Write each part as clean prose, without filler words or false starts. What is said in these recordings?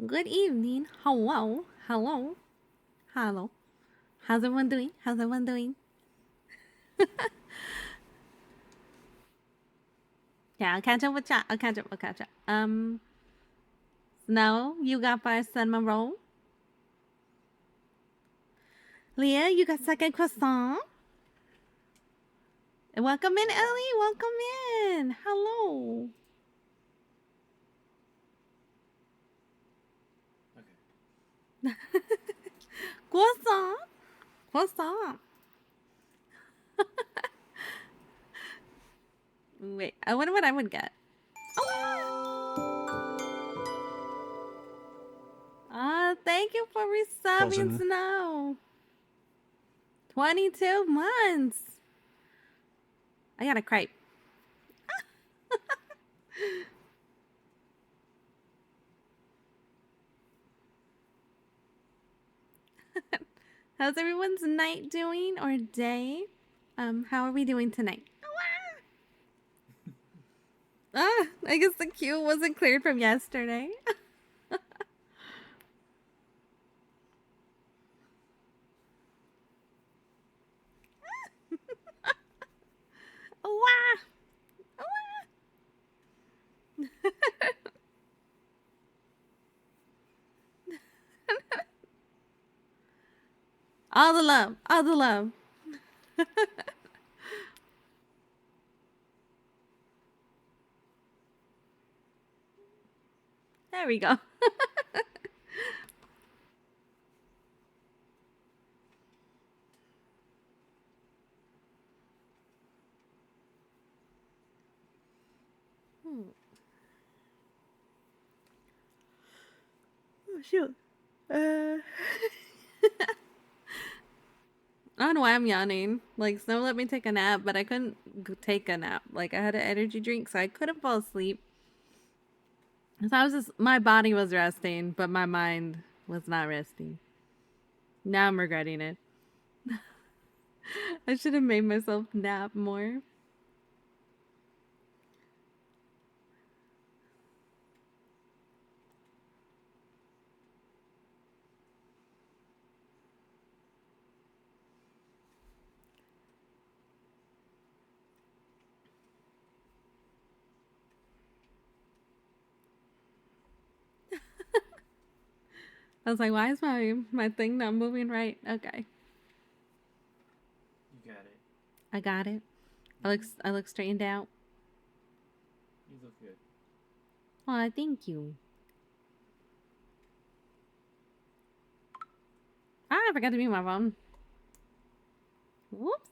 Good evening. Hello. Hello. Hello. How's everyone doing? How's everyone doing? Yeah, I'll catch up with chat. I'll catch up. I'll catch up. Snow, you got first cinnamon roll. Leah, you got second croissant. And welcome in, Ellie. Welcome in. Hello. Okay. Croissant. Croissant. Wait, I wonder what I would get. Oh, thank you for resubbing, Snow. 22 months. I got a crepe. How's everyone's night doing or day? How are we doing tonight? I guess the queue wasn't cleared from yesterday. All the love, all the love. There we go. Oh, shoot. I don't know why I'm yawning. Like, Snow let me take a nap, but I couldn't take a nap. Like, I had an energy drink, so I couldn't fall asleep. So I was just, my body was resting, but my mind was not resting. Now I'm regretting it. I should have made myself nap more. I was like, why is my thing not moving right? Okay. You got it. I got it. I look straightened out. You look good. Oh, thank you. Ah, I forgot to mute my phone. Whoops.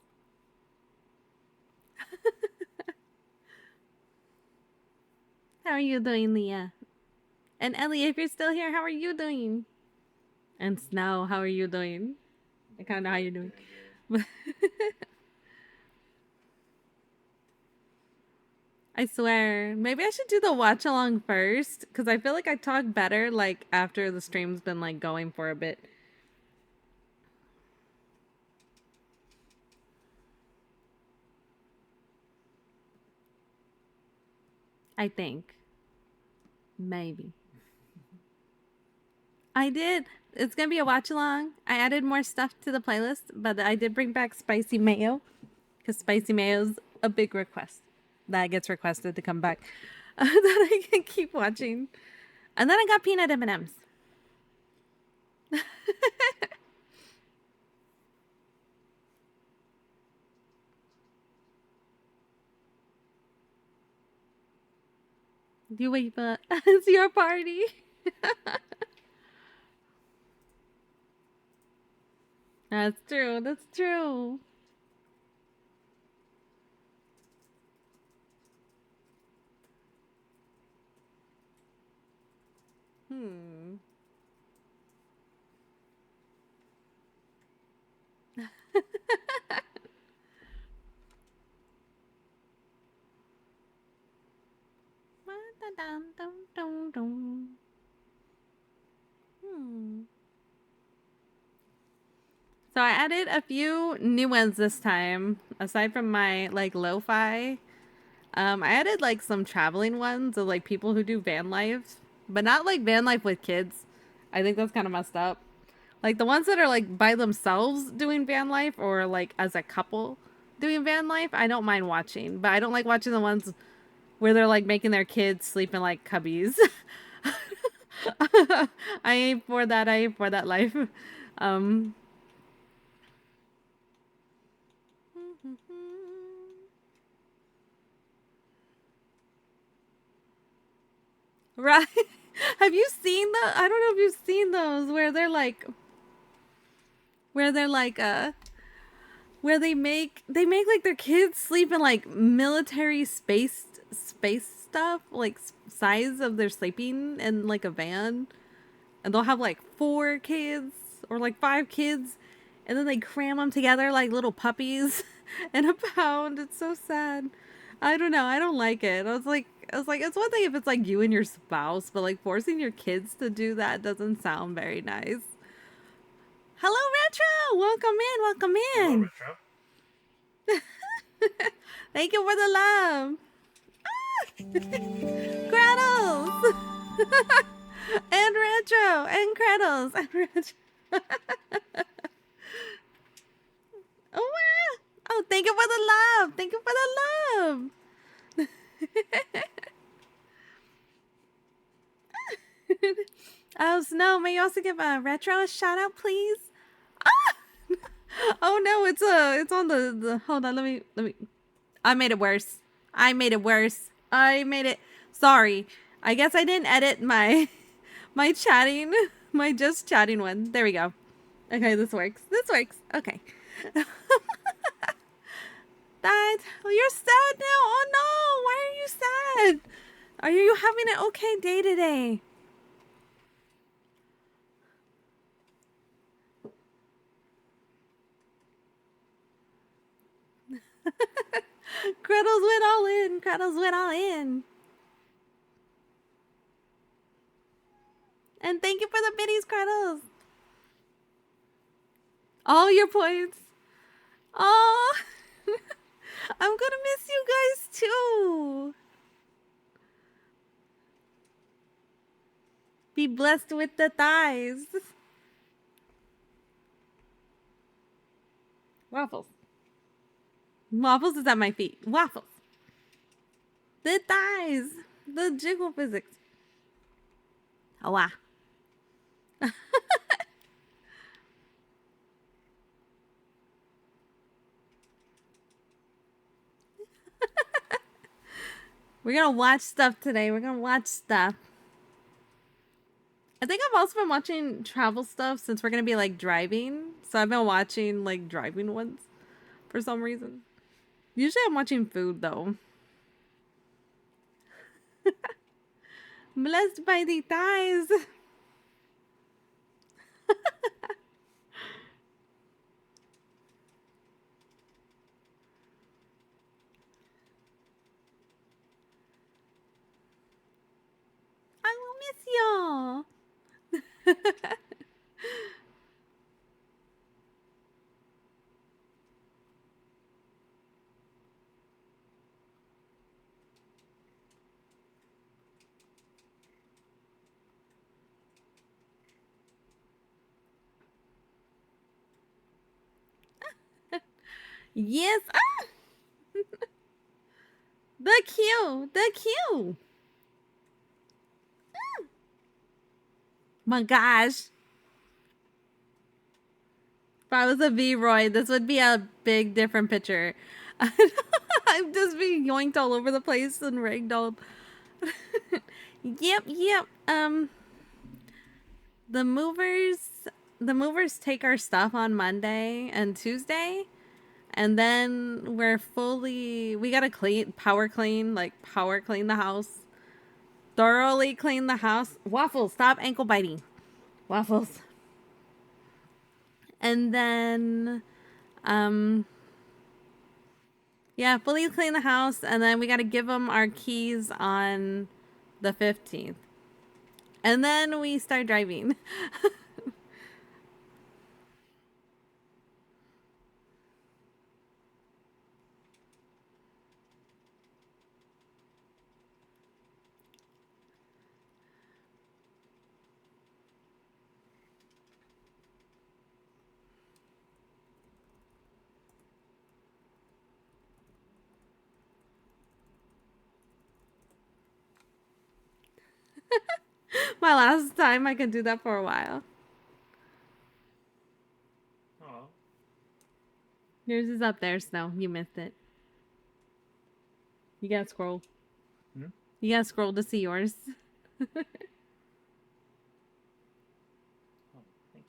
How are you doing, Leah? And Ellie, if you're still here, how are you doing? And Snow, how are you doing? I kind of know how you're doing. I swear, maybe I should do the watch along first, because I feel like I talk better like after the stream's been like going for a bit. I think. Maybe. I did. It's gonna be a watch along. I added more stuff to the playlist, but I did bring back spicy mayo, because spicy mayo is a big request that gets requested to come back that I can keep watching. And then I got peanut M&Ms. You wait, but it's your party. That's true. That's true. Hmm. Hmm. So I added a few new ones this time, aside from my like lo-fi. I added like some traveling ones of like people who do van life. but not like van life with kids. I think that's kind of messed up. Like the ones that are like by themselves doing van life or like as a couple doing van life, I don't mind watching. But I don't like watching the ones where they're like making their kids sleep in like cubbies. I ain't for that. I ain't for that life. Um, right. Have you seen the I don't know if you've seen those where they're like where they make like their kids sleep in like military space stuff, like size of their sleeping in like a van, and they'll have like 4 kids or like 5 kids, and then they cram them together like little puppies in a pound. It's so sad. I don't know. I don't like it. I was like, it's one thing if it's like you and your spouse, but like forcing your kids to do that doesn't sound very nice. Hello, Retro. Welcome in. Welcome Hello, in. Retro. Thank you for the love. Cradles and Retro and Cradles and Retro. Oh, wow. Oh, thank you for the love. Thank you for the love. Oh, Snow, may you also give a Retro a shout out, please? Ah! Oh no, it's on the hold on, let me I made it worse. I made it worse. I made it sorry. I guess I didn't edit my my chatting, my just chatting one. There we go. Okay, this works. This works. Okay. That oh, you're sad now. Oh no, why are you sad? Are you having an okay day today? Gretel's went all in. Gretel's went all in. And thank you for the biddies, Gretel's. All your points. Oh, I'm gonna miss you guys too. Be blessed with the thighs. Waffles. Waffles is at my feet. Waffles. The thighs. The jiggle physics. Oh, wow. We're gonna watch stuff today. We're gonna watch stuff. I think I've also been watching travel stuff since we're gonna be like driving. So I've been watching like driving ones for some reason. Usually I'm watching food though. Blessed by the thighs. I will miss y'all. Yes. Ah! The Q. The Q. My gosh. If I was a V-Roy, this would be a big different picture. I'm just being yoinked all over the place and ragdolled. Yep. The movers take our stuff on Monday and Tuesday, and then we gotta power clean the house. Thoroughly clean the house. Waffles, stop ankle biting. Waffles. And then yeah, fully clean the house, and then we got to give them our keys on the 15th. And then we start driving. my last time. I can do that for a while. Oh. Yours is up there, Snow. You missed it. You gotta scroll. Hmm? You gotta scroll to see yours. Oh, thank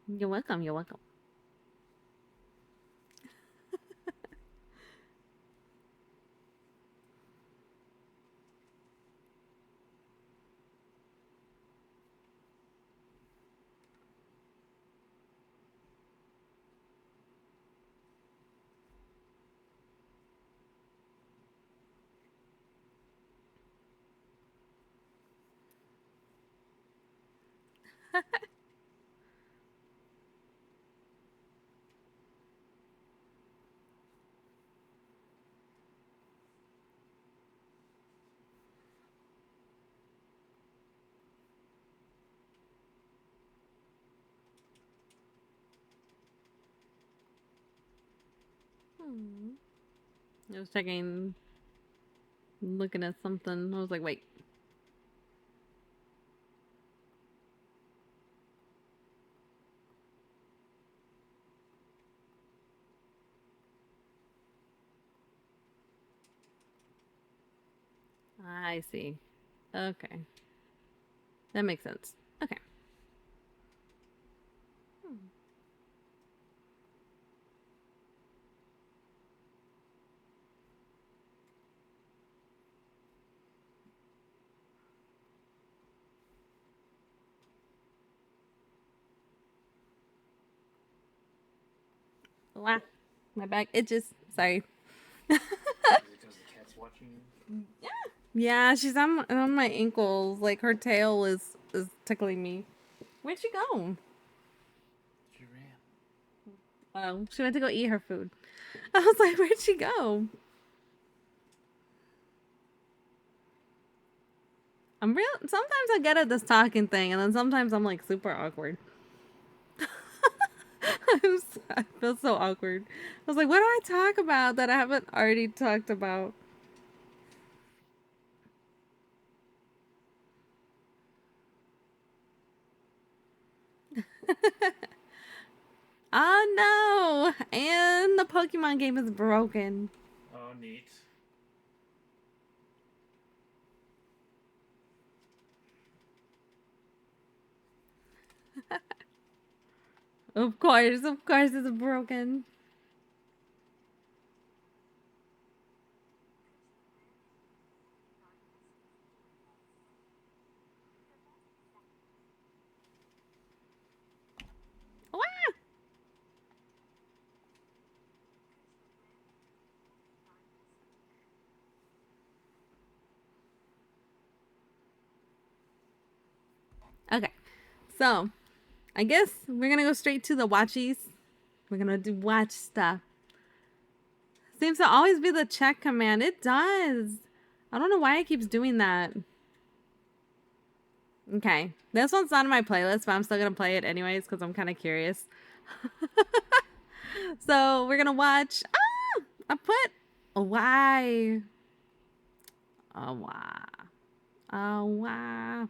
you. You're welcome. You're welcome. I was checking, looking at something. I was like, wait. I see. Okay. That makes sense. Okay. Wow. My back itches. Sorry. Is it because the cat's watching you? Yeah, she's on my ankles. Like her tail is tickling me. Where'd she go? She ran. Oh, she went to go eat her food. I was like, where'd she go? I'm real. Sometimes I get at this talking thing, and then sometimes I'm like super awkward. I feel so awkward. I was like, what do I talk about that I haven't already talked about? Oh no! And the Pokemon game is broken. Oh, neat. Of course it's broken. Wah! Okay, so I guess we're gonna go straight to the watchies. We're gonna do watch stuff. Seems to always be the check command. It does. I don't know why it keeps doing that. Okay, this one's not on my playlist, but I'm still gonna play it anyways because I'm kind of curious. So we're gonna watch. Ah, I put a why. A why. A why.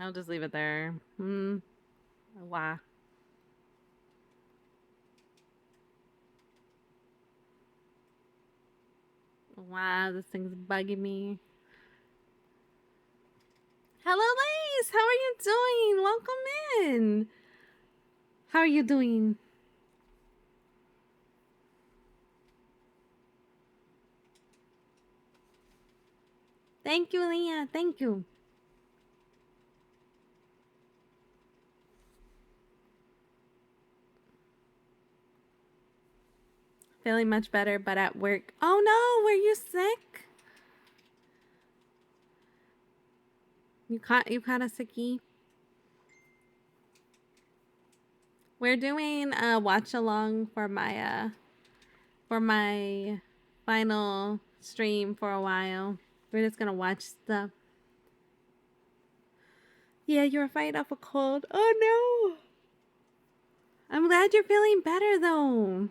I'll just leave it there. A why. Wow, this thing's bugging me. Hello, Lace. How are you doing? Welcome in. How are you doing? Thank you, Leah. Thank you. Feeling much better, but at work. Oh no, were you sick? You caught a sickie? We're doing a watch along for my final stream for a while. We're just gonna watch stuff. Yeah, you're fighting off a cold. Oh no. I'm glad you're feeling better though.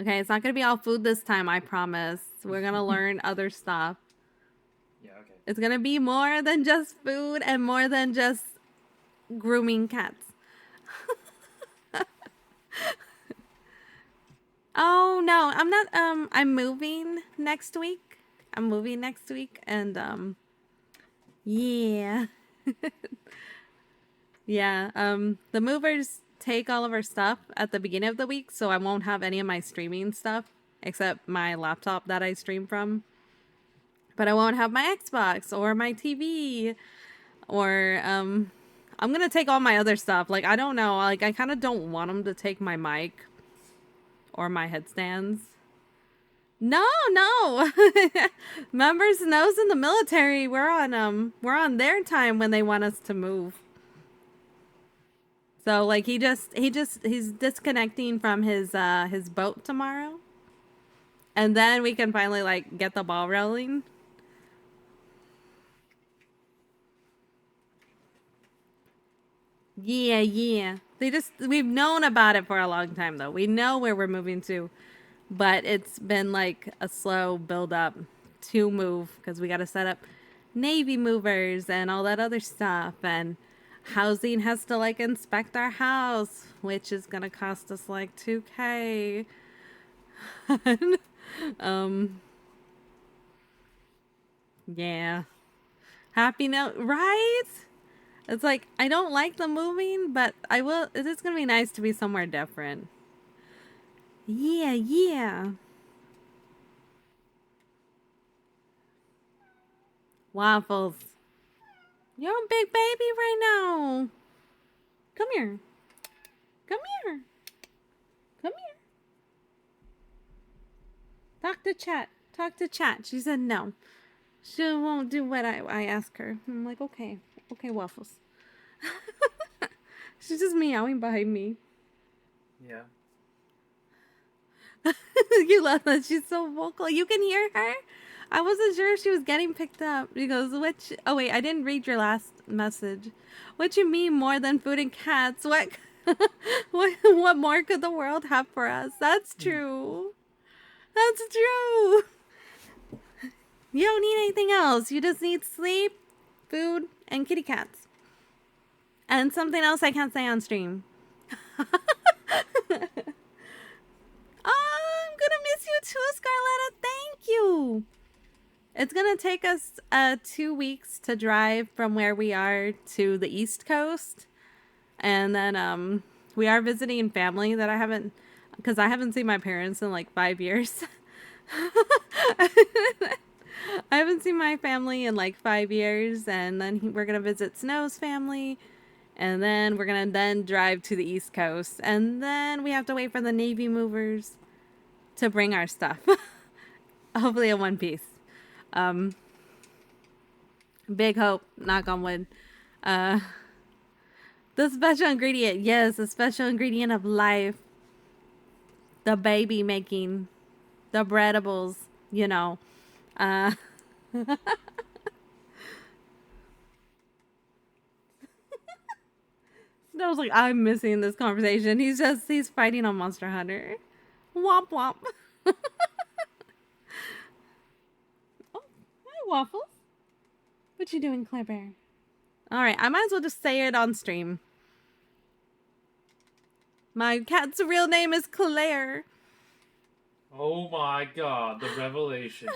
Okay, it's not gonna be all food this time, I promise. We're gonna learn other stuff. Yeah, okay. It's gonna be more than just food and more than just grooming cats. Oh no, I'm not I'm moving next week. I'm moving next week and yeah. Yeah, the movers take all of our stuff at the beginning of the week, so I won't have any of my streaming stuff except my laptop that I stream from. But I won't have my Xbox or my TV or I'm going to take all my other stuff. Like I don't know, like I kind of don't want them to take my mic or my headstands. No, no. Members knows in the military, we're on their time when they want us to move. So like he's disconnecting from his boat tomorrow. And then we can finally like get the ball rolling. Yeah, yeah. We've known about it for a long time though. We know where we're moving to, but it's been like a slow build up to move because we got to set up Navy movers and all that other stuff, and housing has to like inspect our house, which is gonna cost us like 2K. um, yeah. Happy note, right? It's like I don't like the moving, but I will. It is gonna be nice to be somewhere different. Yeah, yeah. Waffles. You're a big baby right now. Come here. Come here. Come here. Talk to chat. Talk to chat. She said no. She won't do what I ask her. I'm like, okay. Okay, Waffles. She's just meowing behind me. Yeah. You love that. She's so vocal. You can hear her? I wasn't sure if she was getting picked up. She goes, which... Oh, wait. I didn't read your last message. What you mean more than food and cats? What... what more could the world have for us? That's true. That's true. You don't need anything else. You just need sleep, food, and kitty cats. And something else I can't say on stream. Oh, I'm gonna miss you too, Scarletta. Thank you. It's gonna take us 2 weeks to drive from where we are to the East Coast, and then we are visiting family that I haven't seen my parents in like 5 years. I haven't seen my family in like 5 years, and then we're gonna visit Snow's family, and then we're gonna then drive to the East Coast, and then we have to wait for the Navy movers to bring our stuff. Hopefully in one piece. Big hope, knock on wood. The special ingredient, yes, the special ingredient of life. The baby making, the breadables, you know. Snow's like, I'm missing this conversation. He's fighting on Monster Hunter. Womp womp. Oh, hi, Waffles. What you doing, Claire Bear? Alright, I might as well just say it on stream. My cat's real name is Claire. Oh my god, the revelation.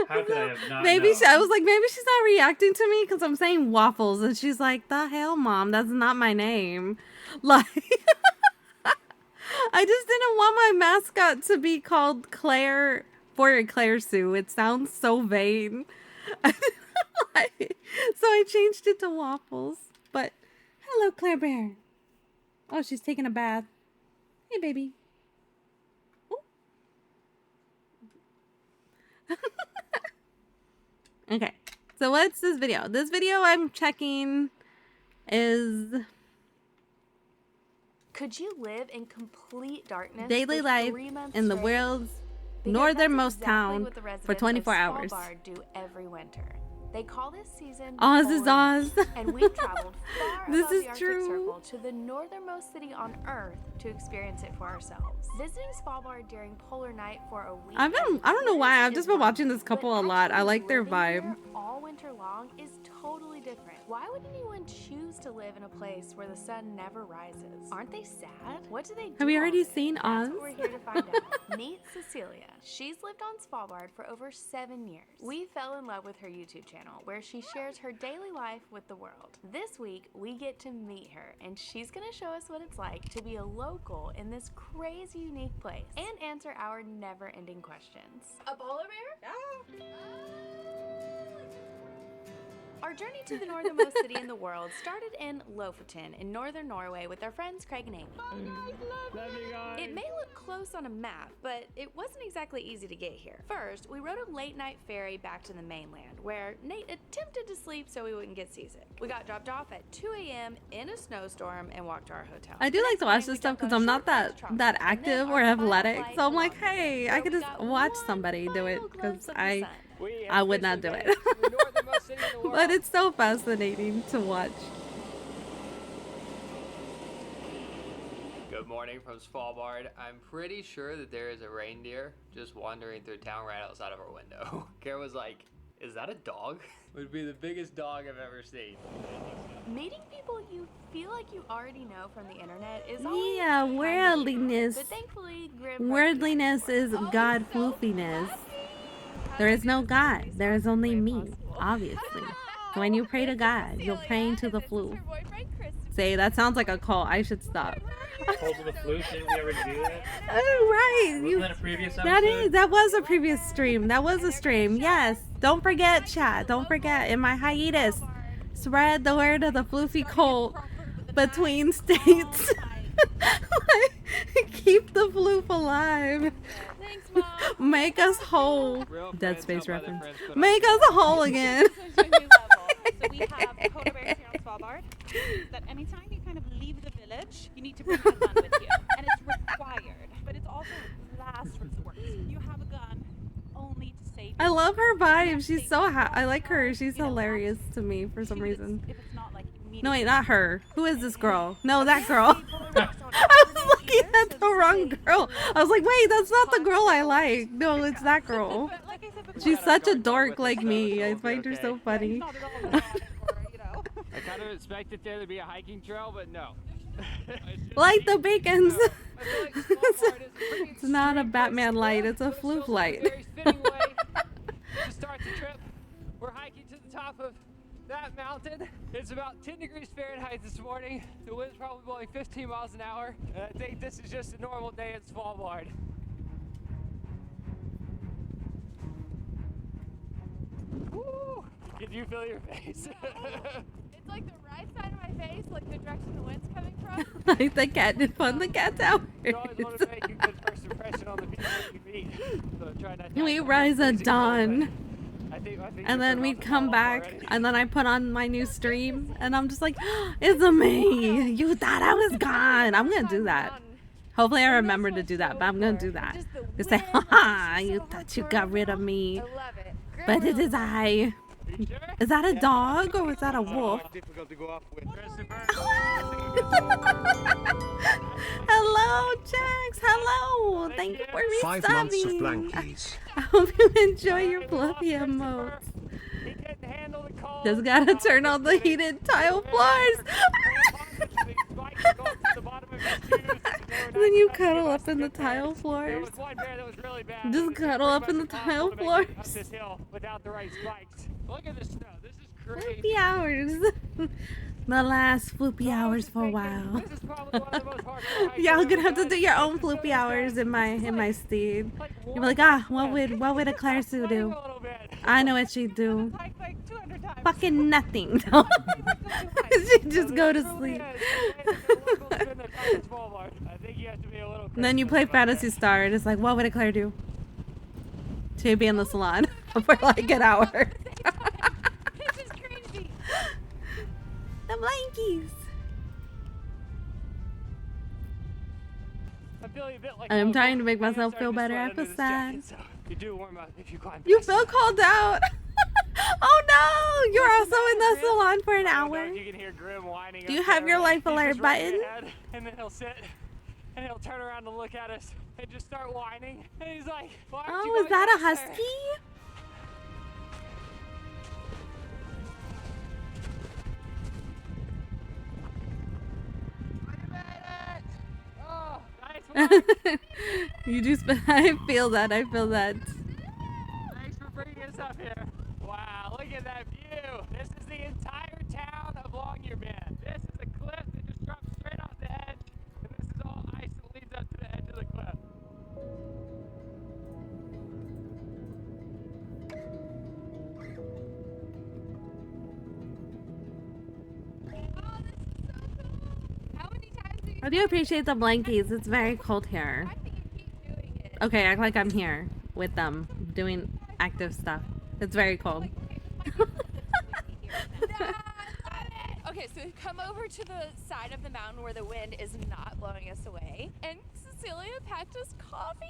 How could I have not Maybe known? I was like, maybe she's not reacting to me because I'm saying Waffles, and she's like, the hell, Mom, that's not my name. Like, I just didn't want my mascot to be called Claire for Eclairsu. It sounds so vain. So I changed it to Waffles. But hello, Claire Bear. Oh, she's taking a bath. Hey, baby. Okay, so what's this video? This video I'm checking is Could you live in complete darkness daily for life 3 months in the straight? world's Because northernmost that's exactly town what the for residents 24 of hours. Svalbard do every winter. They call this season Oz is polar Oz. and we've traveled far This above is the Arctic true. Circle to the northernmost city on Earth to experience it for ourselves. Visiting Svalbard during polar night for a week. I don't know why, I've just been watching this couple a lot. I like their vibe. All winter long is totally different. Why would anyone choose to live in a place where the sun never rises? Aren't they sad? What do they do? Have you already all day? seen That's Oz? what we're here to find out. Meet Cecilia. She's lived on Svalbard for over 7 years. We fell in love with her YouTube channel, where she shares her daily life with the world. This week, we get to meet her, and she's gonna show us what it's like to be a local in this crazy, unique place, and answer our never-ending questions. A polar bear? Our journey to the northernmost city in the world started in Lofoten in northern Norway with our friends Craig and Amy. It may look close on a map, but it wasn't exactly easy to get here. First, we rode a late-night ferry back to the mainland, where Nate attempted to sleep so we wouldn't get seasick. We got dropped off at 2 a.m. in a snowstorm and walked to our hotel. I do like to watch this stuff because I'm not that active or athletic, so I'm like, hey, I could just watch somebody do it because I would not do it. But it's so fascinating to watch. Good morning from Svalbard. I'm pretty sure that there is a reindeer just wandering through town right outside of our window. Kara was like, is that a dog? Would be the biggest dog I've ever seen. Meeting people you feel like you already know from the internet is always Yeah, kind of worldliness. but thankfully, Grim Worldliness is God floofiness. There is no God. There is only me, obviously. When you pray to God, you're praying to the floof. Say, that sounds like a cult. I should stop. Hold to the floof, didn't we ever do that? Oh, right. Wasn't that a previous episode? That was a previous stream. That was a stream. Yes. Don't forget, chat. Don't forget. In my hiatus, spread the word of the floofy cult between states. Keep the floof alive. Thanks, Mom. Make us whole. Real Dead friends Space help other reference. friends put Make us whole again. So we have polar bears here on Svalbard. That anytime you kind of leave the village, you need to bring a gun with you, and it's required. But it's also last resort. You have a gun only to save. I love her vibe. She's so I like her. She's hilarious to me for some reason. If it's not like No, wait, not her. Who is this girl? No, that girl. I was looking at the wrong girl. I was like, wait, that's not the girl I like. No, it's that girl. But like I said before, She's such a dork like me. I find her so funny. not at all bad for, you know. I kind of expected there to be a hiking trail, but no. Light the beacons. It's not a Batman light. It's a floof light. To start the trip, we're hiking to the top of that mountain. It's about 10 degrees Fahrenheit this morning. The wind's probably blowing 15 miles an hour. And I think this is just a normal day at Svalbard. Woo! Can you feel your face? It's like the right side of my face, like the direction the wind's coming from. Like the cat did fun. The cat's out. You always want to make a good first impression on the people that you meet. So try not to We act rise at crazy cold, dawn. but I think And then we're we'd about to come fall back, already. and then I put on my new stream, and I'm just like, it's me. You thought I was gone. I'm gonna do that. Hopefully I remember to do that, but I'm gonna do that. Just say, haha, you thought you got rid of me. I love it. But it is I. You sure? Is that a dog or was that a wolf? Difficult to go off with. Christopher. Hello, Jax. Hello. Thank you for 5 months of resubbing. blankies. I hope you enjoy your fluffy emotes. He couldn't handle the cold. Just gotta turn on the heated tile floors. And then you cuddle up in the tile floors. Just cuddle up in the tile floors. Up this hill without the right spikes. Look at this snow. This is crazy. Floopy hours. The last floopy hours for a while. This is probably one of the most hardcore hikes Y'all I've gonna ever have to done. do your own It's so floopy hours in my steed. Like You'll be like, ah, what would Eclairsu sweating do? a little bit. I know what she'd do. Hike like 200 times. Fucking nothing. She'd just go to sleep. And then you play Fantasy Star and it's like, what would Eclair do? She'd be in the salon for like an hour. This is crazy. The blankies. I'm trying to make myself feel better. I feel sad. You do warm up if you climb. You feel called out. Oh no! You're also in the salon for an hour. You can hear Grim whining Do you up have there. your life He's alert just rubbing your button? head, and then he'll sit and he'll turn around and look at us and just start whining. And he's like, "Why aren't you Oh, is going that a faster?" husky? Oh, nice work. You just, I feel that. I feel that. Thanks for bringing us up here. Wow, look at that view. This is the entire town of Longyearbyen. This is a cliff that just drops straight off the edge, and this is all ice that leads up to the edge of the cliff. I do appreciate the blankies. It's very cold here. Okay, act like I'm here with them doing active stuff. It's very cold. Okay, so we've come over to the side of the mountain where the wind is not blowing us away, and Cecilia packed us coffees.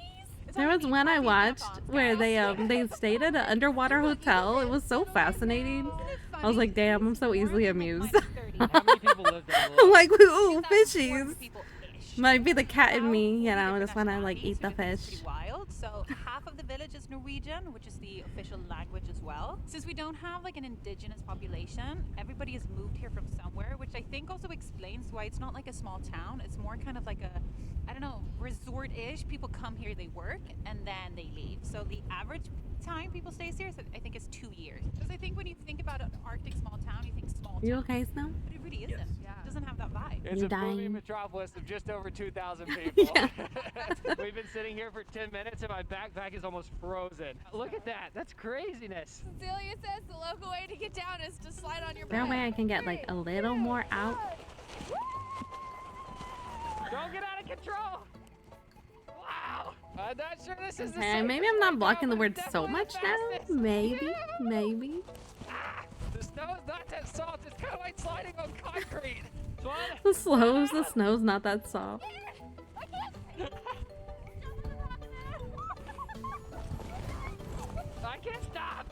There was one I watched where they stayed at an underwater hotel. It was so fascinating. I was like, damn, I'm so easily amused. How many people live there? I'm like, ooh, fishies. Might be the cat in me, you know, just want to like eat the fish. Wild. So half of the village is Norwegian, which is the official language as well. Since we don't have like an indigenous population, everybody has moved here from somewhere, which I think also explains why it's not like a small town. It's more kind of like a, I don't know, resort-ish. People come here, they work, and then they leave. So the average time people stay here, I think, is 2 years. Because I think when you think about an Arctic small town, you think small town. You okay, Snow? But it really isn't. Yeah. It doesn't have that vibe. It's You a dying? booming metropolis of just over 2,000 people. Yeah. We've been sitting here for 10 minutes and my backpack is almost frozen. Look at that. That's craziness. Cecilia says the local way to get down is to slide on your Is there a way I can get like a little more out? Don't get out of control. Wow. I'm not sure this is the Okay, same maybe I'm not blocking the word word so much now. Maybe, maybe. The snow is not that soft. It's kind of like sliding on concrete. The snow's not that soft. I can't stop.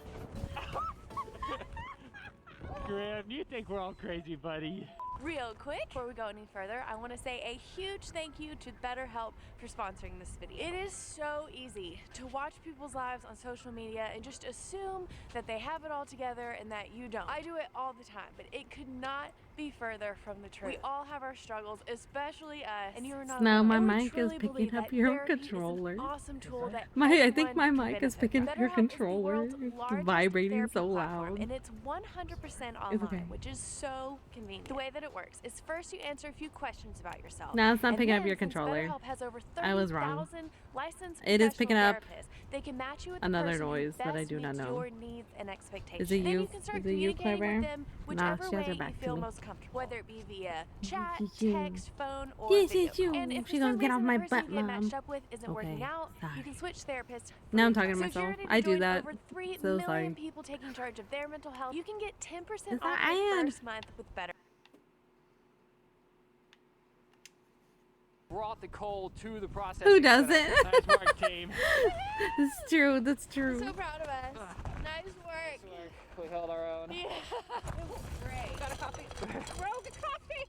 Graham, you think we're all crazy, buddy. Real quick, before we go any further, I want to say a huge thank you to BetterHelp for sponsoring this video. It is so easy to watch people's lives on social media and just assume that they have it all together and that you don't. I do it all the time, but it could not be further from the truth. We all have our struggles, especially us, and you're not Now alone. my And we mic is truly picking believe up that your therapy is an controller. awesome tool that I think everyone my can mic is benefit picking from. up your BetterHelp is the controller. world's It's largest vibrating therapy so platform, loud. and it's 100% online, It's okay. which is so convenient. The way that it works is first you answer a few questions about yourself. No, it's not And picking up then, your since controller. BetterHelp has over I was wrong. 30,000 licensed It is picking up professional therapists, they can match you with the another person who noise that I best do not meets know. your needs and expectations. Is it Then you? you can start Is it you, communicating Claire with Bear? them Nah, whichever she has her way back you to feel me. most comfortable, whether it be via chat, This is you. text, phone, or This video is you. call. And if She for gonna some get off reason my the person butt, you get matched Mom. up with isn't working Okay, out, you sorry. can switch therapists. Now I'm free. talking to So if you're myself. ready to I do join that. Over 3 So million sorry. people taking charge of their mental health. You can get 10% Is off that your Ann? first month with Better. Brought the coal to the process. Who doesn't? Nice work, team. That's true. That's true. So proud of us. Nice work. We held our own. Yeah. It was great. Got a coffee. Rogue a coffee.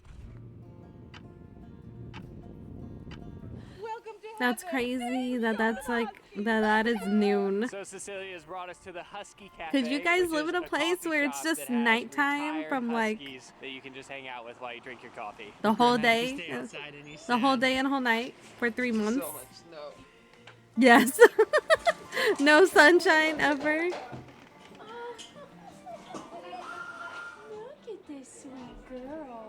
Welcome to That's heaven. crazy that's like that is noon. So Cecilia has brought us to the Husky Cafe. Could you guys which live is in a place coffee where it's shop just that has nighttime retired from, like, Huskies that you can just hang out with while you drink your coffee. The whole Stay day? outside any The whole sand. day and whole night for 3 months? So much snow. Yes. No sunshine ever. Look at this sweet girl.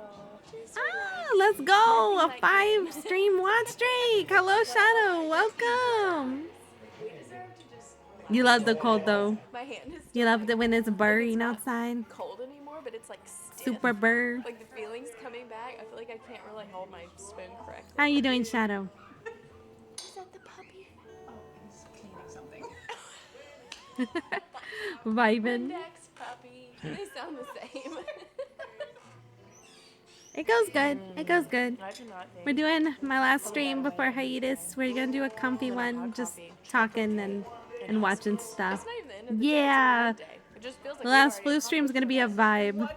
Ah, let's go. A 5 stream watch streak. Hello, Shadow. Welcome. You love the cold though. My hand is You love it when it's burring outside. cold anymore, but it's like stiff. Super burr. Like the feelings coming back. I feel like I can't really hold my spoon correctly. How you doing, Shadow? Is that the puppy? Vibin'. Dex puppy. They sound the same. It goes good. It goes good. I do not think. We're doing my last stream before hiatus. We're gonna do a comfy one, just talking and watching stuff. It's not even the end of the Yeah. day. It's a Monday. It just feels like The we've last already blue stream is gonna be a vibe. Isn't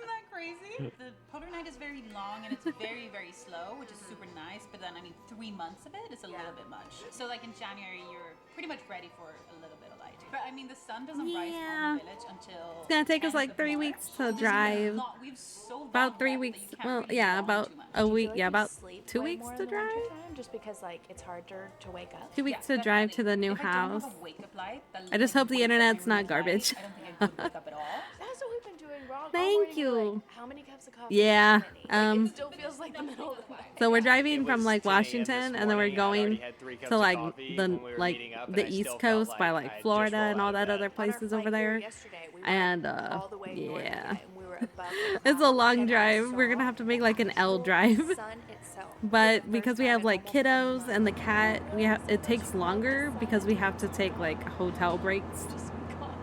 that crazy? The polar night is very very long and it's very, very slow, which is super nice. But then, I mean, 3 months of it is a little bit much. So like in January, you're pretty much ready for a little bit of light. But I mean, the sun doesn't rise on the village until It's gonna take us 10th like of 3 March. weeks to This is drive. we've so long About 3 left that weeks. you can't Well, really yeah, go on about too much. a Do you week. feel like Yeah, you about sleep 2 way weeks more to in the winter drive. time, just because like it's harder to wake up. 2 weeks Yeah, to drive definitely. to the new If I don't have house. a wake-up light that I just hope the wakes up internet's my not room at garbage. night, I don't think I would wake up at all. That's what we've been doing wrong. Thank all morning. We're you. like, how many cups of coffee? Yeah, How many? Like, it still feels like the middle of the night. So we're It driving was from like 10 a.m. Washington, this and then we're morning. I'd already going had 3 cups to of like coffee the when we were like meeting up, and the I still East felt Coast by I like had just Florida rolled and out all of that bed. other On our places flight over here there. yesterday, we And went all the way north yeah, and we were above the it's a clouds, long and I drive. We're gonna saw have to make like an the L actual drive. sun itself. For the But first because we time have in like almost a kiddos month. and the cat, it takes longer because we have to take like hotel breaks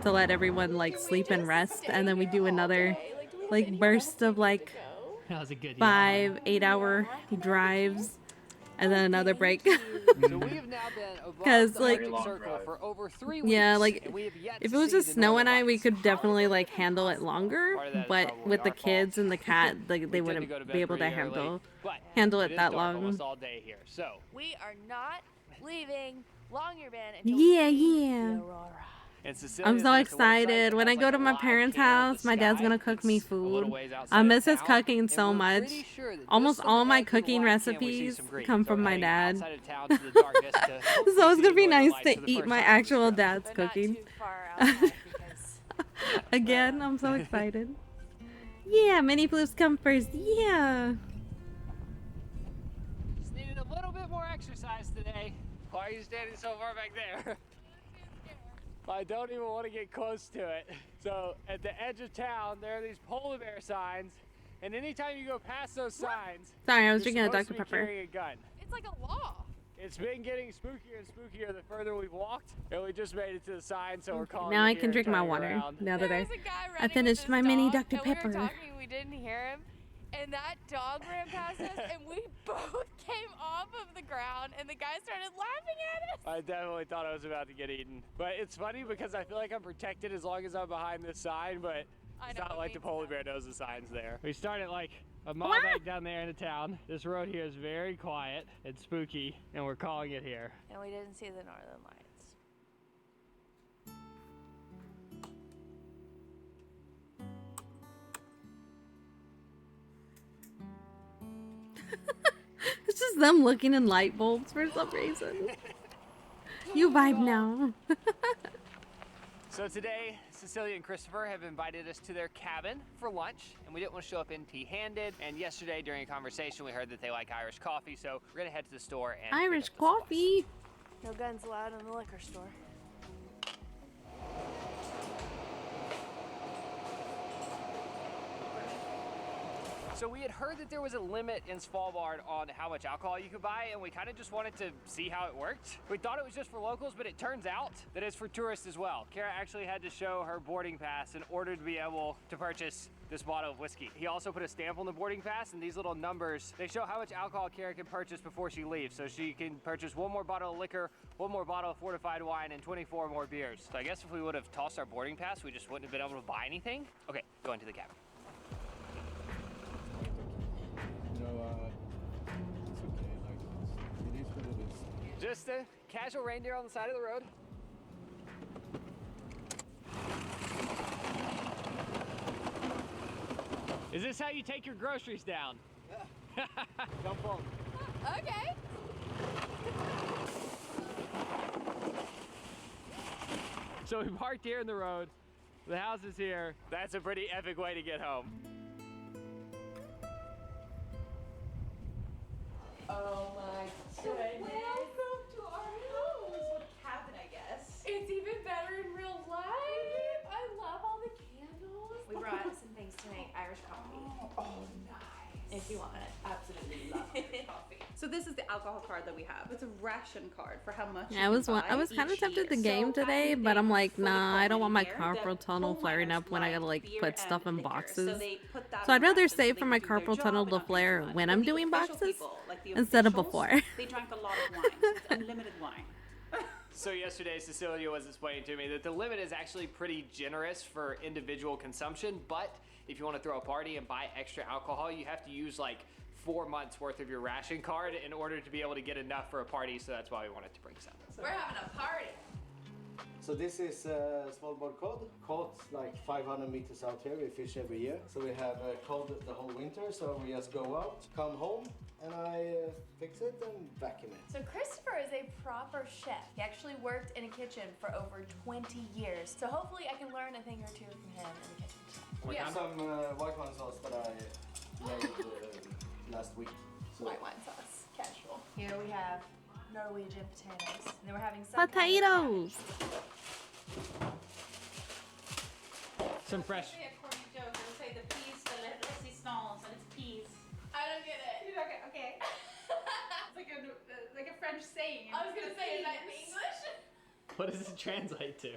to let everyone like sleep and rest, and then we do another like burst of like That was a good 5, 8 hour drives, and then another break. So we have now been above 'Cause, the like- Arctic Very long Circle drive. for over 3 weeks. Yeah, like and we have yet if to it was see just the Snow and northern I, we lights. could definitely like handle it longer. Part of that is But probably with the our fault. kids and the cat, like they We tend to wouldn't go to bed be able to pretty early, but handle it it is that dark long. almost all day here. So We are not leaving Longyearbyen until we Yeah, see yeah. the aurora. and Cecilia I'm is so at the website excited. that When I has, go like, to a my live parents' cam of house, the my dad's sky. gonna cook me It's a little food. ways I outside of miss his town, cooking and so we're much. pretty sure that Almost just on all the my edge of the cooking light cam, we see recipes some green. come So from we're my heading dad. outside of town to the darkness to hopefully So it's see gonna be the northern nice lights to for the eat first my time on this actual trip. dad's But not cooking. too far outside because Again, I'm so excited. Yeah, mini floofs come first. Yeah. Just needed a little bit more exercise today. Why are you standing so far back there? I don't even want to get close to it. So at the edge of town, there are these polar bear signs, and anytime you go past those signs, Sorry, I was you're drinking a supposed Dr. to be Pepper. carrying a gun. it's like a law. It's been getting spookier and spookier the further we've walked, and we just made it to the sign, so we're calling Now it I here can and drink my turning water. around. Now that There I was a guy running finished with my his mini dog, Dr. and we Pepper. were talking, we didn't hear him, and that dog ran past us, and we both came off of the ground, and the guy started laughing at us. I definitely thought I was about to get eaten. But it's funny because I feel like I'm protected as long as I'm behind this sign, but I it's know, not it like the means polar nothing. bear knows the sign's there. We started like a mile back down there into town. This road here is very quiet and spooky, and we're calling it here. And we didn't see the northern lights. It's just them looking in light bulbs for some reason. You vibe now. So today, Cecilia and Christopher have invited us to their cabin for lunch, and we didn't want to show up empty-handed. And yesterday, during a conversation, we heard that they like Irish coffee, so we're gonna head to the store and pick Irish up the supplies. coffee. No guns allowed in the liquor store. So we had heard that there was a limit in Svalbard on how much alcohol you could buy, and we kind of just wanted to see how it worked. We thought it was just for locals, but it turns out that it's for tourists as well. Kara actually had to show her boarding pass in order to be able to purchase this bottle of whiskey. He also put a stamp on the boarding pass, and these little numbers, they show how much alcohol Kara can purchase before she leaves. So she can purchase 1 more bottle of liquor, 1 more bottle of fortified wine, and 24 more beers. So I guess if we would have tossed our boarding pass, we just wouldn't have been able to buy anything. Okay, go into the cabin. You know, it's okay. Like, it is what it is. Just a casual reindeer on the side of the road. Is this how you take your groceries down? Yeah. Jump on. Okay. So we parked here in the road. The house is here. That's a pretty epic way to get home. Oh my goodness. Welcome to our house. Cabin, I guess. It's even better in real life. I love all the candles. We brought some things to make Irish coffee. Oh, nice. If you want it. Absolutely love Irish coffee. So this is the alcohol card that we have. It's a ration card for how much I was kind of tempted to game today, but I'm like, nah, I don't want my carpal tunnel flaring up when I gotta like put stuff in boxes. So I'd rather save for my carpal tunnel to flare when I'm doing boxes instead of before. They drank a lot of wine. So it's unlimited wine. So yesterday, Cecilia was explaining to me that the limit is actually pretty generous for individual consumption, but if you want to throw a party and buy extra alcohol, you have to use like 4 months worth of your ration card in order to be able to get enough for a party. So that's why we wanted to bring some. We're having a party. So this is Svalbard cod. Cod's like 500 meters out here. We fish every year. So we have cod the whole winter. So we just go out, come home, and I fix it and vacuum it. So Christopher is a proper chef. He actually worked in a kitchen for over 20 years. So hopefully I can learn a thing or two from him in the kitchen. We have some white wine sauce that I made last week. So White wine sauce, casual. Here we have Norwegian potatoes. And then we're having some Potatoes. Some fresh. Say a corny joke. They'll say the peas, the resistance, and it's peas. I don't get it. Okay. It's like a French saying. I was gonna say, is that in English? What does it translate to?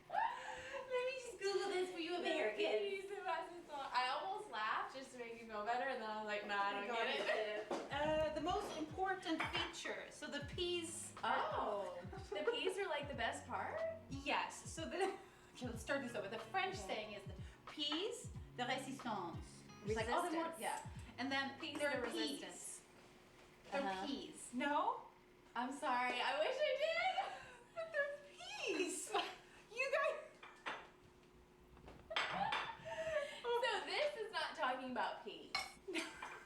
Let me just Google this for you Americans. I almost laughed just to make you feel better, and then I was like, nah, I don't get it. The most important feature. So the peas. Oh, the peas are like the best part? Yes. So okay, let's start this over. The French saying is the peas de resistance. It's like, oh, they're more- yeah. And then Peas they're de peas. resistance. They're Uh-huh. peas. No? I'm sorry, I wish I did. But they're peas. You guys. So this is not talking about peas.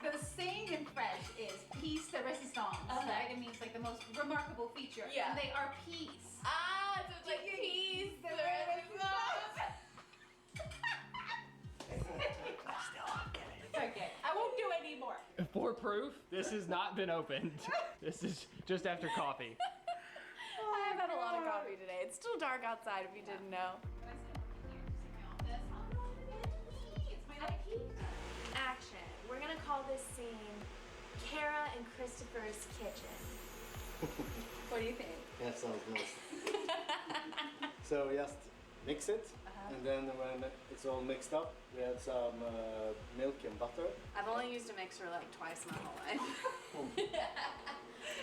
The saying in French is peas de resistance, Uh-huh. right? It means like the most remarkable feature. Yeah. And they are peas. Ah, so it's like peas de resistance. Okay, I won't do any more. For proof, this has not been opened. This is just after coffee. I have had a lot of coffee today. It's still dark outside if you didn't know. Action. We're gonna call this scene Kara and Christopher's kitchen. What do you think? that sounds nice. So just mix it, and then when it's all mixed up, we add some milk and butter. I've only used a mixer like twice in my whole life.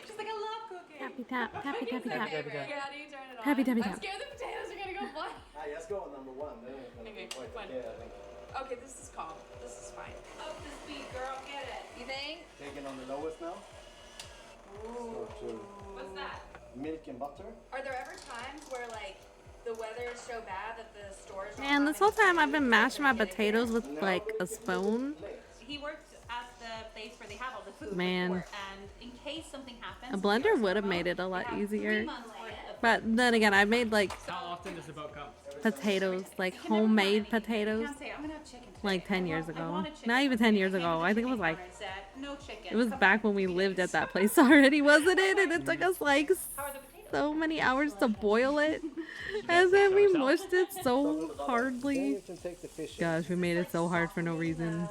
She's like, I love cooking. Tappy tap, tappy tappy tap. Okay, Ray, how do you turn it on? Tappy, tappy, I'm tap. scared the potatoes are gonna go fly. Just go on number one. Then it's gonna Okay, be quite one. okay, I think. Okay, this is calm. This is fine. Up the speed, girl. Get it. You think? Taking on the lowest now. Start to What's that? milk and butter. Are there ever times where like the weather is so bad that the stores don't Man, have this whole any time I've been food mashing my to get it here? potatoes with like a spoon. He works at the place where they have all the food. Man. before, and in case something happens, A we blender are would have remote, made it a lot we have 3 easier. months worth of But then again, I made like How often does the boat come? potatoes, like You can never homemade find anything. You potatoes, can't say, I'm gonna have chicken today. like 10 years I ago. wanted chicken. Not even 10 years I came ago. to the I think it was chicken like, counter and said, no chicken. it was Come back on, when we 3 lived weeks. at that place already, wasn't it? And it took us like How are the potatoes? so many hours to boil it. And then we mushed it so Then hardly. you can take the fish. in. Gosh, we made it so hard for no reason. We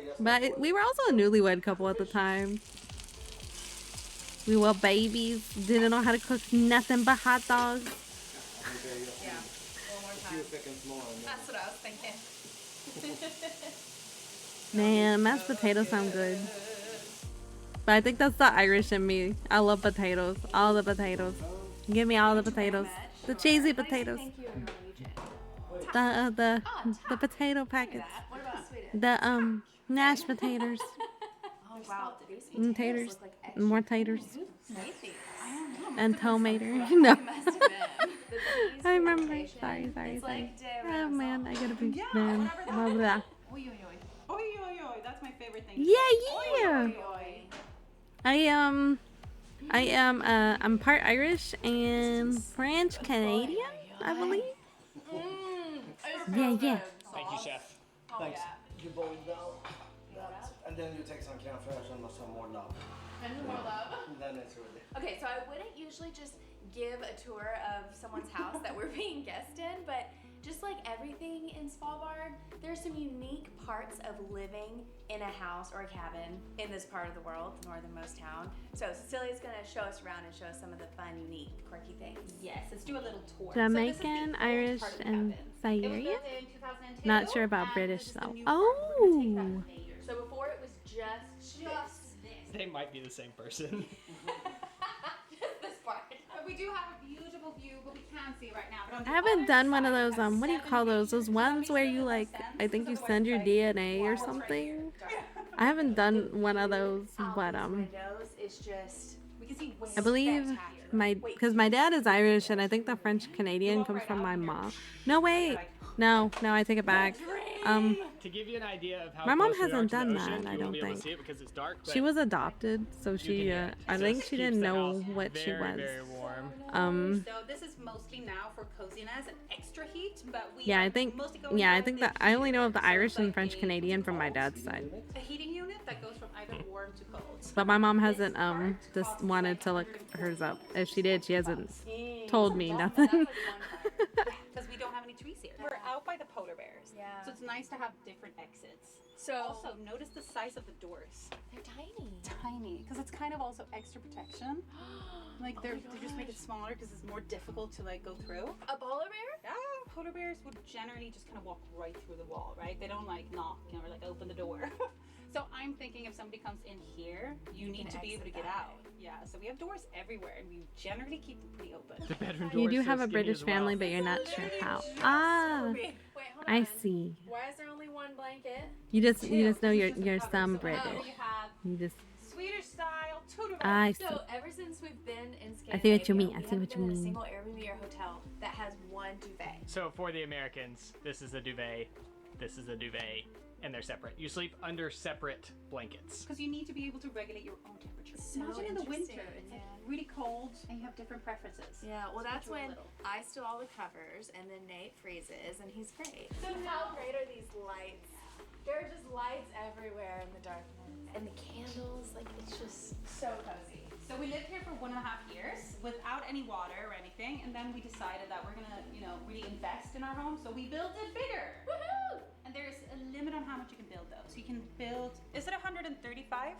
just But we were also a newlywed couple at the time. We were babies, didn't know how to cook nothing but hot dogs. Yeah. One more a few seconds more. And then That's what I was thinking. Man, mashed potatoes sound good. But I think that's the Irish in me. I love potatoes. All the potatoes. Give me all the potatoes. The cheesy potatoes. Thank you in Norwegian. The potato packets. What about Swedish? The mashed potatoes. Oh wow, do these And potatoes taters. look like extra More taters. spicy? And tomato. No. It must have been. The peas I remember. fermentation, Sorry. It's like de Oh man, I gotta be Yeah, man. whatever that Blah, is. blah. Oi, oi, oi. Oi, oi, oi. That's my favorite thing. Yeah. Oi. I'm part Irish and French Canadian, I believe. Yeah. Thank you, chef. thanks. You boil it down. And then you take some crème fraîche and some more love. And more love. And then it's ready. Okay, so I wouldn't usually just give a tour of someone's house that we're being guests in, but just like everything in Svalbard, there's some unique parts of living in a house or a cabin in this part of the world, the northernmost town. So Cecilia's gonna show us around and show us some of the fun, unique, quirky things. Yes, let's do a little tour. Jamaican, Irish, and It was built Siberian. in 2002. Not sure about and British this is the though. new part. We're gonna take that Oh. later. So before it was just They might be the same person. this part. But we do have a beautiful view, but we can't see right now. But on the I haven't other done one of side, those, we have what do you 7 call those? Those pages. ones So where we you still like, have I think you otherwise send your it's like, DNA or wow, it's right something. here. I haven't done one of those, Out but these windows is just We can see way I believe spectacular. because my dad is Irish and I think the French Canadian comes from my mom. No, wait. No, I take it back. To give you an idea of how My mom close we are hasn't to the done ocean, that, I you won't don't be able to think. see it because it's dark, She but was adopted, so she, can hear it. I It think just she keeps didn't the know house what she very, was. very warm. So this is mostly now for coziness and extra heat, but we Yeah, are I think, mostly going yeah, I with think the that I only know of the heater. So Irish it's and like French a- Canadian from my dad's side. a heating unit that goes from either warm to cold. But my mom hasn't just wanted to look hers up. If she did, she hasn't told me nothing. Because we don't have any trees here. We're out by the polar bears. Yeah. So it's nice to have different exits. So Also, notice the size of the doors. they're tiny. Tiny, because it's kind of also extra protection. Like they just make it smaller because it's more difficult to like go through. A polar bear? Yeah, polar bears would generally just kind of walk right through the wall, right? They don't like knock, or like open the door. So I'm thinking if somebody comes in here, you need can to be able to exit get that out. Yeah, so we have doors everywhere and we generally keep them pretty open. The bedroom door You do is so have a skinny British as well. family, but you're not sure how. Ah, Wait, hold I on. see. Why is there only one blanket? You just know This you're is just a cover, some so British. We have You just Swedish style Tudor. I see. So ever since we've been in Scandinavia, I see what you mean. we I see haven't what you been in mean. a single Airbnb or hotel that has one duvet. So for the Americans, this is a duvet, this is a duvet, and they're separate. You sleep under separate blankets. Because you need to be able to regulate your own temperature. So Imagine in the winter, interesting, it's like yeah. really cold and you have different preferences. Yeah, well, that's Switch when a little. I steal all the covers and then Nate freezes and he's great. So how great are these lights? There are just lights everywhere in the darkness. And the candles, like it's just so cozy. So we lived here for 1.5 years without any water or anything, and then we decided that we're gonna, really invest in our home. So we built it bigger. Woohoo! And there's a limit on how much you can build though. So you can build, is it 135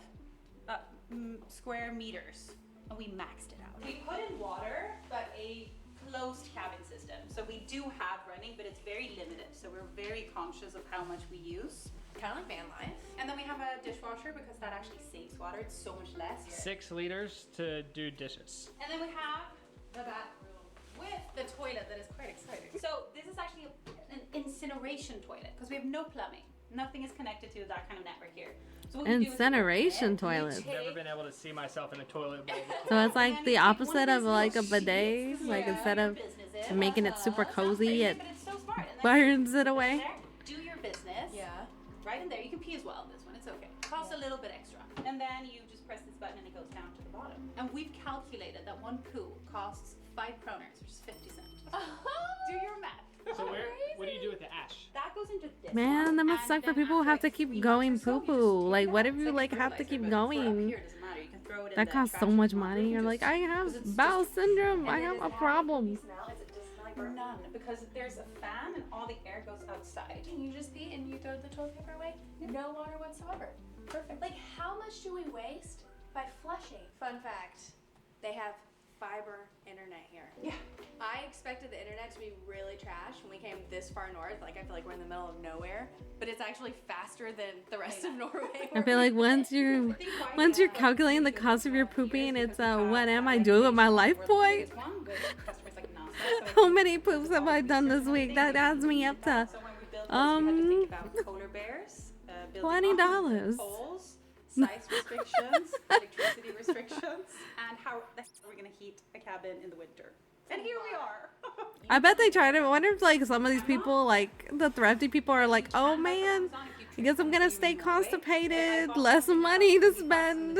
square meters? And we maxed it out. We put in water, but a closed cabin system. So we do have running, but it's very limited. So we're very conscious of how much we use. Kind of like van life. And then we have a dishwasher because that actually saves water. It's so much less. 6 liters to do dishes. And then we have the bathroom with the toilet that is quite exciting. So this is actually an incineration toilet because we have no plumbing. Nothing is connected to that kind of network here. So what we do is we incineration open it, toilet. you Never take- been able to see myself in a toilet bowl before. So it's and like then the you take one opposite of these like a little bidet. sheets, Like yeah, instead your of business in. making it super Sounds cozy, crazy, it but it's so smart. And then you burns it away. there, do your business. Yeah. Right in there. You can pee as well in this one. It's okay. Costs a little bit extra. And then you just press this button and it goes down to the bottom. And we've calculated that one poo costs 5 kroners, which is 50 cents. Do your math. So what do you do with the ash? That goes into this Man, one, that must and suck for then people who after have to like keep 3 going months or so, you poo just poo. take Like, it what out. if It's you like a like have to fertilizer, keep but for up going? here, it doesn't matter. You can throw it in That the costs so trash much can, money. You're just- like, I have 'cause it's bowel just- syndrome. And I does have it a have problem. any smell? Is it just like burnt? None, because there's a fan and all the air goes outside. Can you just pee and you throw the toilet paper away? No water whatsoever. Perfect. Like, how much do we waste by flushing? Fun fact, they have fiber internet here. Yeah. I expected the internet to be really trash when we came this far north. Like, I feel like we're in the middle of nowhere, but it's actually faster than the rest of Norway. I feel like once you're calculating the cost of your pooping, it's what am I doing with my life, boy? How many poops have I done this week? That adds me up to $20. Poles, size restrictions, electricity restrictions, and how the heck are we gonna heat a cabin in the winter? And here we are. I bet they tried it. I wonder if like some of these people, like the thrifty people, are like, oh man, I guess I'm gonna stay constipated, less money to spend,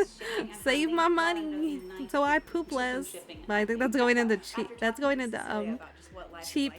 save my money, so I poop less. But I think that's going into cheap. That's going into cheap.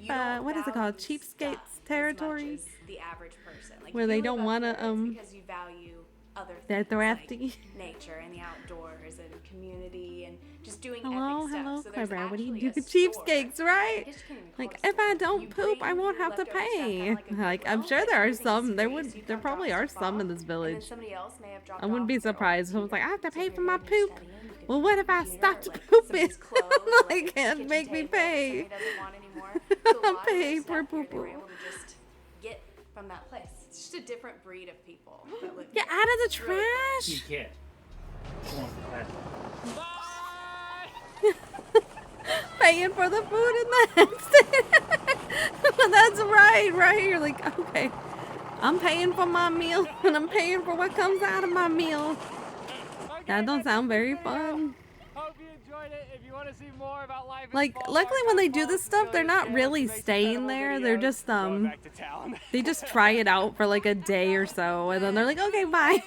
What is it called? Cheapskates territories. The average person, like, Where you they live don't up wanna, here, it's because you value other They're things, like thrifty. nature and the outdoors and community and just doing Hello, epic hello, stuff. So there's Clever. What do you actually do? a store. Cheapskates, I right? guess you can't even call Like it a if I store. don't You poop, I bring won't have to leftover stuff, pay. kinda like a Like I'm Goodwill, sure but there are everything's some. There free, would. so you There come probably drop are stuff some in off, this and village. then somebody else may have dropped I wouldn't off be their own surprised if I was computer. like, I have to So pay if for you're my doing your poop. studying, you can Well, put what your if I computer, stopped like, pooping? somebody's clothes, Like, like, a can't kitchen make me table that pay. somebody doesn't want anymore. So a lot of Pay their for stuff here, they were poo-poo. able to just get from that place. It's just a different breed of people that live Get here. out of the It's really cool. You trash. can't. Come on, Pat. Bye! paying for the food in the exit. That's right. You're like, okay, I'm paying for my meal and I'm paying for what comes out of my meal. That don't sound very fun. Hope you enjoyed it. If you want to see more about life in Like, Svalbard, luckily when they do follow this stuff, they're Cecilia's not channel. really She makes staying incredible there. They're videos. just Going back to town. they just try it out for like a day or so, and then they're like, okay, bye.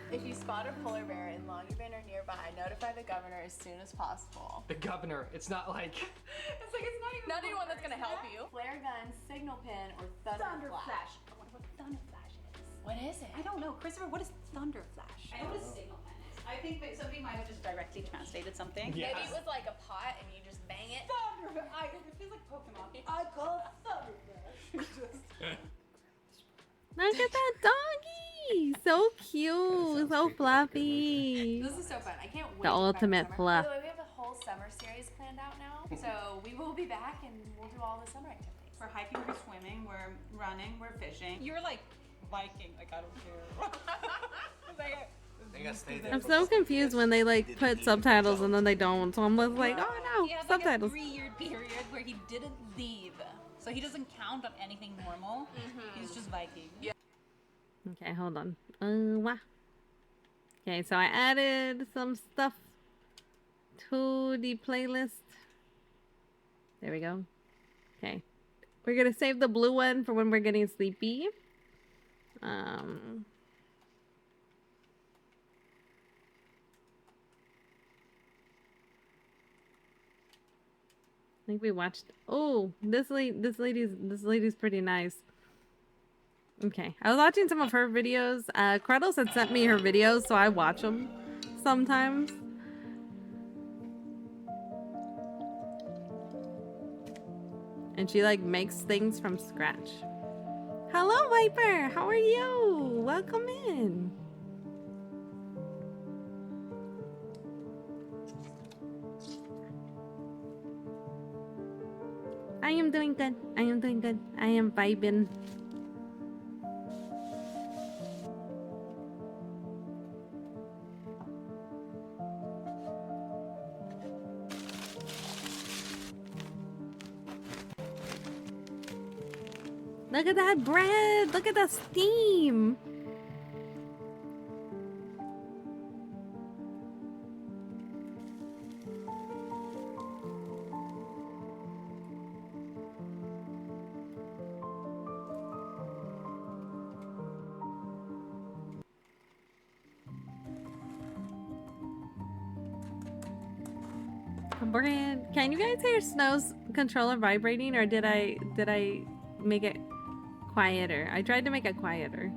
If you spot a polar bear in Longyearbyen or nearby, notify the governor as soon as possible. The governor. It's not like. It's like it's not anyone that's gonna help you. Flare gun, signal pin, or thunder flash. I wonder what thunder flash is. What is it? I don't know. Christopher, what is thunder flash? I know what a signal pen is. I think that somebody might have just directly translated something. Yeah. Maybe it was like a pot and you just bang it. Thunder flash. It feels like Pokemon. I call it thunder flash. Look at that doggy, so cute, so fluffy. This is so fun. I can't wait. The to go back ultimate to summer. fluff. By the way, we have a whole summer series planned out now, so we will be back and we'll do all the summer activities. We're hiking, we're swimming, we're running, we're fishing. You're like biking, like I don't care. I'm so confused when they like put subtitles and then they don't. So I'm just like, oh no, He had subtitles. like a 3-year period where he didn't leave. So he doesn't count on anything normal. He's just Viking. Yeah. Okay, hold on. Wah. Okay, so I added some stuff to the playlist. There we go. Okay. We're gonna save the blue one for when we're getting sleepy. I think we watched. Oh, this lady's pretty nice. Okay, I was watching some of her videos. Credos had sent me her videos, so I watch them sometimes. And she like makes things from scratch. Hello, Viper. How are you? Welcome in. I am doing good. I am doing good. I am vibing. Look at that bread! Look at that steam! Bread. Can you guys hear Snow's controller vibrating, or did I make it quieter? I tried to make it quieter,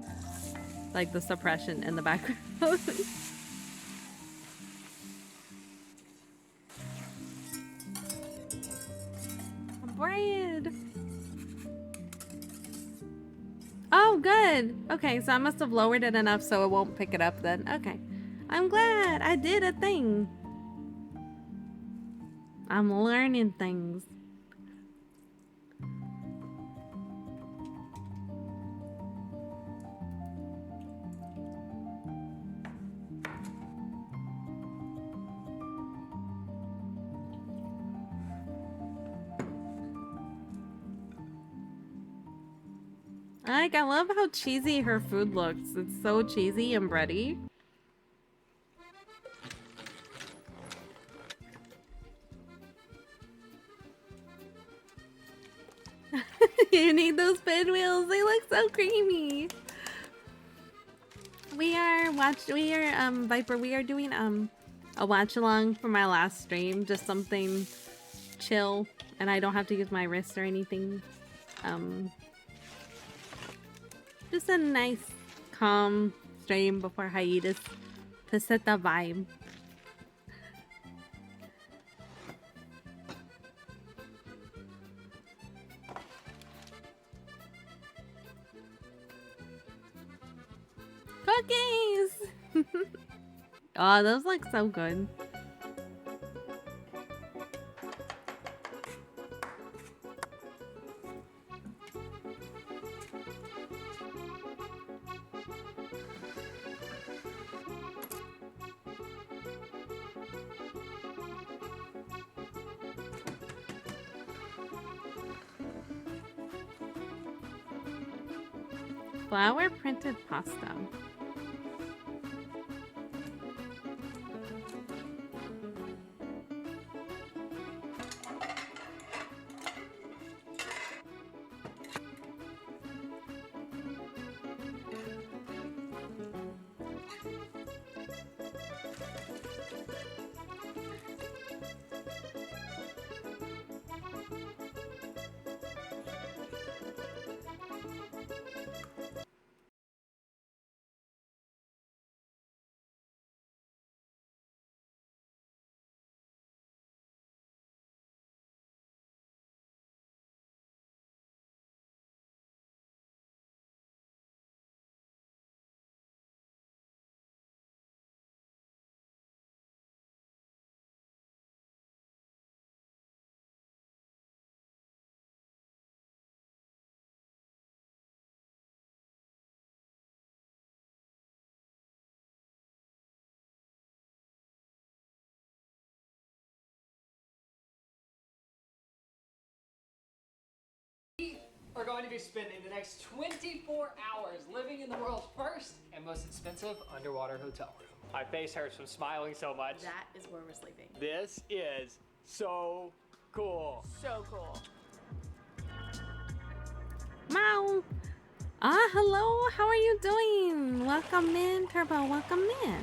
like the suppression in the background. Bread. Oh, good. Okay, so I must have lowered it enough so it won't pick it up then. Okay, I'm glad I did a thing. I'm learning things. Like, I love how cheesy her food looks. It's so cheesy and bready. You need those pinwheels. They look so creamy. Viper, we are doing a watch along for my last stream, just something chill, and I don't have to use my wrist or anything. Just a nice calm stream before hiatus to set the vibe. Cookies! Oh, those look so good. Flour printed pasta. Are going to be spending the next 24 hours living in the world's first and most expensive underwater hotel room. My face hurts from smiling so much. That is where we're sleeping. This is so cool. So cool. Meow. Hello. How are you doing? Welcome in, Turbo. Welcome in.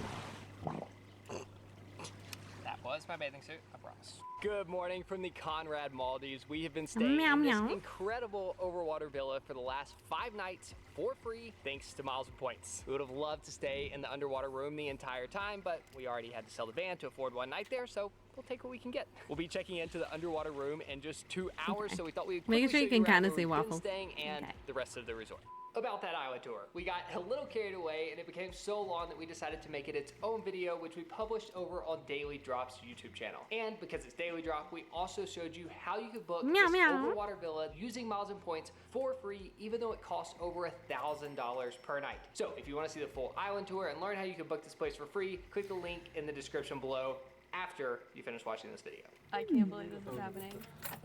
That was my bathing suit, I promise. Good morning from the Conrad Maldives. We have been staying Meow, in this meow. incredible overwater villa for the last 5 nights for free, thanks to Miles and Points. We would have loved to stay in the underwater room the entire time, but we already had to sell the van to afford 1 night there, so we'll take what we can get. We'll be checking into the underwater room in just 2 hours, so we thought we'd Making quickly sure you show can around kinda where see we've been Waffle. staying and Okay. the rest of the resort. About that island tour. We got a little carried away and it became so long that we decided to make it its own video, which we published over on Daily Drop's YouTube channel. And because it's Daily Drop, we also showed you how you could book Meow, this meow. overwater villa using Miles and Points for free, even though it costs over $1,000 per night. So if you want to see the full island tour and learn how you can book this place for free, click the link in the description below after you finish watching this video. I can't believe this is happening.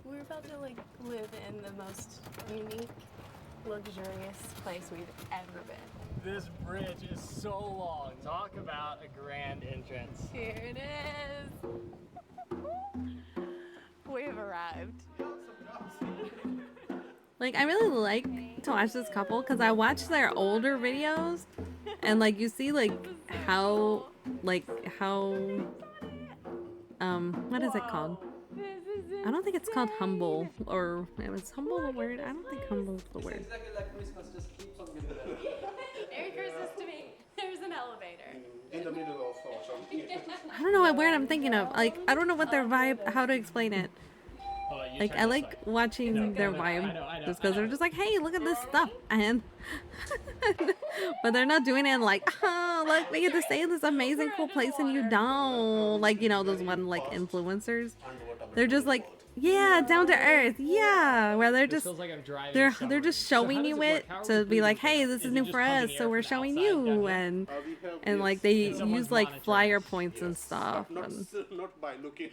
We're about to like live in the most unique, luxurious place we've ever been. This bridge is so long. Talk about a grand entrance. Here it is. We've arrived. Like, I really like to watch this couple because I watch their older videos and like you see like how what is it called? I don't think it's called humble, or is humble the word? I don't think humble's the word. Merry Christmas to me. There's an elevator. In the middle of ocean. I don't know what word I'm thinking of. Like, I don't know what their vibe, how to explain it. Like, I like watching their vibe just because they're just like, hey, look at this stuff. And but they're not doing it like, oh, look, we get to stay in this amazing cool place and you don't. Like, you know, those one like influencers. They're just like, yeah, down to earth. Yeah. Where they're just they're just showing you it to be like, hey, this is new for us, so we're showing you, and like they use like flyer points and stuff. And Not by looking.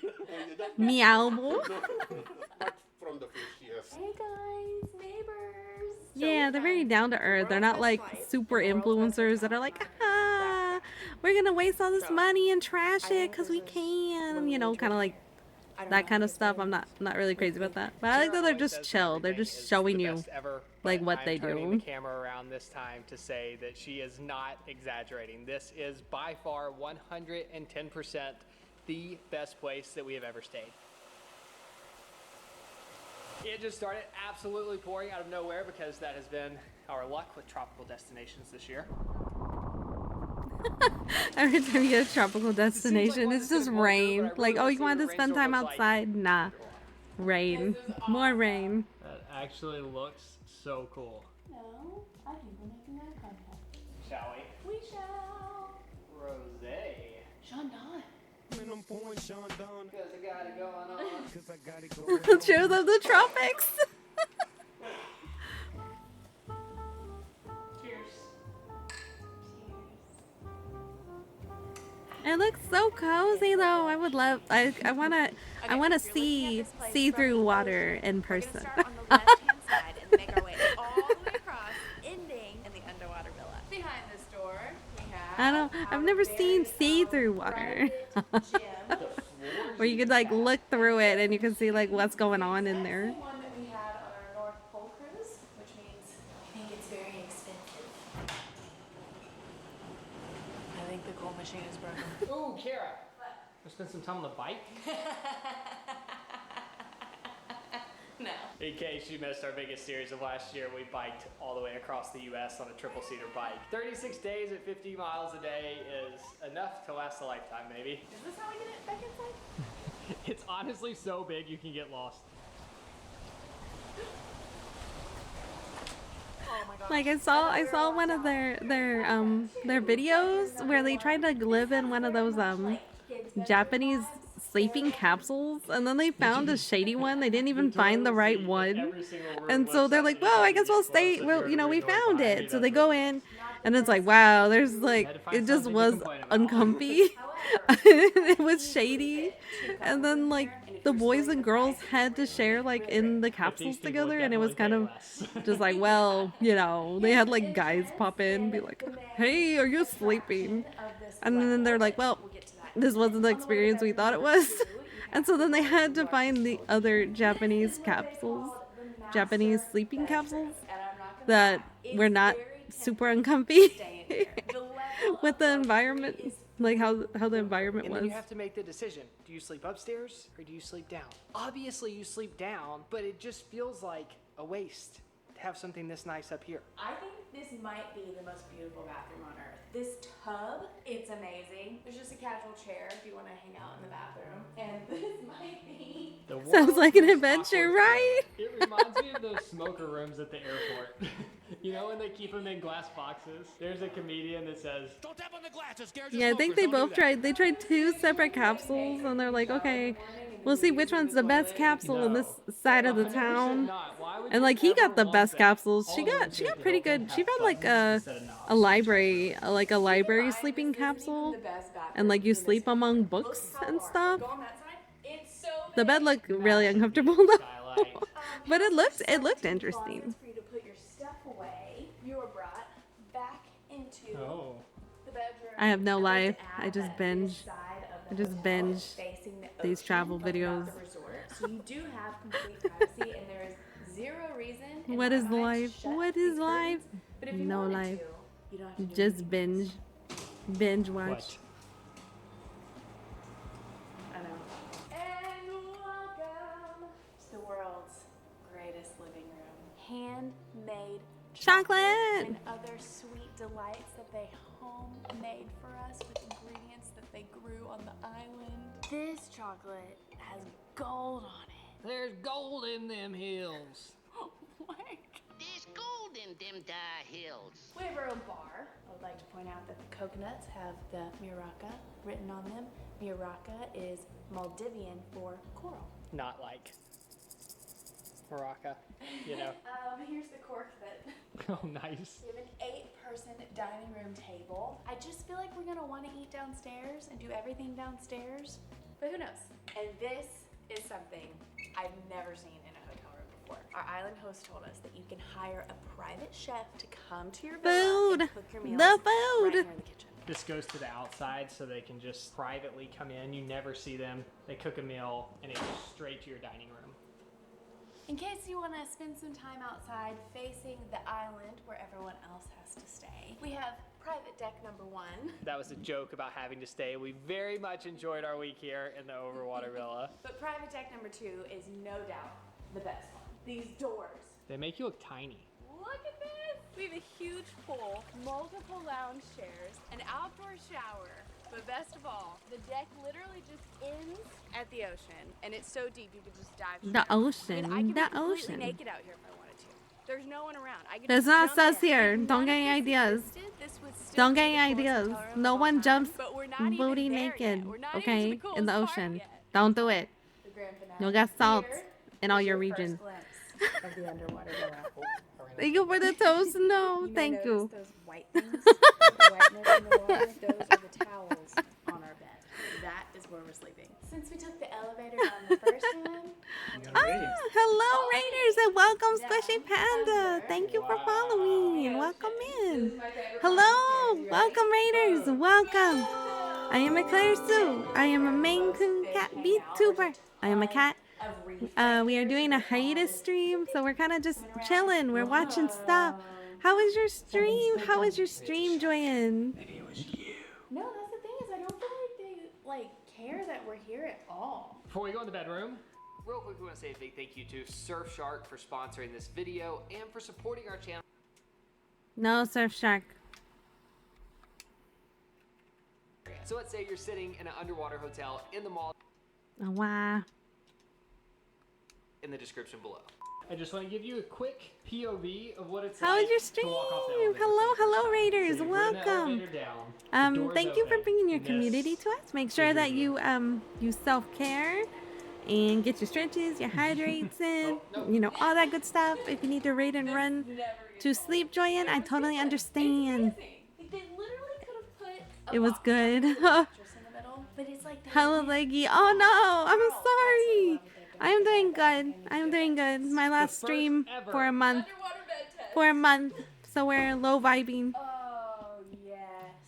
meow. Not from the fish, yes. Hey guys, neighbors. Yeah, they're very down to earth. They're not like super influencers that are like, we're gonna waste all this money and trash it because we can. You know, kind of like that kind of stuff. I'm not really crazy about that, but I like that they're just chill. They're just showing you like what they turning do. the camera around this time to say that she is not exaggerating. This is by far 110% the best place that we have ever stayed. It just started absolutely pouring out of nowhere because that has been our luck with tropical destinations this year. Every time you get a tropical destination, it's just rain. Like, oh, you want to spend time outside? Nah, rain, more rain. That actually looks so cool. No, I think we're making eye contact. Shall we? We shall. Rosé. Sean Don. Because I got it going on. Truth of the tropics. It looks so cozy though. I would love. I wanna see through water in We're person. gonna start on the left-hand side and make our way all the way across, ending in the underwater I've never seen see-through water. Where you could like look through it and you can see like what's going on in there. That's the one that we had on our North Pole cruise, which means I think it's very expensive. I think the coal machine is broken. Ooh, Kara. Let's spend some time on the bike. No. In case you missed our biggest series of last year, we biked all the way across the U.S. on a triple-seater bike. 36 days at 50 miles a day is enough to last a lifetime, maybe. Is this how we get it back inside? It's honestly so big you can get lost. Oh my god. Like I saw one of their videos where they tried to live in one of those Japanese sleeping capsules, and then they found a shady one. They didn't even find the right one, and so they're like, well, I guess we'll stay, well, you know, we found it. So they go in and it's like, wow, there's like, it just was uncomfy. It was shady, and then like the boys and girls had to share like in the capsules together, and it was kind of just like, well, you know, they had like guys pop in and be like, hey, are you sleeping? And then they're like, well, this wasn't the experience we thought it was. And so then they had to find the other Japanese capsules, Japanese sleeping capsules that were not super uncomfy with the environment, like how the environment And was. then you have to make the decision. Do you sleep upstairs or do you sleep down? Obviously you sleep down, but it just feels like a waste to have something this nice up here. I think this might be the most beautiful bathroom on earth. This tub, it's amazing. There's just a casual chair if you want to hang out in the bathroom. And this might be... Sounds like an adventure, right? It reminds me of those smoker rooms at the airport. You know when they keep them in glass boxes? There's a comedian that says, "Don't tap on the glass, it scares Yeah, I think they both tried. They tried 2 separate capsules, and they're like, okay, we'll see which one's the best capsule in this side of the town. And like he got the best capsules. She got pretty good. She found like a library, like a library sleeping capsule, and like you sleep among books and stuff. The bed looked really uncomfortable though, but it looked interesting. For you to put your stuff away, you are brought back into Oh. the bedroom. I have no I'd like life. to add I just that binge. this side of I the just hotel binge is facing the these ocean, travel like videos. the resort. So you do have complete privacy, and there is zero reason. in What my is mind to life? shut What these is life? curtains. But if you No wanted life. to, you don't have to do Just anything. binge watch. What? I know. And welcome to the world's greatest living room. Handmade Chocolate. and other sweet delights that they homemade for us with ingredients that they grew on the island. This chocolate has gold on it. There's gold in them hills. Like, There's gold in them die hills. we have our own bar. I would like to point out that the coconuts have the Miraka written on them. Miraka is Maldivian for coral. Not like Morocco, you know. Here's the cork that Oh, nice. we have an 8-person dining room table. I just feel like we're gonna want to eat downstairs and do everything downstairs, but who knows? And this is something I've never seen in a hotel room before. Our island host told us that you can hire a private chef to come to your villa Food. and cook your meals The right food. here in the kitchen. This goes to the outside so they can just privately come in. You never see them. They cook a meal and it goes straight to your dining room. In case you want to spend some time outside facing the island where everyone else has to stay, we have private deck number 1. That was a joke about having to stay. We very much enjoyed our week here in the Overwater Villa. But private deck number 2 is no doubt the best one. These doors. They make you look tiny. Look at this! We have a huge pool, multiple lounge chairs, an outdoor shower. But best of all, the deck literally just ends at the ocean, and it's so deep you could just dive. The straight. ocean, I could the be completely ocean. naked out here if I wanted to. There's no one around. I could There's just not jump sus in. here. If Don't none get of any this ideas. existed, this would still Don't be get the any coolest ideas. hotel room No of all one time. jumps But we're not booty even there naked. yet. We're not even to Okay, the in coolest the part ocean. yet. Don't do it. The grand finale. You'll get salt Here in all is your first regions. glimpse of the underwater villa. Thank you for the toast. No, You may thank notice you. those white things, the whiteness in the water, those are the towels on our bed. That is where we're sleeping. Since we took the elevator down the first time. Hello, Raiders, and welcome, Squishy Panda. Thank you for following. Welcome in. Hello, welcome, Raiders. Welcome. I am Eclairsu. I am a Maine Coon cat VTuber. I am a cat. We are doing a hiatus stream, so we're kind of just chilling. We're watching stuff. How was your stream? How was your stream, Joyanne? No, that's the thing is I don't feel like they care that we're here at all. Before we go in the bedroom, real quick, we want to say a big thank you to Surfshark for sponsoring this video and for supporting our channel. No, Surfshark. So let's say you're sitting in an underwater hotel in the mall. Oh, wow. In the description below. I just want to give you a quick POV of what it's How like was your stream? to walk off the elevator. Hello, Raiders. So you bring the Welcome. elevator down, the door's Thank you for open, bringing your and this community to us. Make sure is that your you self-care and get your stretches, your hydrates in, you know, all that good stuff. If you need to raid and run to sleep, Joyanne, I totally understand. They literally could have put a It was box good. mattress in the middle, but it's like the Hello, Leggy. Oh no, I'm sorry. I am doing good. I am doing good. My last stream for a month. underwater bed test. For a month. So we're low vibing. Oh yes.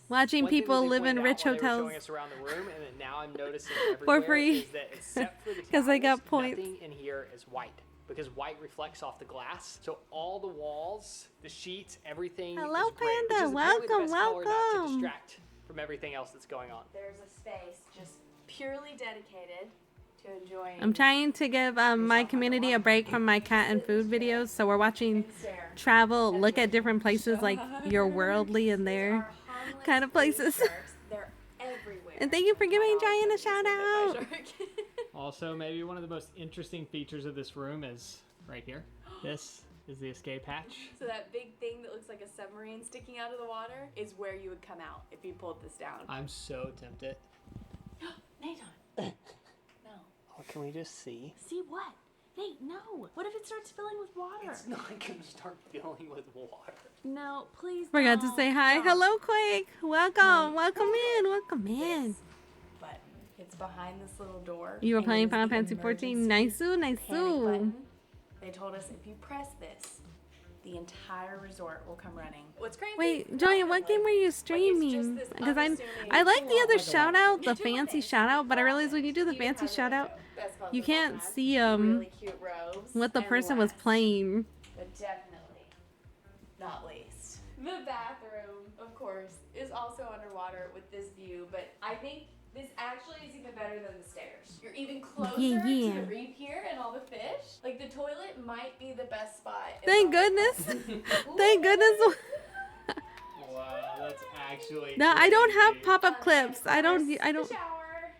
Watching One thing people that they live in pointed out rich while they were hotels. showing us around the room, and that now I'm noticing For everywhere, free. is that except for the 'Cause I got towels, points. Nothing in here is white because white reflects off the glass. So all the walls, the sheets, everything Hello, is gray, which Panda. is apparently the Welcome, best color not to welcome. distract from everything else that's going on. There's a space just purely dedicated to enjoying. I'm trying to give my community a break from my cat and food videos. So we're watching travel, look at different places like your worldly and their kind of places. They're everywhere. And thank you for giving Giant a shout out. Also, maybe one of the most interesting features of this room is right here. This is the escape hatch. So that big thing that looks like a submarine sticking out of the water is where you would come out if you pulled this down. I'm so tempted. Nathan. No. Oh, can we just see? See what? Nate, no. What if it starts filling with water? It's not gonna start filling with water. No, please Forgot to don't. say hi. No. Hello, Quake. Welcome. Welcome in. Welcome in. This button. It's behind this little door. You were and it playing is Final the Fantasy 14. emergency Nice-oo, panic nice-oo. button. They told us if you press this, the entire resort will come running. What's crazy? Wait, Joya, what game were you streaming? Because I like the other shout out, the fancy shout out, but I realized when you do the fancy shout out, you can't see really cute robes what the and person was last, playing. But definitely not least, the bathroom, of course, is also underwater with this view. But I think this actually is even better than the stairs. You're even closer Yeah. to the reef here and all the fish. Like the toilet might be the best spot. in Thank all of goodness. Thank goodness. Wow, that's actually. No, I don't have crazy. pop-up clips. I don't. the shower.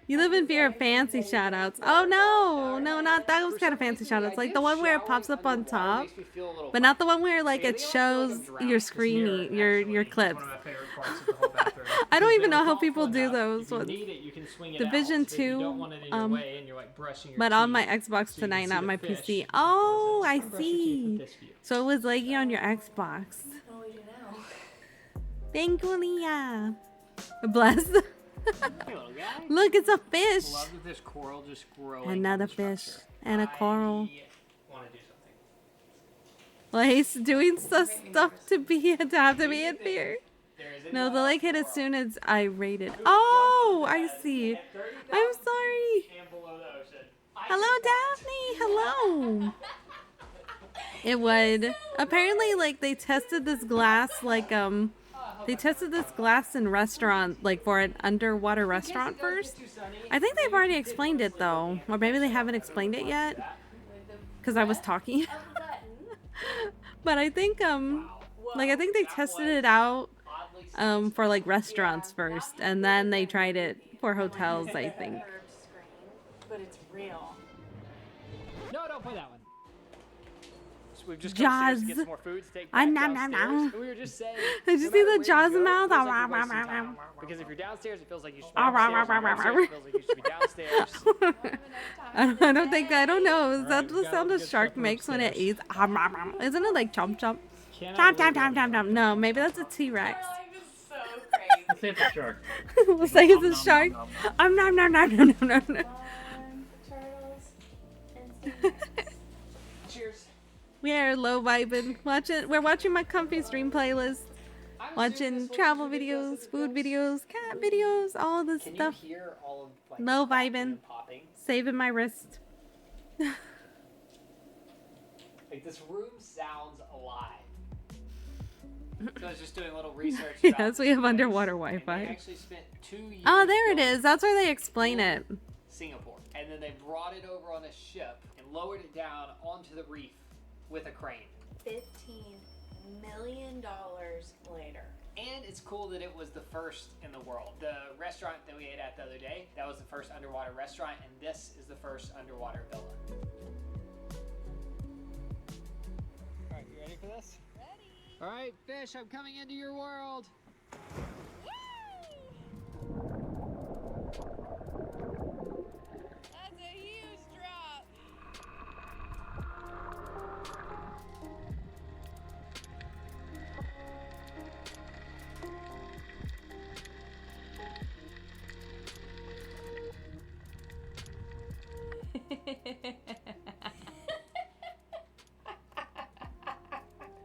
You live in fear of fancy shout outs. Oh no, no, not that was kind of fancy shout outs. Like the one where it pops up on top, but not the one where like it shows your screen, your clips. One of my favorite parts of the whole bathroom. I don't even They were know how people thoughtful do enough. those If you ones. need it, you can swing it Division out. If you 2, don't want it in your way and you're like brushing your but on my teeth, Xbox so you can tonight, see not the my fish, PC. Oh, I brush your teeth with see. this view. So it was laggy on your Xbox. What do we do now? Thank you, Leah. Bless. Hey, little guy. Look, it's a fish. Love that there's coral just growing. Another on the fish structure. and a coral. I want to do something. Well, he's doing stuff to have to be in fear. There is No, the lake hit as soon as I rated. Oh, I see. I'm sorry. And below the ocean. Hello, Daphne. Hello. It would. Apparently, like, they tested this glass, like, they tested this glass in restaurant, like, for an underwater restaurant first. I think they've already explained it, though. Or maybe they haven't explained it yet. Because I was talking. But I think, like, I think they tested it out, for, like, restaurants first. And then they tried it for hotels, I think. But it's real. No, don't play that one. So we've just come upstairs to get Jaws. some more food to take Ah, back nom, nom, downstairs. nom. And we were just saying, Did you no see matter the where you Jaws go, it mouth? feels like Ah, you're rah, wasting rah, time. rah, rah. Because if you're downstairs, it feels like you should be Ah, rah, upstairs. rah, And rah, upstairs, rah. it feels like you should be downstairs. I don't know. Is that Alright, the we've got sound all a the good shark stuff from makes when it upstairs. eats? Isn't it like chomp chomp? Cannot Chomp chomp believe chomp that. chomp chomp. No, maybe that's a T-Rex. Our life is so crazy. Let's say it's a shark. We'll say it's a Nom, shark. nom, nom, nom. Nom nom nom nom nom nom nom. Turtles and snakes. Cheers. We are low vibing. We're watching my comfy stream playlist. Watching travel videos, food videos, cat videos, all this Can stuff. you hear all of like Low the cracking vibing. and popping? Saving my wrist. Like this room sounds alive. So I was just doing a little research. Yes, about we have this place, underwater and Wi-Fi. They actually spent 2 years. Oh, there it building is. That's where they explain it. Singapore, and then they brought it over on a ship and lowered it down onto the reef with a crane. $15 million later. And it's cool that it was the first in the world. The restaurant that we ate at the other day, that was the first underwater restaurant, and this is the first underwater villa. All right, you ready for this? Ready. All right, fish, I'm coming into your world. That's a huge drop.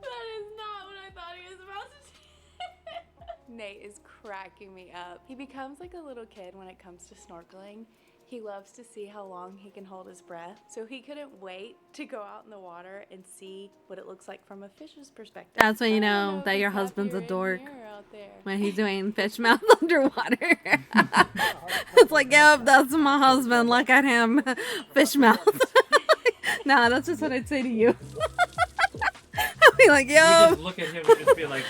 That is not what I thought he was about to do. Nate is cracking me up. He becomes like a little kid when it comes to snorkeling. He loves to see how long he can hold his breath. So he couldn't wait to go out in the water and see what it looks like from a fish's perspective. That's when you I don't know if that your it's husband's a happier in dork. here or out there. When he's doing fish mouth underwater. It's like, yep, that's my husband. Look at him. Fish mouth. Nah, that's just what I'd say to you. I'd be like, You yo. just look at him and just be like,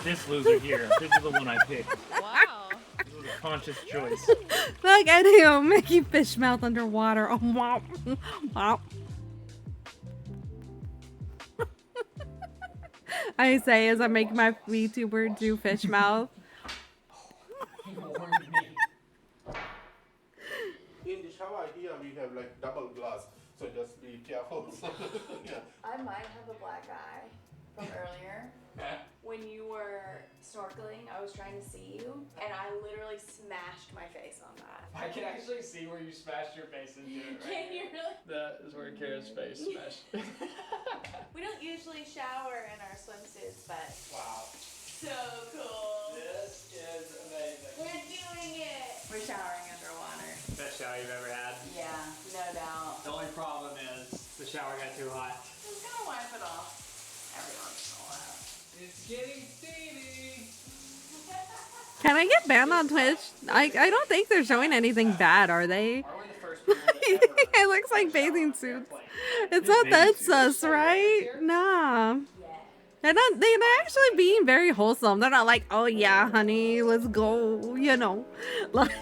this loser here. This is the one I picked. Wow. This was a conscious choice. Look at him making fish mouth underwater. Oh, wow. Wow. I say as I make my VTuber do fish mouth. He warned me. In the shower here we have like double glass, so just be careful. Yeah. I might have a black eye from earlier. When you were snorkeling, I was trying to see you, and I literally smashed my face on that. I can actually see where you smashed your face into it, right? Can you really? That is where Kara's face smashed. We don't usually shower in our swimsuits, but Wow. so cool. This is amazing. We're doing it. We're showering underwater. Best shower you've ever had. Yeah, no doubt. The only problem is the shower got too hot. Just gonna wipe it off every once in a while. It's getting steamy. Can I get banned on Twitch? I don't think they're showing anything bad, are they? Are we the first people that ever It looks like bathing suits. It's It's not that bathing suits. sus, right? Nah. Yeah. They're actually being very wholesome. They're not like, oh yeah, honey, let's go, you know. Like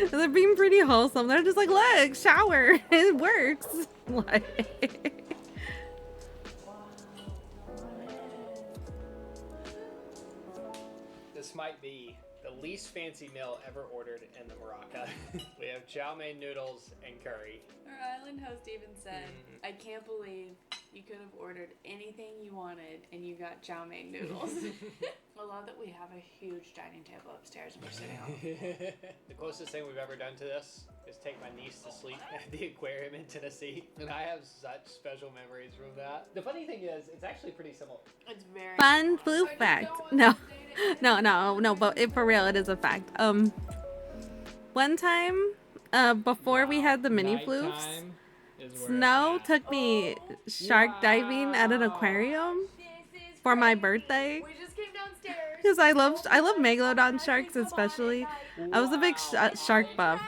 they're being pretty wholesome. They're just like, look, shower. It works. Like This might be the least fancy meal ever ordered in the Morocco. We have chow mein noodles and curry. Our island host even said, I can't believe you could have ordered anything you wanted and you got chow mein noodles. I love that we have a huge dining table upstairs and we're sitting on it. The closest thing we've ever done to this is take my niece to sleep at the aquarium in Tennessee, and I have such special memories from that. The funny thing is, it's actually pretty similar. It's very fun floof fact. No. No, but for real, it is a fact. One time, before we had the mini floofs, Snow took me shark diving at an aquarium for my birthday. We just came downstairs. Because I love megalodon sharks especially. I was a big shark buff.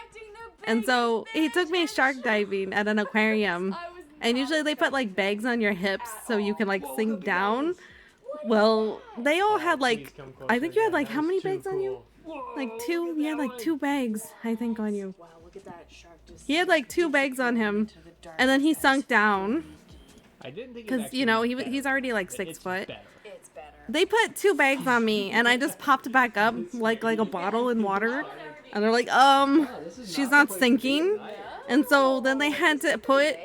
And so he took me shark diving at an aquarium. And usually they put like bags on your hips so you can like sink down. Well, they all had like, I think you had like how many bags on you? Like two, you had like 2 bags, I think, on you. Wow, look at that shark just He had like 2 bags on him. And then he sunk down. I didn't think Because, you know, he's already like 6 foot. It's better. They put 2 bags on me and I just popped back up like a bottle in water. And they're like, she's not sinking. And so then they had to put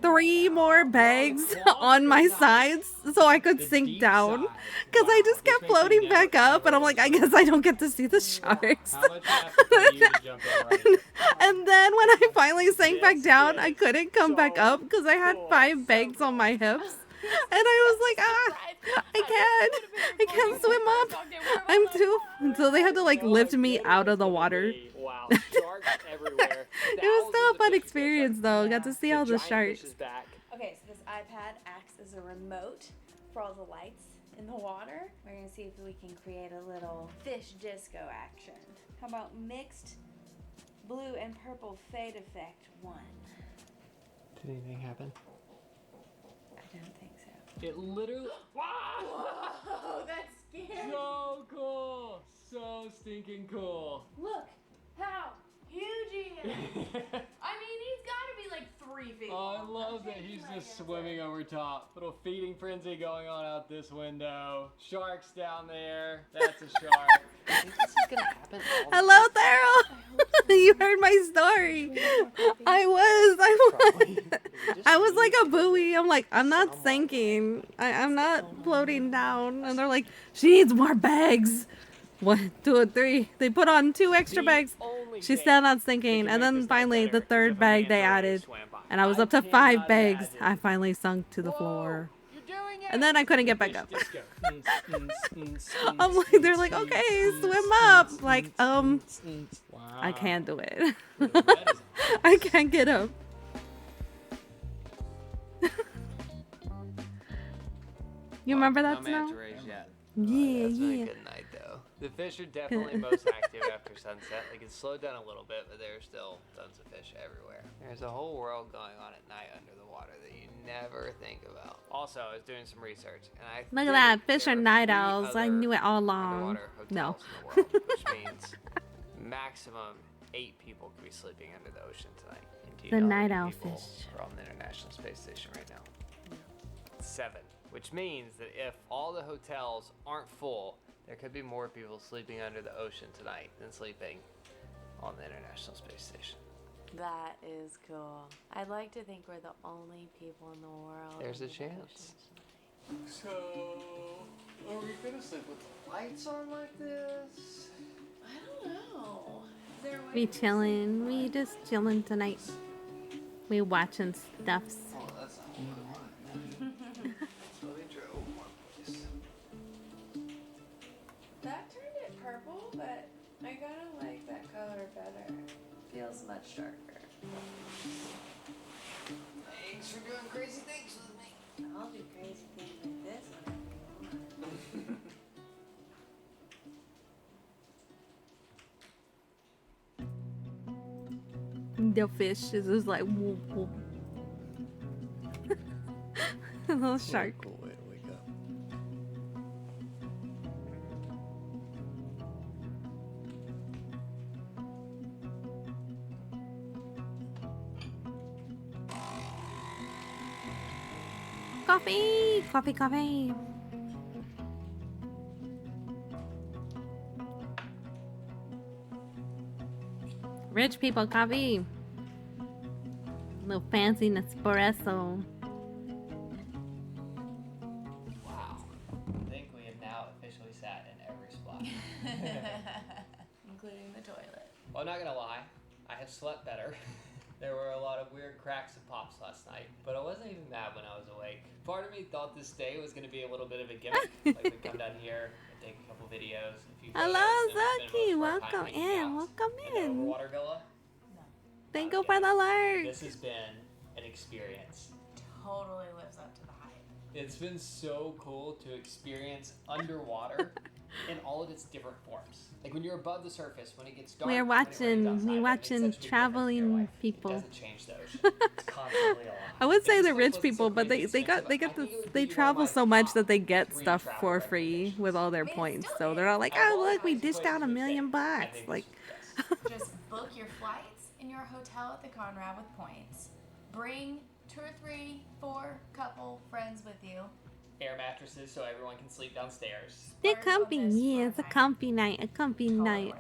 3 more bags on my sides so I could sink down. Because I just kept floating back up, and I'm like, I guess I don't get to see the sharks. How much effort do you to jump in right here? And then when I finally sank back down, I couldn't come back up because I had 5 bags on my hips. And I was like, I can't swim up. I'm too. So they had to like lift me out of the water. Wow, sharks everywhere. It was still a fun experience though. Got to see all the sharks. Okay, so this iPad acts as a remote for all the lights in the water. We're gonna see if we can create a little fish disco action. How about mixed blue and purple fade effect 1? Did anything happen? I don't think so. It literally. Whoa, that's scary. So cool. So stinking cool. Look how huge he is. I mean, he's got to be like 3 feet. Oh, I love that he's just swimming over top. Little feeding frenzy going on out this window. Sharks down there. That's a shark. I think this is gonna happen. Hello, Daryl. You heard my story. I was like a buoy. I'm like, I'm not sinking. I'm not floating down. And they're like, she needs more bags. 1, 2, and 3. They put on 2 extra bags. She's still not sinking. And then finally, the 3rd bag they added, and I was up to 5 bags. I finally sunk to the floor. And then I couldn't get back up. I'm like, they're like, okay, swim up. Like, I can't do it. I can't get up. You remember that snow? Yeah, That's been yeah. a good night though. The fish are definitely most active after sunset. Like it's slowed down a little bit, but there's still tons of fish everywhere. There's a whole world going on at night under the water that you never think about. Also, I was doing some research, and I Look at that. Fish are night owls. I knew it all along. No. In the world, which means maximum 8 people could be sleeping under the ocean tonight. And do you The know how night many owl people fish. are on the International Space Station right now? 7. Which means that if all the hotels aren't full, there could be more people sleeping under the ocean tonight than sleeping on the International Space Station. That is cool. I'd like to think we're the only people in the world. There's a chance. So, are we gonna sleep with the lights on like this? I don't know. Is there a way We chilling. We just chilling tonight. We watching stuffs. Oh, that's not what I want. So they drove more place. That turned it purple, but I kind of like that color better. Feels much darker. Thanks for doing crazy things with me. I'll do crazy things like this whenever you want. The fish is just like whoop whoop. A little shark. Cool way to wake up. Coffee, coffee, coffee. Rich people coffee. Little fancy Nespresso. Wow. I think we have now officially sat in every spot. Including the toilet. Well, I'm not gonna lie, I have slept better. There were a lot of weird cracks and pops last night, but I wasn't even mad when I was awake. Part of me thought this day was gonna be a little bit of a gimmick. Like we'd come down here and take a couple videos, a few photos, Hello, and we'd spend Zaki. most of our time Welcome hanging in. out Welcome the in. Overwater Villa. Thank you for the alert. This has been an experience. Totally lives up to the hype. It's been so cool to experience underwater in all of its different forms. Like when you're above the surface, when it gets dark. We're when it rains outside, we're it makes watching such a big difference in your traveling life. people. It doesn't change the ocean. It's constantly alive. I would say It's the just rich like people, but they travel so much that they get stuff for free with all their points. So they're all like, oh look, we dished out $1 million bucks. Like, Just book your flights in your hotel at the Conrad with points. Bring 2 or 3, 4 couple friends with you. Air mattresses so everyone can sleep downstairs. they're comfy. Yeah, it's a comfy night. A comfy night.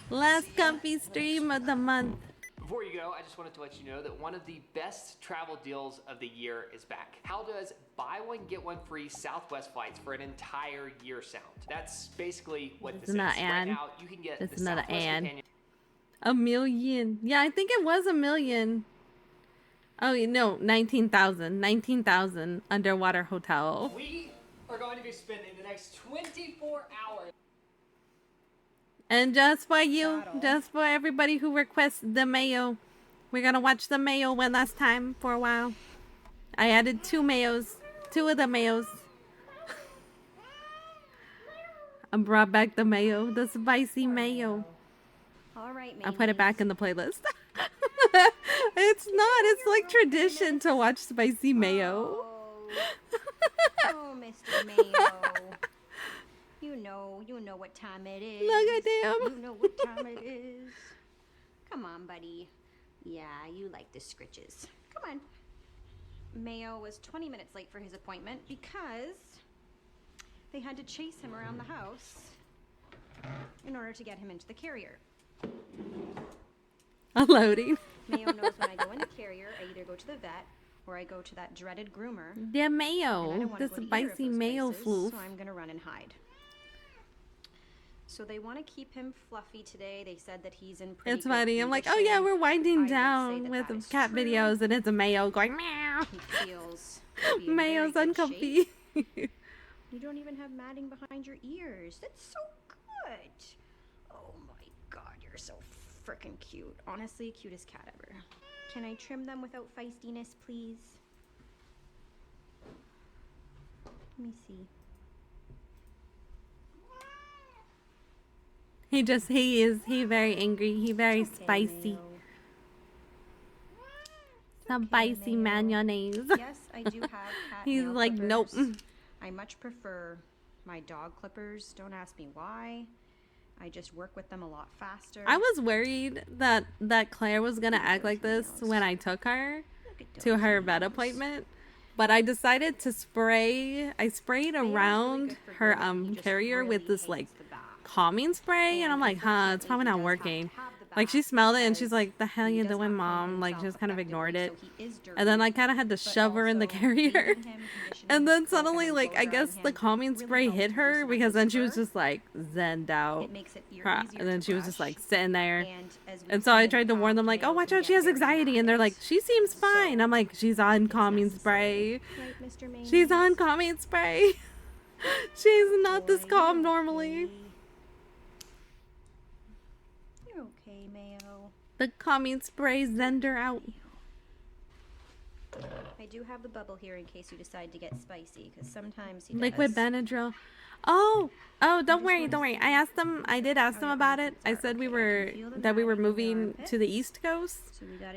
Last comfy stream of the month. Before you go, I just wanted to let you know that one of the best travel deals of the year is back. How does buy one, get one free Southwest flights for an entire year sound? That's basically what this is. not Right an. now, you can get It's the not an Southwest ad. Companion. A million. Yeah, I think it was a million. Oh, no, 19,000. 19,000 underwater hotel. We are going to be spending the next 24 hours. And just for you, just for everybody who requests the mayo, we're gonna watch the mayo one last time for a while. I added 2 mayos. 2 of the mayos. I brought back the mayo, the spicy mayo. All right, I put it back in the playlist. It's not. It's like tradition to watch spicy mayo. Oh, Mr. Mayo. You know what time it is. Look at him. You know what time it is. Come on, buddy. Yeah, you like the scritches. Come on. Mayo was 20 minutes late for his appointment because they had to chase him around the house in order to get him into the carrier. Unloading. Mayo knows when I go in the carrier, I either go to the vet or I go to that dreaded groomer. The And I mayo. don't wanna The go to either of spicy those mayo places, floof. So I'm gonna run and hide. So they want to keep him fluffy today. They said that he's in pretty It's good funny. I'm like, oh condition. yeah, we're winding I would say down that with that is cat true. videos, and it's a mayo going meow. He feels to be in Mayo's very good uncomfy. shape. You don't even have matting behind your ears. That's so good. Oh my god, you're so freaking cute. Honestly, cutest cat ever. Can I trim them without feistiness, please? Let me see. He very angry. He very Okay, spicy. Mayo. Some Okay, spicy Mayo. mayonnaise. Yes, I do have cat He's nail like, nope. clippers. I much prefer my dog clippers. Don't ask me why. I just work with them a lot faster. I was worried that Claire was gonna act like this when I took her to her vet appointment, but I decided to spray. I sprayed around her carrier with this like calming spray, and I'm like, huh, it's probably not working. Like she smelled it and she's like, the hell you doing, mom? Like she just kind of ignored it, and then I kind of had to shove her in the carrier. And then suddenly, like, I guess the calming spray hit her because then she was just like zenned out. And then she was just like sitting there. And so I tried to warn them, like, oh, watch out, she has anxiety. And they're like, she seems fine. I'm like, she's on calming spray. She's on calming spray. She's not this calm normally. You're okay, Mayo. The calming spray zenned her out. I do have the bubble here in case you decide to get spicy, because sometimes he does. Liquid Benadryl. Oh, don't worry. I did ask them about it. I said we were moving to the East Coast.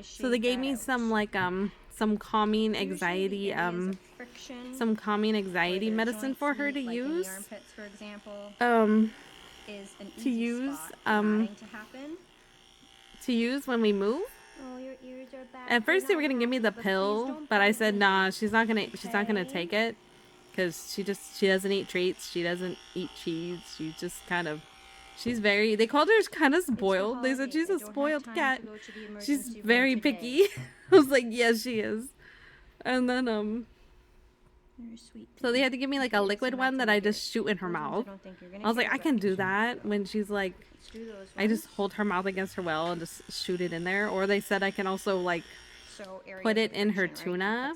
So they gave me some like some calming anxiety some calming anxiety medicine for her to use. Armpits, for example, is an to easy use spot for matting to happen. to use when we move. Oh, your ears are back. At first they were gonna give me the pill, but I said nah, she's not gonna take it because she doesn't eat treats, she doesn't eat cheese, she's very, they called her kind of spoiled. They said she's a spoiled cat. She's very picky. I was like, yes, she is. And then so they had to give me like a liquid one that I just shoot in her mouth. I was like, I can do that when she's like, I just hold her mouth against her well and just shoot it in there. Or they said I can also like put it in her tuna.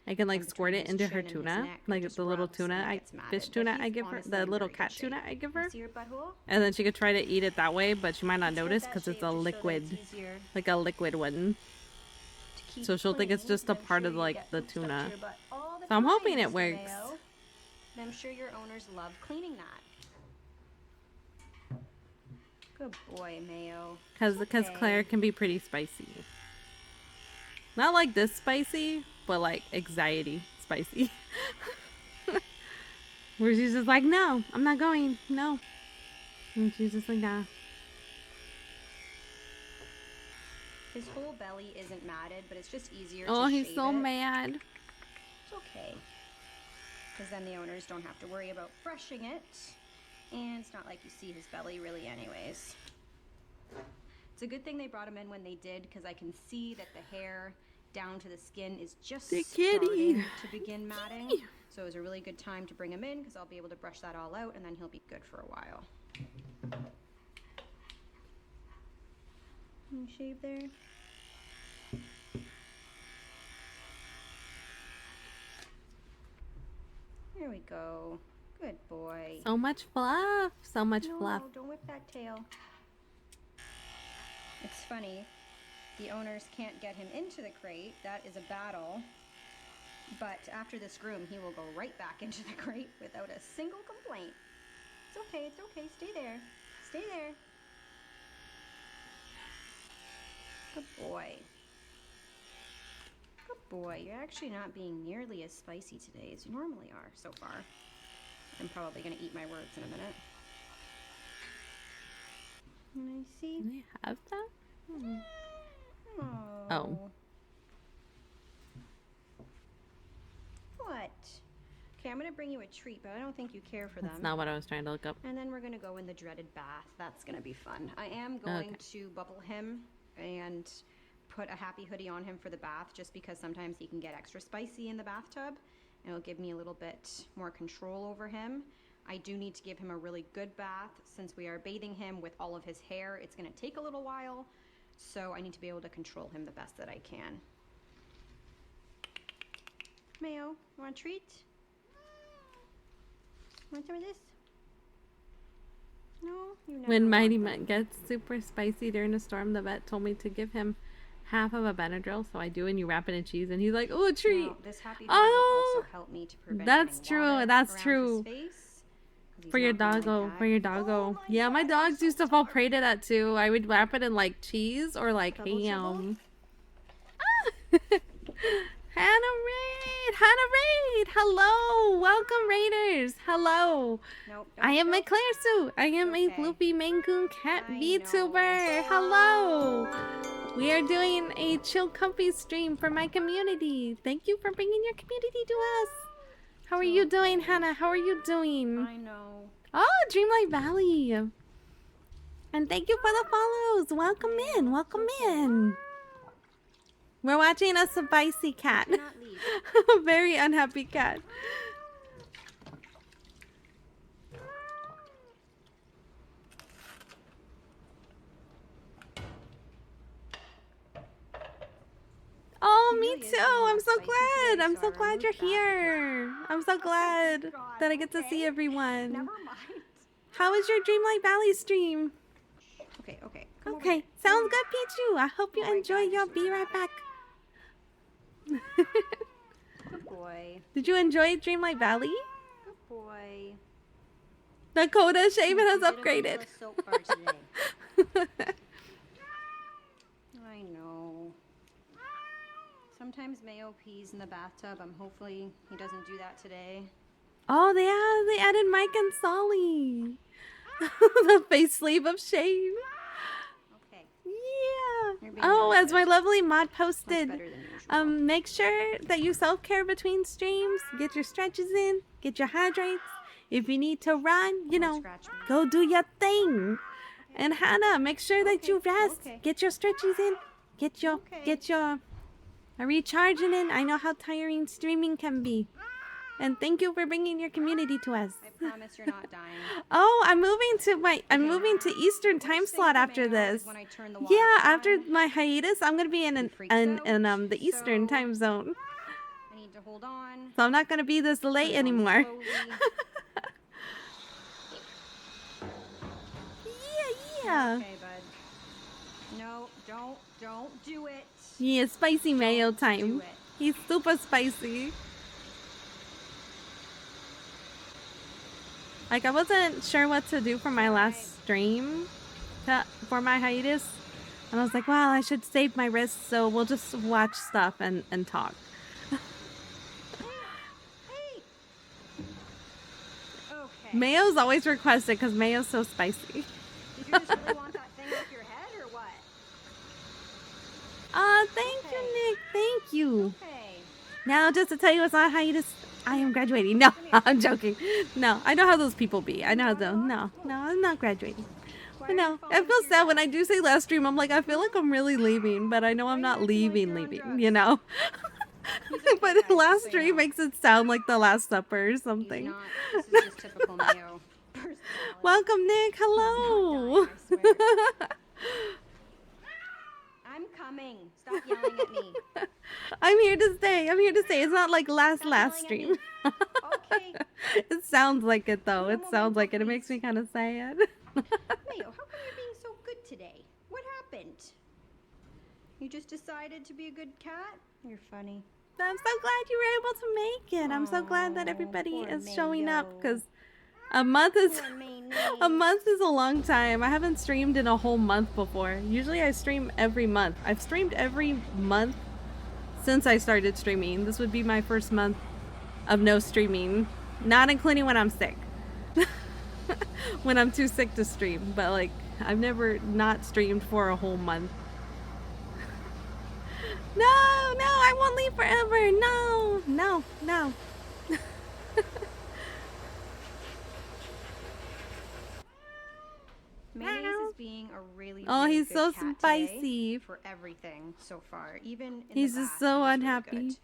I can like squirt it into her tuna, like the little tuna, fish tuna I give her, the little cat tuna I give her. And then she could try to eat it that way, but she might not notice because it's a liquid, like a liquid one. So she'll think it's just a part of like the tuna. So I'm hoping it works. I'm sure your owners love cleaning that. Good boy, Mayo. Because Claire can be pretty spicy. Not like this spicy, but like anxiety spicy. Where she's just like, no, I'm not going, no. And she's just like, nah. His whole belly isn't matted, but it's just easier to Oh, shave he's so it. mad. It's okay. Because then the owners don't have to worry about brushing it. And it's not like you see his belly really anyways. It's a good thing they brought him in when they did, because I can see that the hair down to the skin is just The kitty. starting to begin matting. So it was a really good time to bring him in, because I'll be able to brush that all out, and then he'll be good for a while. Can you shave there? There we go. Good boy. So much fluff. So much fluff. No, don't whip that tail. It's funny. The owners can't get him into the crate. That is a battle. But after this groom, he will go right back into the crate without a single complaint. It's okay, it's okay. Stay there. Stay there. Good boy. Good boy. You're actually not being nearly as spicy today as you normally are so far. I'm probably going to eat my words in a minute. Can I see? Do they have that? Oh. Oh. What? Okay, I'm going to bring you a treat, but I don't think you care for them. That's not what I was trying to look up. And then we're going to go in the dreaded bath. That's going to be fun. I am going to bubble him and put a happy hoodie on him for the bath, just because sometimes he can get extra spicy in the bathtub, and it'll give me a little bit more control over him. I do need to give him a really good bath. Since we are bathing him with all of his hair, it's going to take a little while, so I need to be able to control him the best that I can. Mayo, you want a treat? Want some of this? No? You never When Mighty want Mutt gets super spicy during a storm, the vet told me to give him half of a Benadryl, so I do, and you wrap it in cheese, and he's like, "Oh, a treat!" No, this happy hoodie will also help me to prevent that's getting water true. That's around true. his face, 'cause he's For your not gonna doggo, like for your that. doggo. Oh Yeah, my God, dogs used to fall prey to that too. I would wrap it in like cheese or like Double ham. Hannah Raid, hello, welcome Raiders, hello. Nope, I am don't. Eclairsu. I am a Okay. floopy Maine Coon cat I VTuber. Hello. We are doing a chill comfy stream for my community. Thank you for bringing your community to us. How are you doing, Hannah? How are you doing? I know. Oh, Dreamlight Valley. And thank you for the follows. Welcome in. Welcome in. We're watching a spicy cat. Do not leave. A very unhappy cat. Oh, me really is too. feeling I'm so spicy glad. today, I'm so so I glad you're removed that. here. I'm so glad God, that I get to see okay. everyone. Never mind. How was your Dreamlight Valley stream? Okay, okay. Come over Okay, here. sounds good, Pichu. I hope you Oh my enjoy God, your you're so Be Right Back. Good boy. Did you enjoy Dreamlight Valley? Good boy. Dakota Shaven has You did a upgraded. vanilla soap bar today. I know. Sometimes Mayo pees in the bathtub. Hopefully he doesn't do that today. Oh, they added Mike and Solly. The face sleeve of shame. Okay. Yeah. You're being Oh, really as my good. lovely mod Much posted. better than usual. Make sure that you self-care between streams. Get your stretches in. Get your hydrates. If you need to run, you Don't know, scratch me. go do your thing. And Hannah, make sure that you Okay, rest. okay. Get your stretches in. Get your recharging in. I know how tiring streaming can be. And thank you for bringing your community to us. I promise you're not dying. Oh, I'm moving to Eastern time Worst thing slot for after Mayo this. is when I turn the water Yeah, on, after my hiatus, I'm gonna be in freaks the Eastern out, time zone. I need to hold on. So I'm not gonna be this late Turn it on anymore. slowly. Yeah. Okay, bud. No, don't do it. Yeah, spicy mayo Do time. it. He's super spicy. Like, I wasn't sure what to do for my last stream for my hiatus. And I was like, well, I should save my wrists, so we'll just watch stuff and talk. Hey. Okay. Mayo's always requested because Mayo's so spicy. Did you just really want that thing off your head or what? Thank you, Nick. Thank you. Okay. Now, just to tell you what's on hiatus, I am graduating. No, I'm joking. No, I know how those people be. I know how those. No, I'm not graduating. Why are No, you it falling feels to sad your when I death? do say last stream. I'm like, I feel like I'm really leaving, but I know I'm not leaving, you know? He's okay, But guys, last just so you stream know. makes it sound like the Last Supper or He's something. not. This is just typical Mayo personality. Welcome, Nick. Hello. He's not dying, I swear. I'm coming. Stop yelling at me. I'm here to stay. I'm here to stay. It's not like last Stop yelling at stream. me. Okay. It sounds like it though. No It more sounds like it. It please. makes me kind of sad. Mayo, how come you're being so good today? What happened? You just decided to be a good cat? You're funny. I'm so glad you were able to make it. I'm so glad that Aw, everybody poor is showing up Mayo. because a month is Poor May. a month is a long time. I haven't streamed in a whole month before. Usually I stream every month. I've streamed every month since I started streaming. This would be my first month of no streaming, not including when I'm sick. When I'm too sick to stream, but like I've never not streamed for a whole month. No, I won't leave forever. No. Mayonnaise is being a really, Oh, really he's good so cat spicy. today for everything so far. Even in He's the just bath, so he was unhappy. Really good.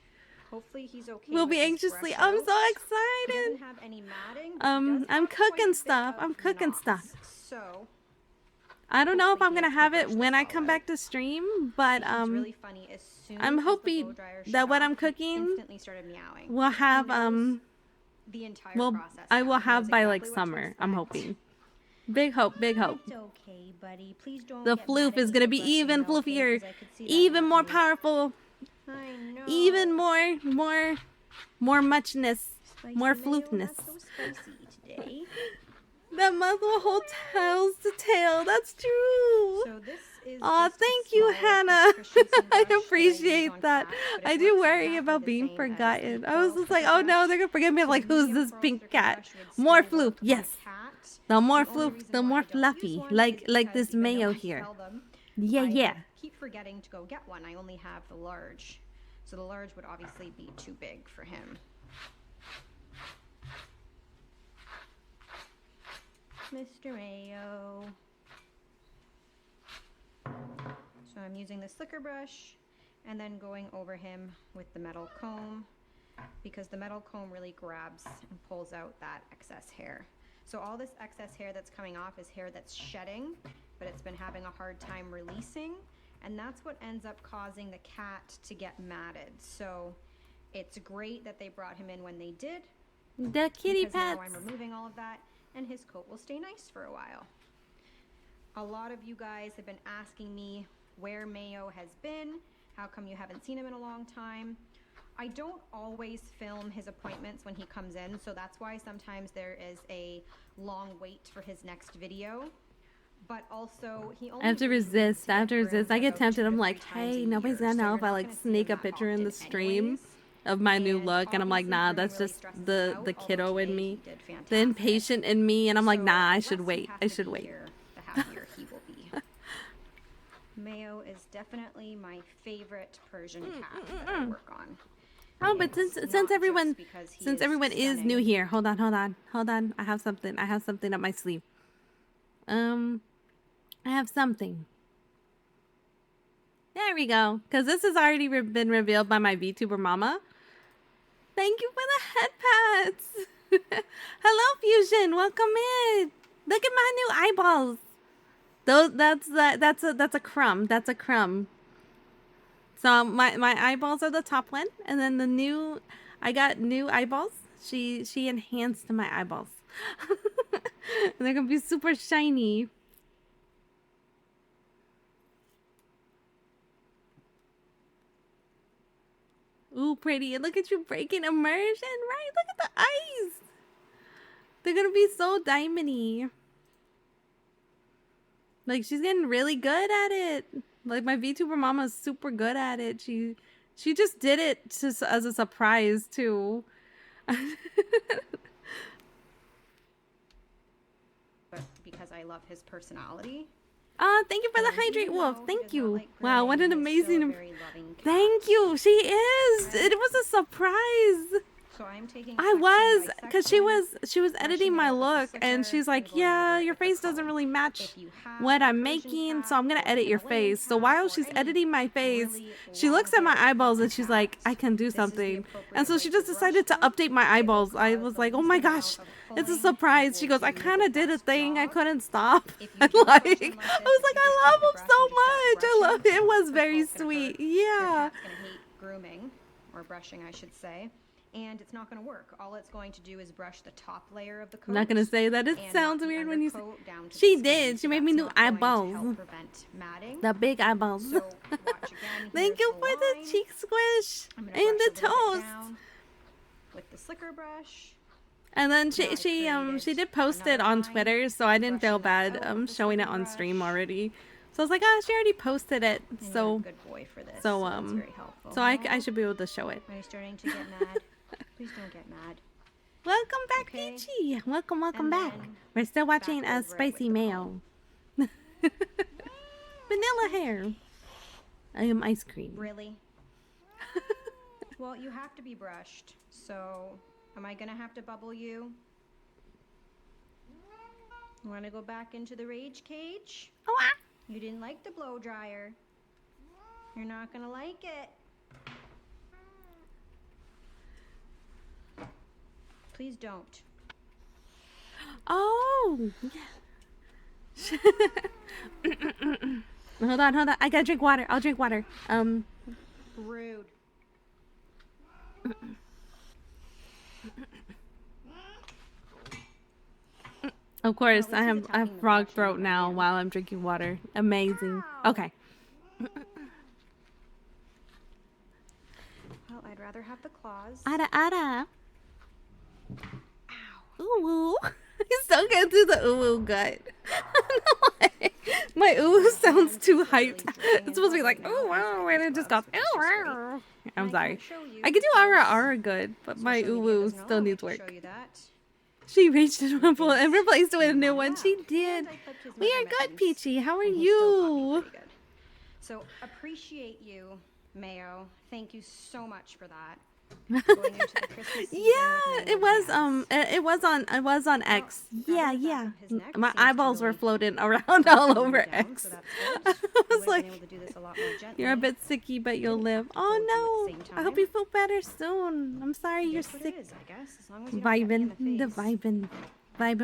Hopefully he's okay. We'll with be his anxiously. brush I'm out. so He excited. doesn't have any matting, but he does I'm have quite a cooking bit stuff. of I'm cooking knots. stuff. So I don't know if I'm hopefully gonna he have can it brush when this I all come out. back to stream, but He's really funny. As soon I'm as the hoping blow dryer that shut what off, I'm he cooking instantly started meowing. will have He knows the entire process. I now. will He have knows by exactly like what to summer. I'm expect. hoping. Big hope. It's okay, buddy. Please don't The get mad floof at is me gonna for be brushing even it, okay? floofier, 'Cause I could see that even more happening. powerful, I know. even more muchness, Spicy more mayo, floofness. not so spicy today. That mouth will hold tails to tail. That's true. So this is Aw, just a thank you, small Hannah. Christensen brush I that use appreciate on that. cats, but it I do works worry exactly about the being same as forgotten. the I was coral just like, sticker oh no, brush. they're gonna forget me. I'm So like, the who's medium this coral pink sticker cat? brush would More still floof, work on a yes. cat. The more The only floof, reason the why more I don't use fluffy, one like is this because even though mayo I here. sell them, Yeah, I yeah. keep forgetting to go get one. I only have the large. So the large would obviously be too big for him. Mr. Mayo. So I'm using the slicker brush and then going over him with the metal comb because the metal comb really grabs and pulls out that excess hair. So all this excess hair that's coming off is hair that's shedding, but it's been having a hard time releasing, and that's what ends up causing the cat to get matted. So it's great that they brought him in when they did. The kitty because pets. now I'm removing all of that, and his coat will stay nice for a while. A lot of you guys have been asking me where Mayo has been. How come you haven't seen him in a long time? I don't always film his appointments when he comes in, so that's why sometimes there is a long wait for his next video. But also, he only I have to really resist. needs to I have to get resist. groomed I get about tempted. 2 to I'm 3 like, times hey, a nobody's year, gonna so know you're if I not like gonna see sneak a him that picture in the often stream anyways. of my new And look, and I'm like, obviously nah, grooming that's really just stresses the him out, kiddo although in today me, he did the fantastic. impatient in me, and I'm like, So nah, I the should less wait. he has I to should be wait. here, the happier he will be. Mayo is definitely my favorite Persian cat that I work on. Oh, but It's since not everyone just because he since is everyone is new stunning. here, hold on. I have something up my sleeve. I have something. There we go. Because this has already been revealed by my VTuber mama. Thank you for the head pats. Hello, Fusion. Welcome in. Look at my new eyeballs. That's a crumb. That's a crumb. So my eyeballs are the top one, and then I got new eyeballs. She enhanced my eyeballs. And they're gonna be super shiny. Ooh, pretty. And look at you breaking immersion, right? Look at the eyes. They're gonna be so diamondy. Like, she's getting really good at it. Like, my VTuber mama's super good at it. She just did it just as a surprise, too. But because I love his personality. Thank you for the And hydrate even wolf. though he Thank does you. not like Wow, what grooming, an he is still amazing. a very loving cat. Thank you. She is. It was a surprise. So I'm taking. I was, because she was editing my look, and she's like, yeah, your face doesn't really match what I'm making, so I'm gonna edit your face. So while she's editing my face, she looks at my eyeballs and she's like, I can do something. And so she just decided to update my eyeballs. I was like, oh my gosh, it's a surprise. She goes, I kind of did a thing, I couldn't stop. And like, I was like, I love him so much. I love it. It was very sweet. Yeah. Grooming, or brushing, I should say. And it's not going to work. All it's going to do is brush the top layer of the coat. I'm not going to say that. It sounds weird when you say. She did. She made me new eyeballs. The big eyeballs. So watch again. Thank you for the cheek squish and the toast. With the slicker brush. And then she did post it on Twitter, so I didn't feel bad showing it on stream already. So I was like, oh, she already posted it. So good boy for this. So so I should be able to show it. Are you starting to get mad? Please don't get mad. Welcome back, Peachy. Welcome back. We're still watching Spicy Mayo. Vanilla hair. I am ice cream. Really? Well, you have to be brushed. So, am I gonna have to bubble you? Want to go back into the rage cage? Oh, you didn't like the blow dryer. You're not gonna like it. Please don't. Oh. Hold on. I gotta drink water. I'll drink water. Rude. Of course, I have frog throat now while I'm drinking water. Amazing. Okay. Well, I'd rather have the claws. Ada. Ow. Ooh. I still can't do the ooh gut. My ooh sounds too hyped. It's supposed to be like ooh wow, and it just goes ooh wow. I'm sorry. I can do ara good, but my ooh still needs work. She reached in one pool and replaced it with a new one. She did. We are good, Peachy. How are you? So appreciate you, Mayo. Thank you so much for that. Yeah, it was on X. Yeah. My eyeballs were floating around all over X. I was like, you're a bit sicky, but you'll live. Oh no! I hope you feel better soon. I'm sorry you're sick. Vibing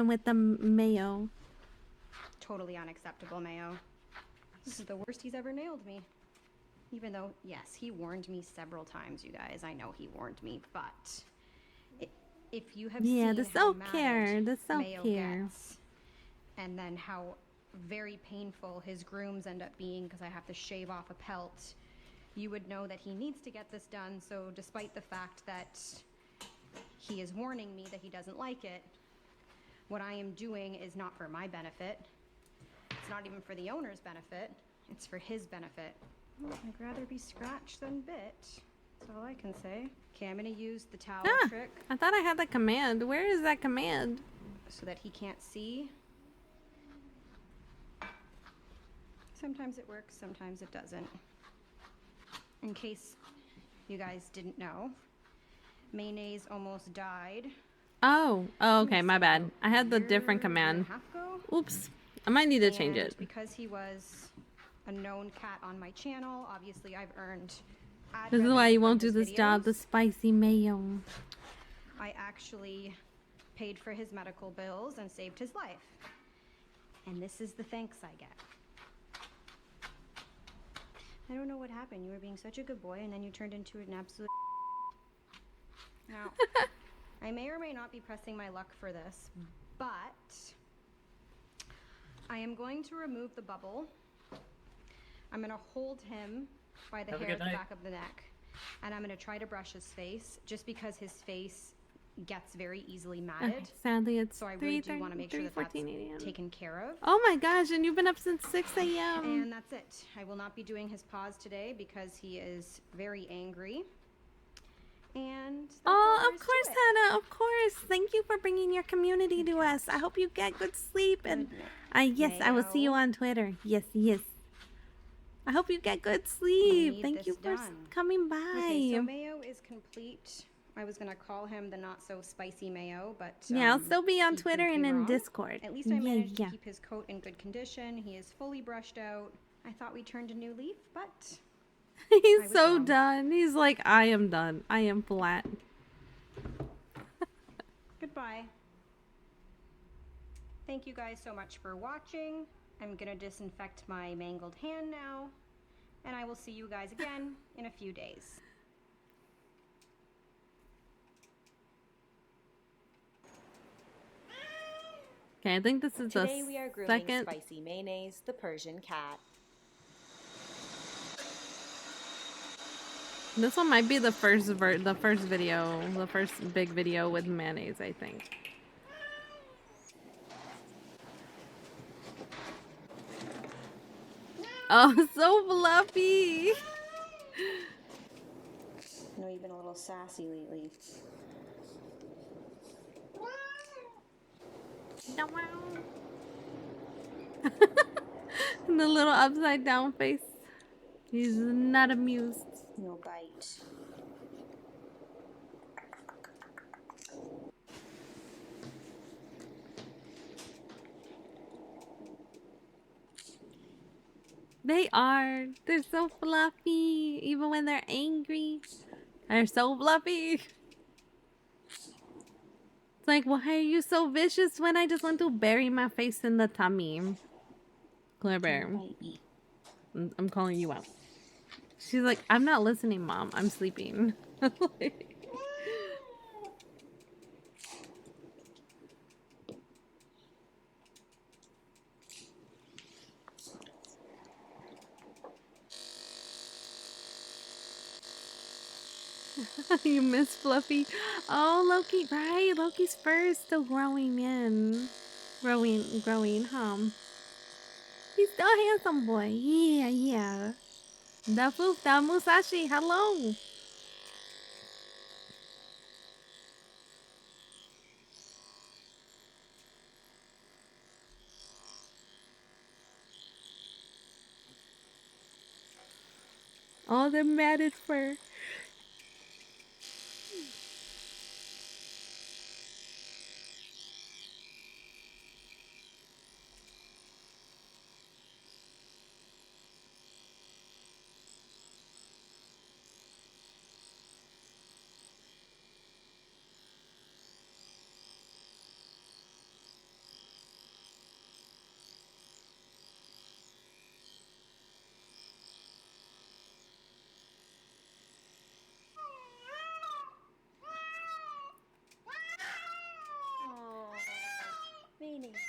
with the Mayo. Totally unacceptable, Mayo. This is the worst he's ever nailed me. Even though, yes, he warned me several times, you guys. I know he warned me, but if you have seen the how self-care, Mayo gets, and then how very painful his grooms end up being because I have to shave off a pelt, you would know that he needs to get this done. So despite the fact that he is warning me that he doesn't like it, what I am doing is not for my benefit. It's not even for the owner's benefit. It's for his benefit. I'd rather be scratched than bit. That's all I can say. Okay, I'm gonna use the towel trick. I thought I had the command. Where is that command? So that he can't see. Sometimes it works, sometimes it doesn't. In case you guys didn't know, mayonnaise almost died. Oh, okay, my bad. I had the different command. Oops. I might need to change it. Because he was a known cat on my channel, obviously I've earned this is why you won't do this job, the spicy mayo. I actually paid for his medical bills and saved his life. And this is the thanks I get. I don't know what happened. You were being such a good boy and then you turned into an absolute Now, I may or may not be pressing my luck for this, but I am going to remove the bubble. I'm going to hold him by the hair at the back of the neck, and I'm going to try to brush his face, just because his face gets very easily matted. Okay, sadly, it's so I really do want to make sure that that's taken care of. Oh my gosh, and you've been up since 6 a.m. And that's it. I will not be doing his paws today because he is very angry. And of course, Hannah, of course. Thank you for bringing your community to us. I hope you get good sleep. And yes, I will see you on Twitter. Yes. I hope you get good sleep. Thank you for coming by. Okay, so Mayo is complete. I was gonna call him the not so spicy mayo, but Yeah, I'll still be on he Twitter proved and me in wrong. Discord. At least I Yeah, managed yeah. to keep his coat in good condition. He is fully brushed out. I thought we turned a new leaf, but He's was so wrong. done. He's like, I am done. I am flat. Goodbye. Thank you guys so much for watching. I'm gonna disinfect my mangled hand now, and I will see you guys again in a few days. Okay, I think this is Today we are the grooming second. Spicy Mayonnaise, the Persian cat. This one might be the first video, the first big video with mayonnaise, I think. Oh, so fluffy. I know you've been a little sassy lately. And the little upside down face. He's not amused. No bite. They are. They're so fluffy. Even when they're angry. They're so fluffy. It's like, why are you so vicious when I just want to bury my face in the tummy? Claire Bear. I'm calling you out. She's like, I'm not listening, Mom. I'm sleeping. You miss Fluffy. Oh, Loki, right? Loki's fur is still growing in. Growing, He's still a handsome boy. Yeah, yeah. The floof, the Musashi, hello. All the matted fur.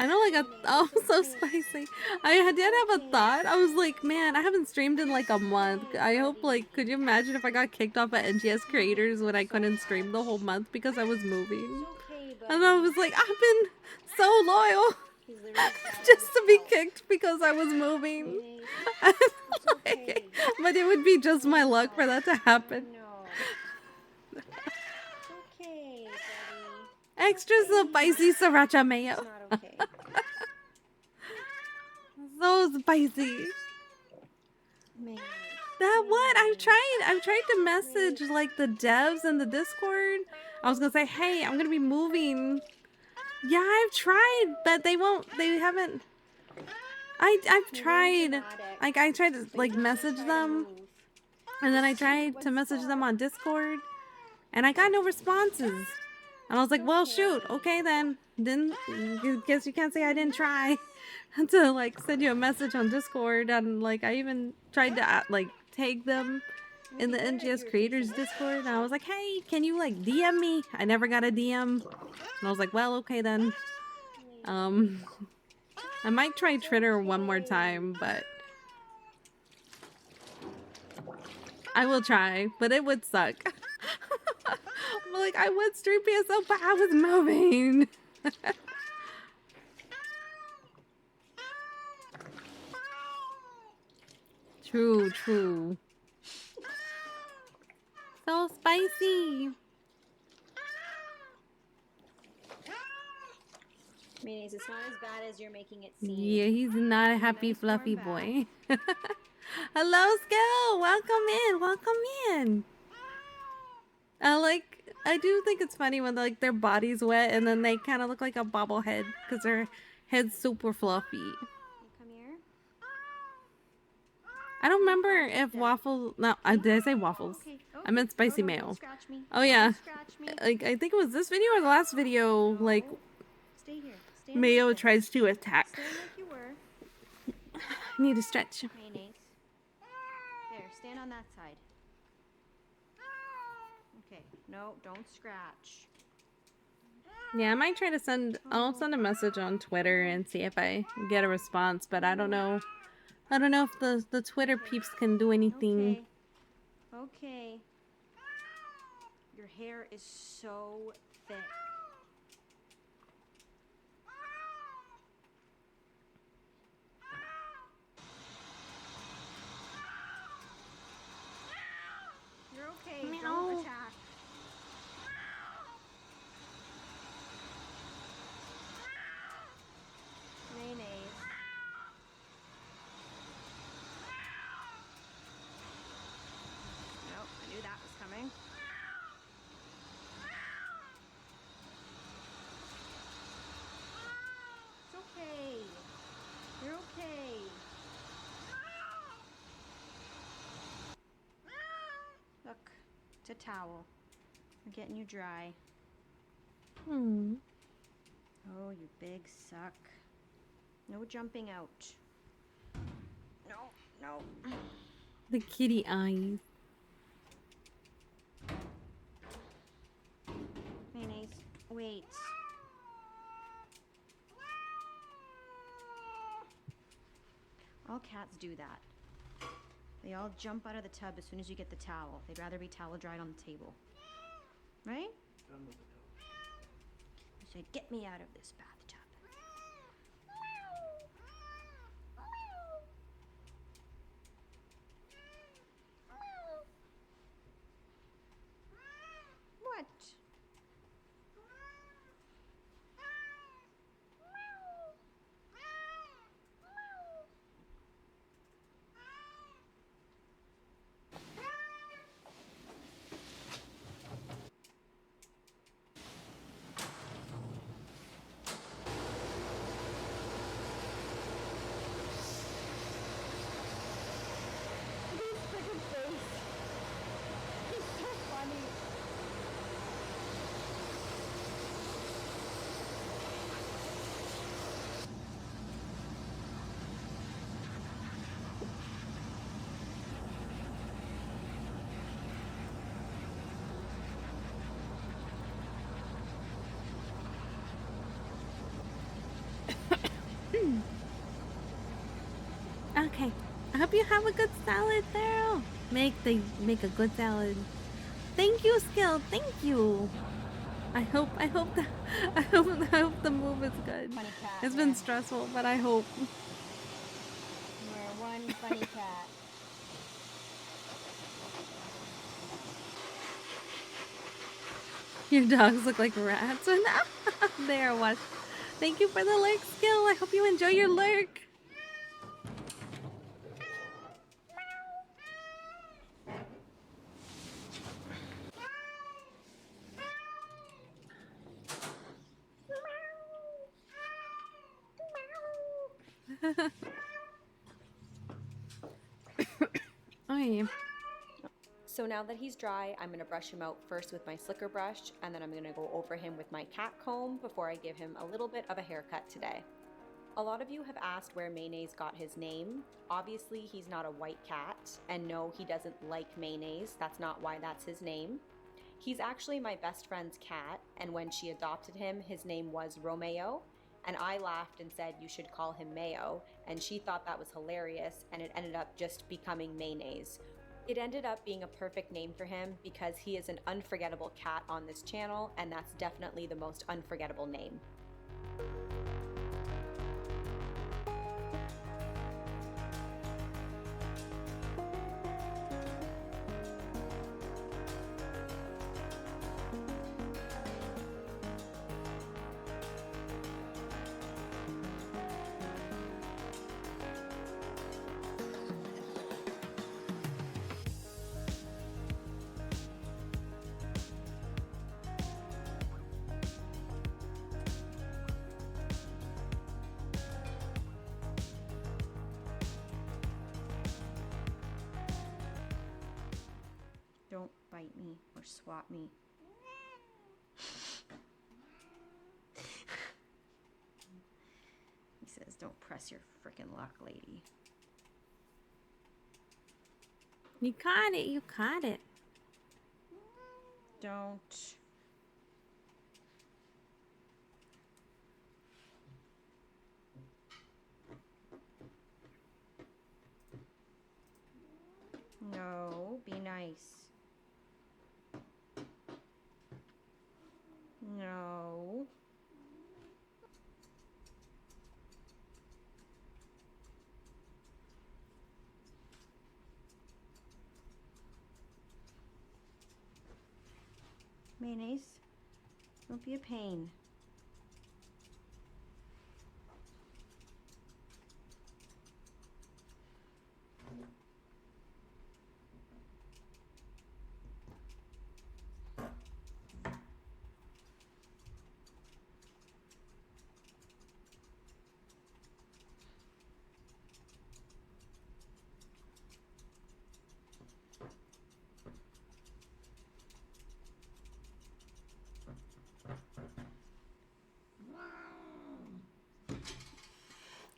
I know, like, oh, so spicy. I did have a thought. I was like, man, I haven't streamed in like a month. I hope, like, could you imagine if I got kicked off at NGS Creators when I couldn't stream the whole month because I was moving? And I was like, I've been so loyal just to be kicked because I was moving. Like, but it would be just my luck for that to happen. Extra spicy sriracha mayo. So spicy. That what? I've tried to message like the devs in the Discord. I was gonna say, hey, I'm gonna be moving. Yeah, I've tried, but they haven't. I've tried. Like, I tried to like message them, and then I tried to message them on Discord, and I got no responses. And I was like, well, shoot, okay then. Guess you can't say I didn't try to like send you a message on Discord, and like I even tried to like tag them in the NGS Creators Discord, and I was like, hey, can you like DM me? I never got a DM, and I was like, well, okay then. I might try Twitter one more time, but I will try, but it would suck. Like, I would stream PSO, but I was moving. True. So spicy. Mayonnaise, it's not as bad as you're making it seem. Yeah, he's not a happy, fluffy boy. Hello, Skill. Welcome in. I do think it's funny when like their body's wet and then they kind of look like a bobblehead because their head's super fluffy. You come here. I don't remember if waffles. No, did I say waffles? Okay. Oh, I meant spicy no, mayo. don't scratch me. Oh yeah. Don't scratch me. Like I think it was this video or the last video. Like Stay here. Stand Mayo like this. tries to attack. Stand like you were. I need to stretch. Mayonnaise. There, stand on that side. Okay. No, don't scratch. Yeah, I might try to send. I'll send a message on Twitter and see if I get a response. But I don't know. I don't know if the Twitter peeps can do anything. Okay. Okay. Your hair is so thick. You're okay. Meow. Don't attack. Mayonnaise. Nope, I knew that was coming. It's okay. You're okay. Look, it's a towel. We're getting you dry. Hmm. Oh, you big suck. No jumping out. No, no. The kitty eyes. Mayonnaise, wait. All cats do that. They all jump out of the tub as soon as you get the towel. They'd rather be towel dried on the table. Right? You said, get me out of this bathtub. What? Okay. I hope you have a good salad, Daryl. Make a good salad. Thank you, Skill. Thank you. I hope the move is good. Funny cat, It's been yeah. stressful, but I hope. You're one funny cat. Your dogs look like rats. They are what? Thank you for the lurk, Skill. I hope you enjoy your lurk. Oh, So now that he's dry, I'm gonna brush him out first with my slicker brush, and then I'm gonna go over him with my cat comb before I give him a little bit of a haircut today. A lot of you have asked where Mayonnaise got his name. Obviously, he's not a white cat, and no, he doesn't like mayonnaise. That's not why that's his name. He's actually my best friend's cat, and when she adopted him, his name was Romeo, and I laughed and said you should call him Mayo, and she thought that was hilarious, and it ended up just becoming Mayonnaise. It ended up being a perfect name for him because he is an unforgettable cat on this channel, and that's definitely the most unforgettable name. bite me or swat me. He says, don't press your frickin' luck, lady. You caught it. You caught it. Don't. No, be nice. No. Mayonnaise, don't be a pain.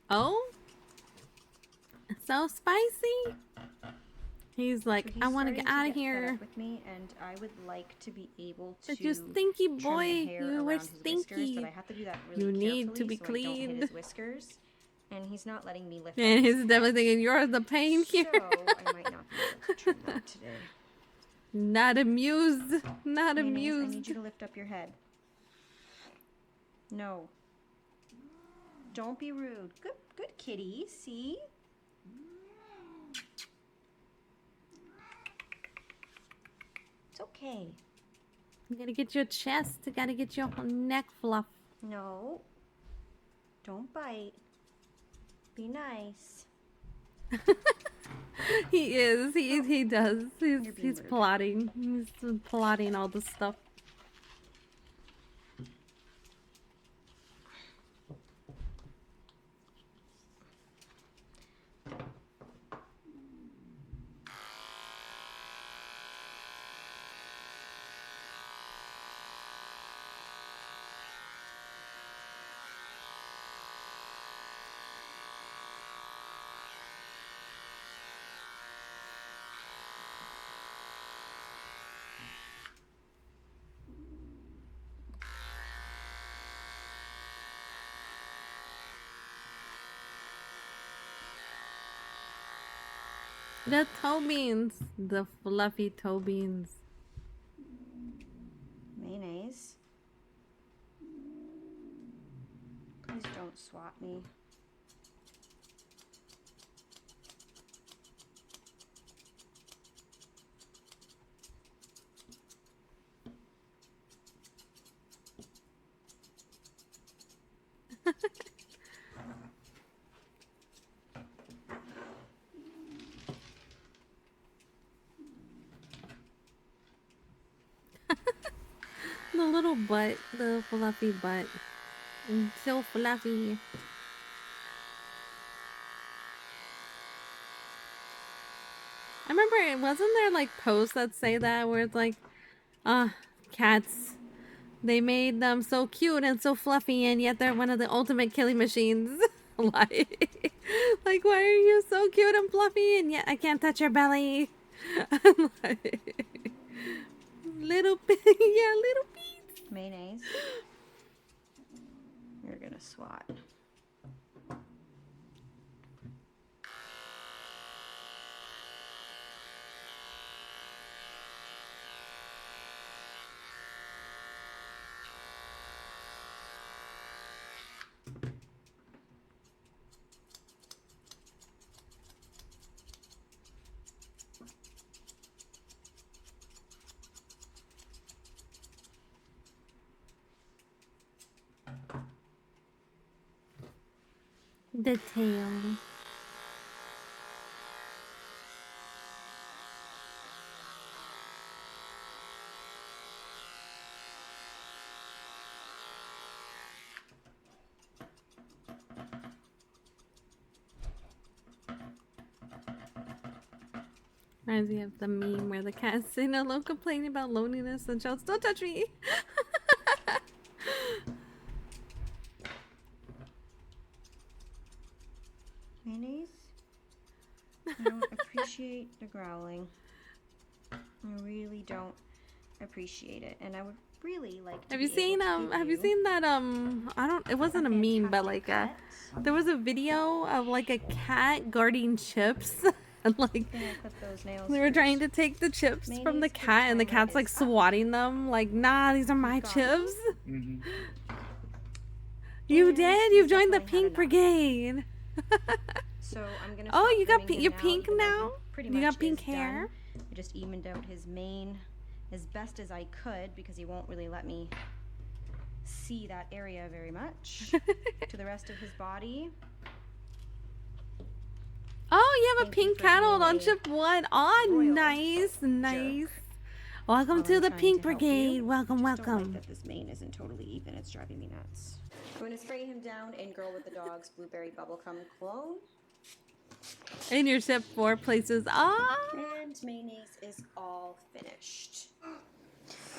Oh? So spicy? He's like, So I want to starting get out of fed here. up with me, and I would like to be able to But you stinky trim the boy. hair You were around his whiskers, stinky. but I have to do that really You need carefully to be so I don't hit cleaned. his whiskers, and he's not letting me lift And up his he's definitely head. thinking you're the pain here. So I might not be able to trim that today. Not amused. Not Mayonnaise, I amused. need you to lift up your head. No. Don't be rude. Good kitty. See? It's okay. You gotta get your chest. You gotta get your neck fluff. No. Don't bite. Be nice. He is. He does. You're being He's rude. plotting. He's plotting all this stuff. The toe beans. The fluffy toe beans. Mayonnaise. Please don't swat me. The little butt. The fluffy butt. So fluffy. I remember, it wasn't there like posts that say that where it's like, cats, they made them so cute and so fluffy, and yet they're one of the ultimate killing machines. like, why are you so cute and fluffy, and yet I can't touch your belly? Little bit, yeah, little bit. Mayonnaise. You're gonna swat. The tail. Reminds me of the meme where the cat is sitting alone complaining about loneliness and shouts, "Don't touch me!" Mayonnaise? I don't appreciate the growling. I really don't appreciate it, and I would really like to Have you be able seen to give have you seen that I don't, it wasn't a meme, but like there was a video of like a cat guarding chips and like I'm gonna clip those nails they were first. trying to take the chips from the Mayonnaise, cat and the timer cat's like is up. swatting them like, nah, these are my got chips. Mm-hmm. You And did? he's You've joined the definitely had Pink enough. Brigade. So I'm gonna. Oh, stop you got grooming him you're now, pink even though he now? pretty You much got pink is hair? done. I just evened out his mane as best as I could because he won't really let me see that area very much. To the rest of his body. Oh, you have a Thank you pink for cat being hold on a chip one. Oh, royal nice, nice. Welcome while to I'm the trying Pink to help you. Brigade. Welcome, Just don't like welcome. that this mane isn't totally even. It's driving me nuts. I'm gonna spray him down in Girl with the Dogs Blueberry Bubblegum Cologne. In your chip 4 places. Ah. And mayonnaise is all finished.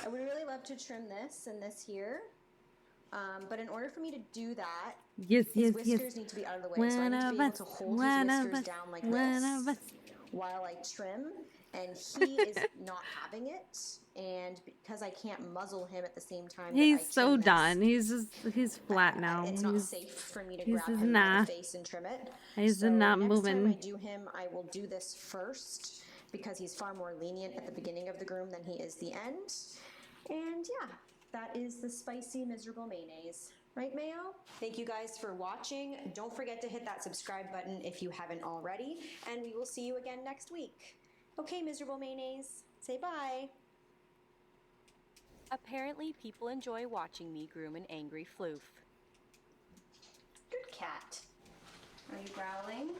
I would really love to trim this and this here. But in order for me to do that, Yes, his yes, whiskers yes. need to be out of the way. So I need to be able to hold his whiskers down like this while I trim. And he is not having it. And because I can't muzzle him at the same time that I He's trim so this, done. He's flat now. it's not He's safe for me to he's grab just him by nah. the face and trim it. He's So not next time I moving. do him, I will do this first because he's far more lenient at the beginning of the groom than he is the end. And yeah, that is the spicy miserable mayonnaise. Right, Mayo? Thank you guys for watching. Don't forget to hit that subscribe button if you haven't already, and we will see you again next week. Okay, miserable mayonnaise, say bye. Apparently, people enjoy watching me groom an angry floof. Good cat. Are you growling?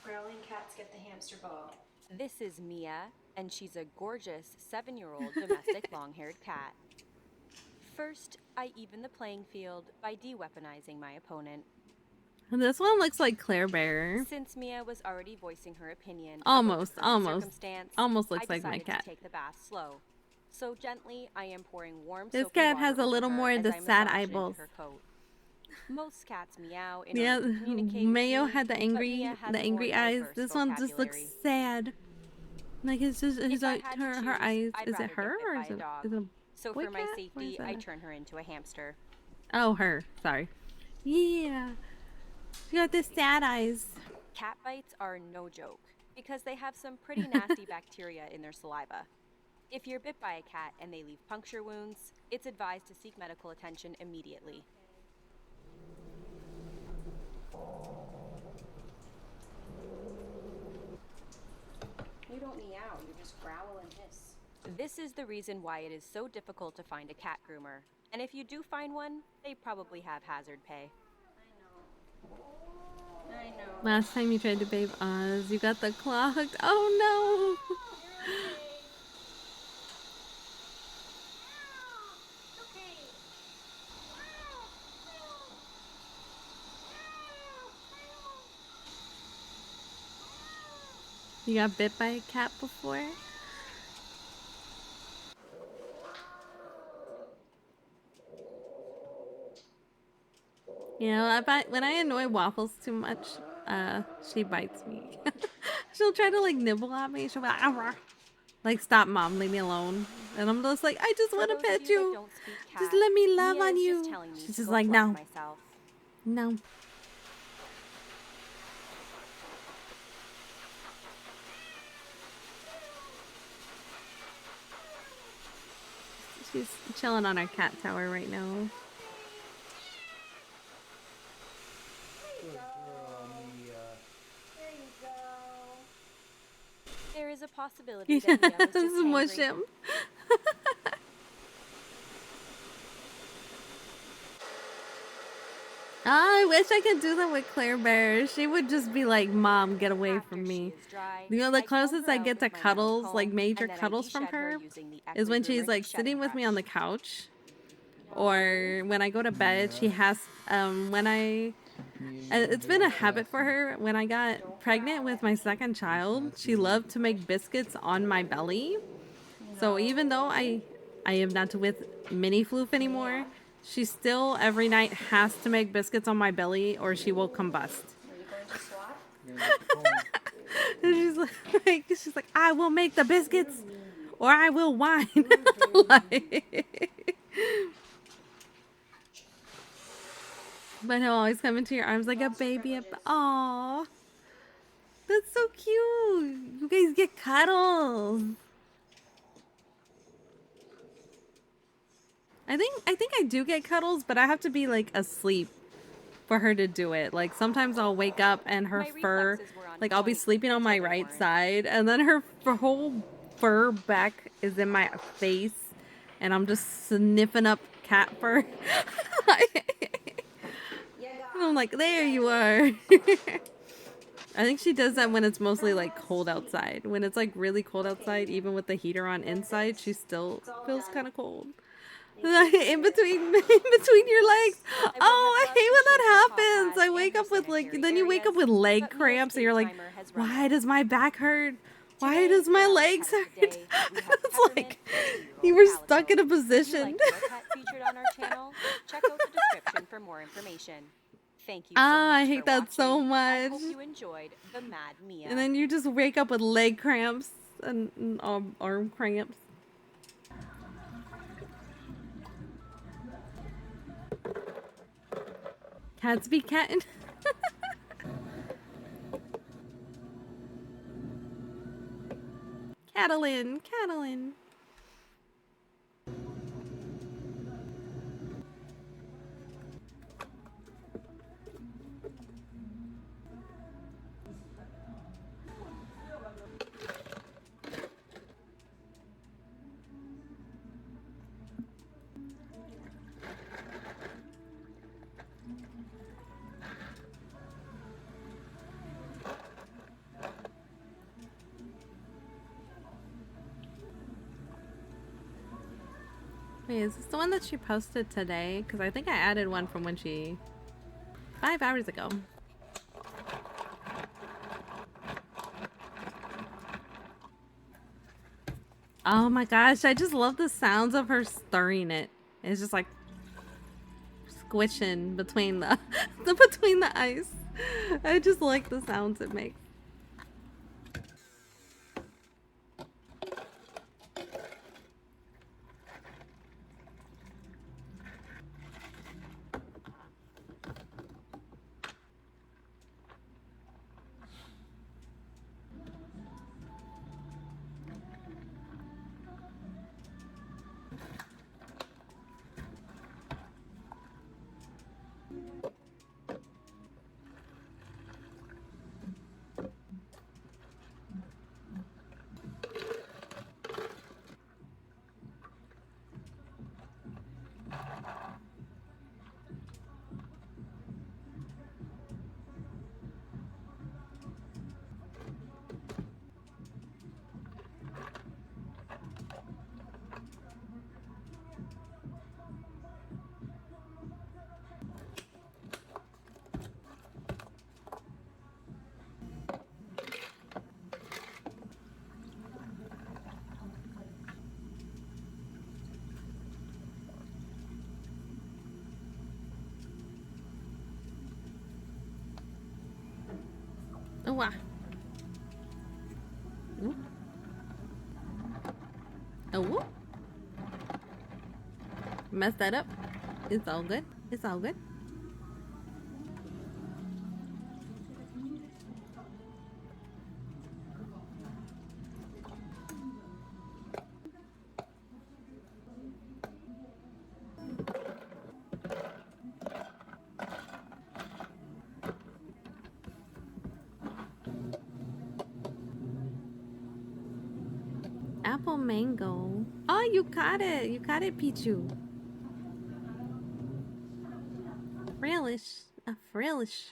Growling cats get the hamster ball. This is Mia, and she's a gorgeous 7-year-old domestic long-haired cat. First, I even the playing field by de-weaponizing my opponent. This one looks like Claire Bear. Since Mia was already voicing her opinion Almost, about the current almost, circumstance, almost looks I like my decided cat. to take the bath slow. So gently, I am pouring warm This soapy cat water has a over little her more of as the I sad massage into eyeballs. her coat. Most cats meow in Yeah, order to communicate Mayo with me, had the but angry, Mia has the a angry more eyes. diverse This one just looks vocabulary. sad. Like it's just If I like had to her choose, eyes. I'd Is it rather get her bit or by is a it dog. is it a So boy for my cat? Or safety, is I that turn her into a hamster. Oh, her. Sorry. Yeah. She got the sad eyes. Cat bites are no joke because they have some pretty nasty bacteria in their saliva. If you're bit by a cat and they leave puncture wounds, it's advised to seek medical attention immediately. You don't meow, you just growl and hiss. This is the reason why it is so difficult to find a cat groomer. And if you do find one, they probably have hazard pay. I know. Last time you tried to bathe Oz, you got the claw hooked. Oh no! You got bit by a cat before? You know, when I annoy Waffles too much, she bites me. She'll try to like nibble at me. She'll be like, "Arr." Like, stop, mom, leave me alone. And I'm just like, I just want to pet you. Just let me love on you. She's just like, no, no. She's chilling on our cat tower right now. There is a possibility that Mia was just Smush hangry. him. I wish I could do that with Claire Bear. She would just be like, Mom, get away from me. You know, the closest I get to cuddles, like major cuddles from her, is when she's like sitting with me on the couch. Or when I go to bed, she has, when I It's been a habit for her. When I got pregnant with my second child, she loved to make biscuits on my belly. So even though I am not with mini floof anymore, she still every night has to make biscuits on my belly or she will combust. And she's like, I will make the biscuits or I will whine. But he'll always come into your arms like a baby. Aww. That's so cute. You guys get cuddles. I think I do get cuddles, but I have to be like asleep for her to do it. Like sometimes I'll wake up and her fur, like I'll be sleeping on my right side and then her whole fur back is in my face and I'm just sniffing up cat fur. And I'm like, there you are. I think she does that when it's mostly like cold outside. When it's like really cold outside, even with the heater on inside, she still feels kind of cold. in between your legs. Oh, I hate when that happens. I wake up with like, then you wake up with leg cramps and you're like, why does my back hurt? Why does my legs hurt? It's like you were stuck in a position. Featured on our channel, check out the description for more information. Thank you so much I hate for that watching. so much. I hope you enjoyed the Mad Mia. And then you just wake up with leg cramps and arm cramps. Cats be catting. Catalin. Wait, is this the one that she posted today? Because I think I added one from when 5 hours ago. Oh my gosh, I just love the sounds of her stirring it. It's just like squishing between the between the ice. I just like the sounds it makes. Oh wow. Ooh. Oh whoop. Messed that up. It's all good. It's all good. Apple mango. Oh, you caught it. You caught it, Pichu. Frillish. A frillish.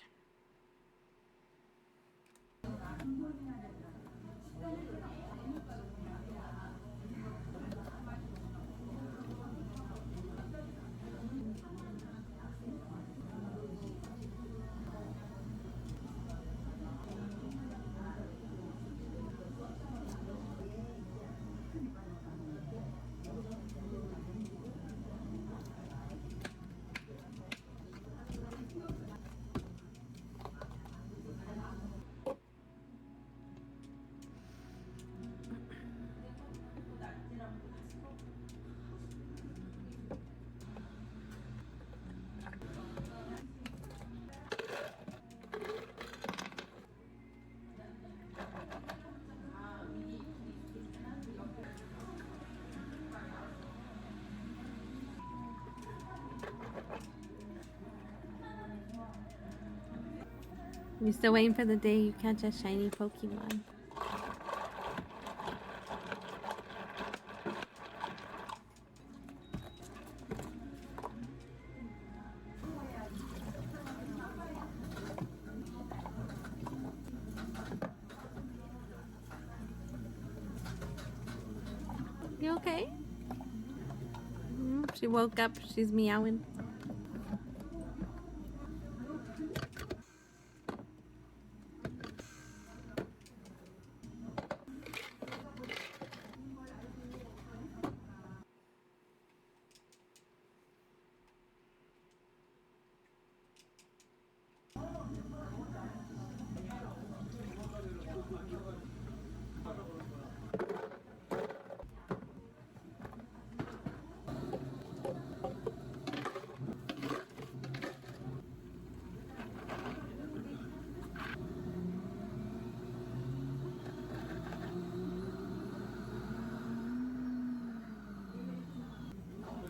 You still waiting for the day you catch a shiny Pokemon? You okay? She woke up. She's meowing.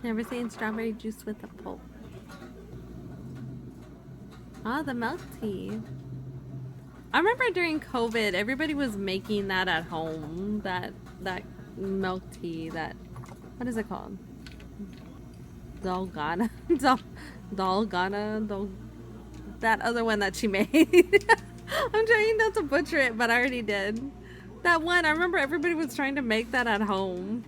Never seen strawberry juice with a pulp. Ah, the milk tea. I remember during COVID, everybody was making that at home. That milk tea. That, what is it called? Dalgana. Dalgana. That other one that she made. I'm trying not to butcher it, but I already did. That one, I remember everybody was trying to make that at home.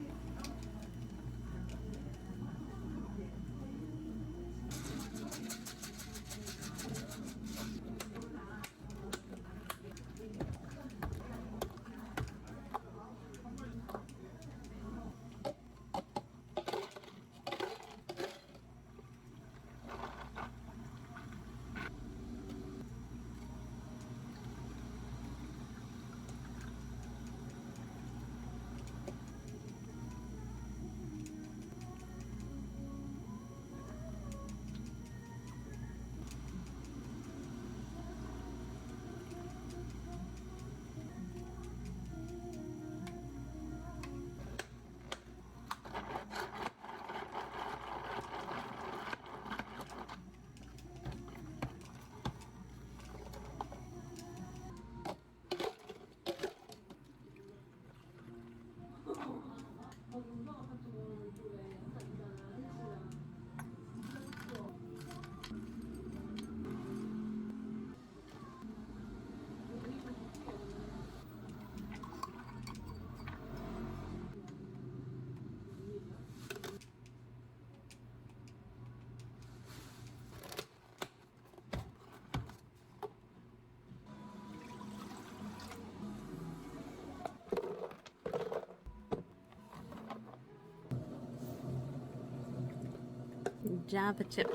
Java chip.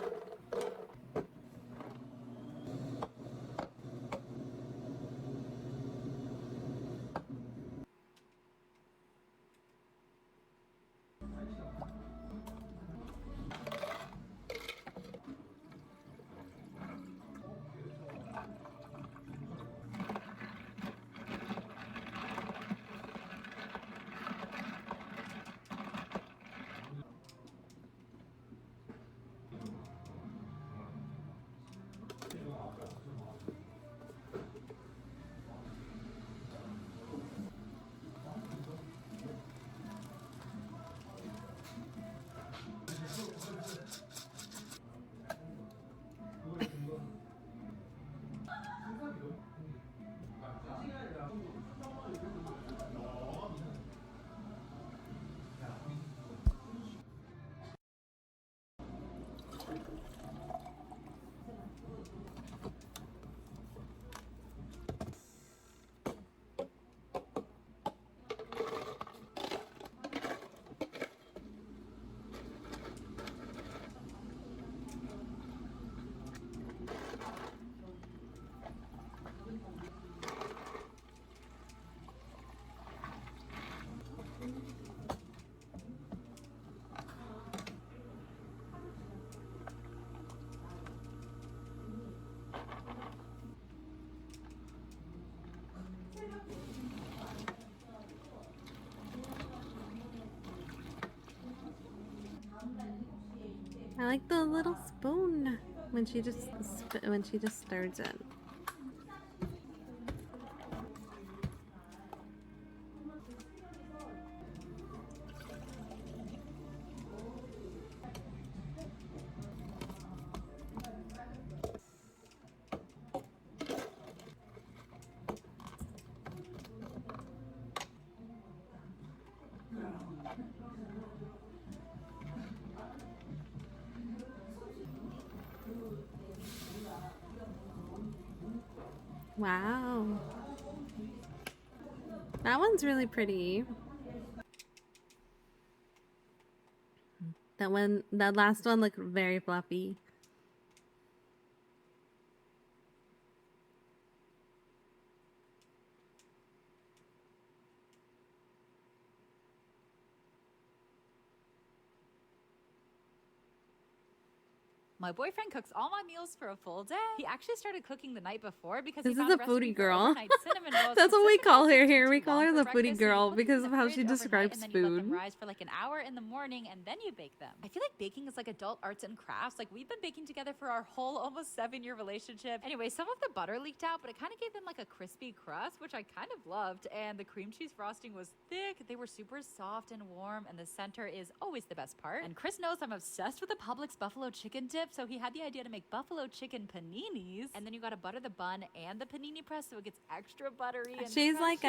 I like the little spoon when she just stirs it. Wow. That one's really pretty. That last one looked very fluffy. My boyfriend cooks all my meals for a full day. He actually started cooking the night before because This he is found a a recipe foodie for girl. overnight cinnamon rolls. That's what we Cinnamon call rolls her take here. too We call long her for the breakfast, foodie so you girl put them in because the of how she fridge overnight, describes and then you let them food. rise for like an hour in the morning, and then you bake them. I feel like baking is like adult arts and crafts. Like we've been baking together for our whole almost 7-year relationship. Anyway, some of the butter leaked out, but it kind of gave them like a crispy crust, which I kind of loved. And the cream cheese frosting was thick. They were super soft and warm, and the center is always the best part. And Chris knows I'm obsessed with the Publix buffalo chicken dip, so he had the idea to make buffalo chicken paninis. And then you gotta butter the bun and the panini press so it gets extra buttery and She's like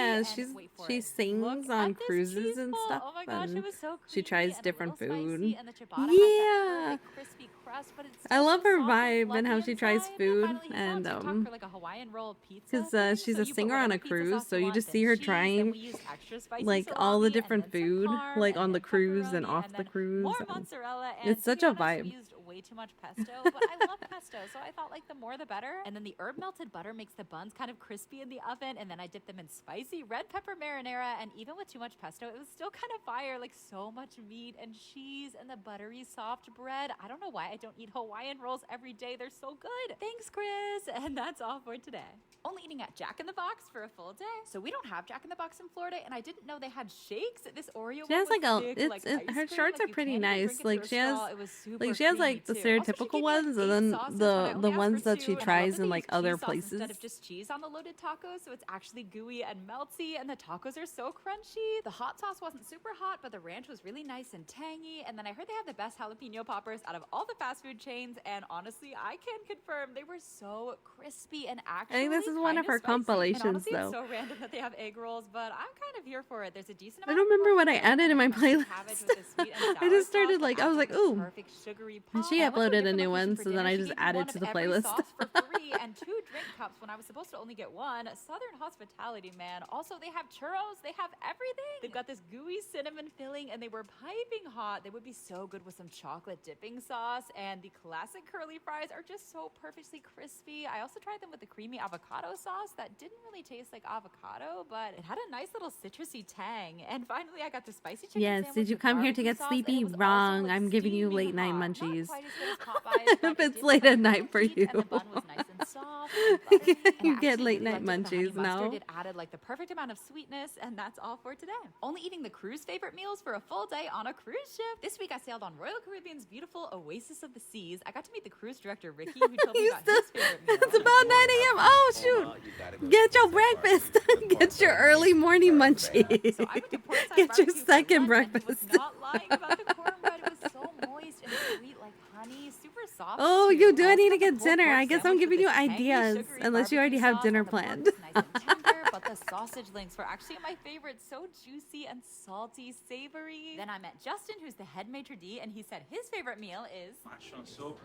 she sings on cruises and stuff. Oh my gosh, it was so she tries different food. and the ciabatta Yeah, crispy crust, but it's I still love so her soft and vibe and how fluffy she tries inside. food Finally, he and saw TikTok for like a Hawaiian roll pizza thing, she's so a you put singer on whatever a pizza cruise, sauce so you you want, just then see her cheese, trying then we use extra spicy like all the salami, different and then food, some parm, like and on the then cruise and pepperoni, off and the then cruise. more and mozzarella, and it's to such be a honest, vibe. we used way too much pesto, but I love pesto, so I thought like the more the better. And then the herb melted butter makes the buns kind of crispy in the oven, and then I dip them in spicy red pepper marinara, and even with too much pesto, it was still kind of fire, like so much meat and cheese and the buttery soft bread. I don't know why I don't eat Hawaiian rolls every day. They're so good. Thanks, Chris. And that's all for today. Only eating at Jack in the Box for a full day. So we don't have Jack in the Box in Florida, and I didn't know they had shakes. This Oreo She has one like was a, thick, like ice her cream. shorts Like are you pretty can't even nice. drink it Like through a straw. It was super she has like the creamy, too. Also, she stereotypical gave me, like, ones, 8 and then sauces, but I only the asked ones for that 2, she and I love tries that in they like use other cheese sauce places. instead of just cheese on the loaded tacos, so it's actually gooey and melty, and the tacos are so crunchy. The hot sauce wasn't super hot, but the ranch was really nice and tangy. And then I heard they have the best jalapeno poppers out of all the fast food chains, and honestly, I can confirm they were so crispy and actually I think this is one of her spicy. compilations, and honestly, though. It's so random that they have egg rolls, but I'm kind of here for it. There's a decent I amount don't of remember what I protein added in my and the crunchy playlist. cabbage with the sweet and I sour just sauce started that like I was adds, like, this ooh. perfect sugary And pop. she I went to uploaded a different new location one, for so then dinner. I She just gave me added one to of the every playlist. sauce for free and 2 drink cups when I was supposed to only get one. Southern hospitality, man. Also, they have churros. They have everything. They've got this gooey cinnamon filling, and they were piping hot. They would be so good with some chocolate dipping sauce, and the classic curly fries are just so perfectly crispy. I also tried them with the creamy avocado sauce that didn't really taste like avocado, but it had a nice little citrusy tang. And finally, I got the spicy chicken Yes, sandwich did you with come here to barbecue get sauce, and it sleepy? was also, Wrong. like, I'm giving you steaming late night hot. munchies. Not quite as good as Popeyes, but If it it's did late come at with night for heat, you. and the bun was nice and soft and buttery. And You I get actually late really night liked it with the honey munchies, mustard. no? It added like the perfect amount of sweetness, and that's all for today. Only eating the cruise favorite meals for a full day on a cruise ship. This week I sailed on Royal Caribbean's beautiful Oasis of the Seas. I got to meet the cruise director Ricky, who told me about his favorite meal. It's about 9 a.m. Oh shoot! Get your breakfast. Get your early morning munchies. So I went to Portside Get your Barbecue for second lunch, and he breakfast. was not lying about the cornbread. It was so moist and sweet like honey, super soft. Oh, too. you do I need also to got the get pulled dinner. pork I guess I'm sandwich giving with you this tangy, ideas, sugary unless you already barbecue have sauce, dinner and the pork planned. was nice and tender, but the sausage links were actually my favorite. So juicy and salty, savory. Then I met Justin, who's the head maitre d', and he said his favorite meal is mushroom soup,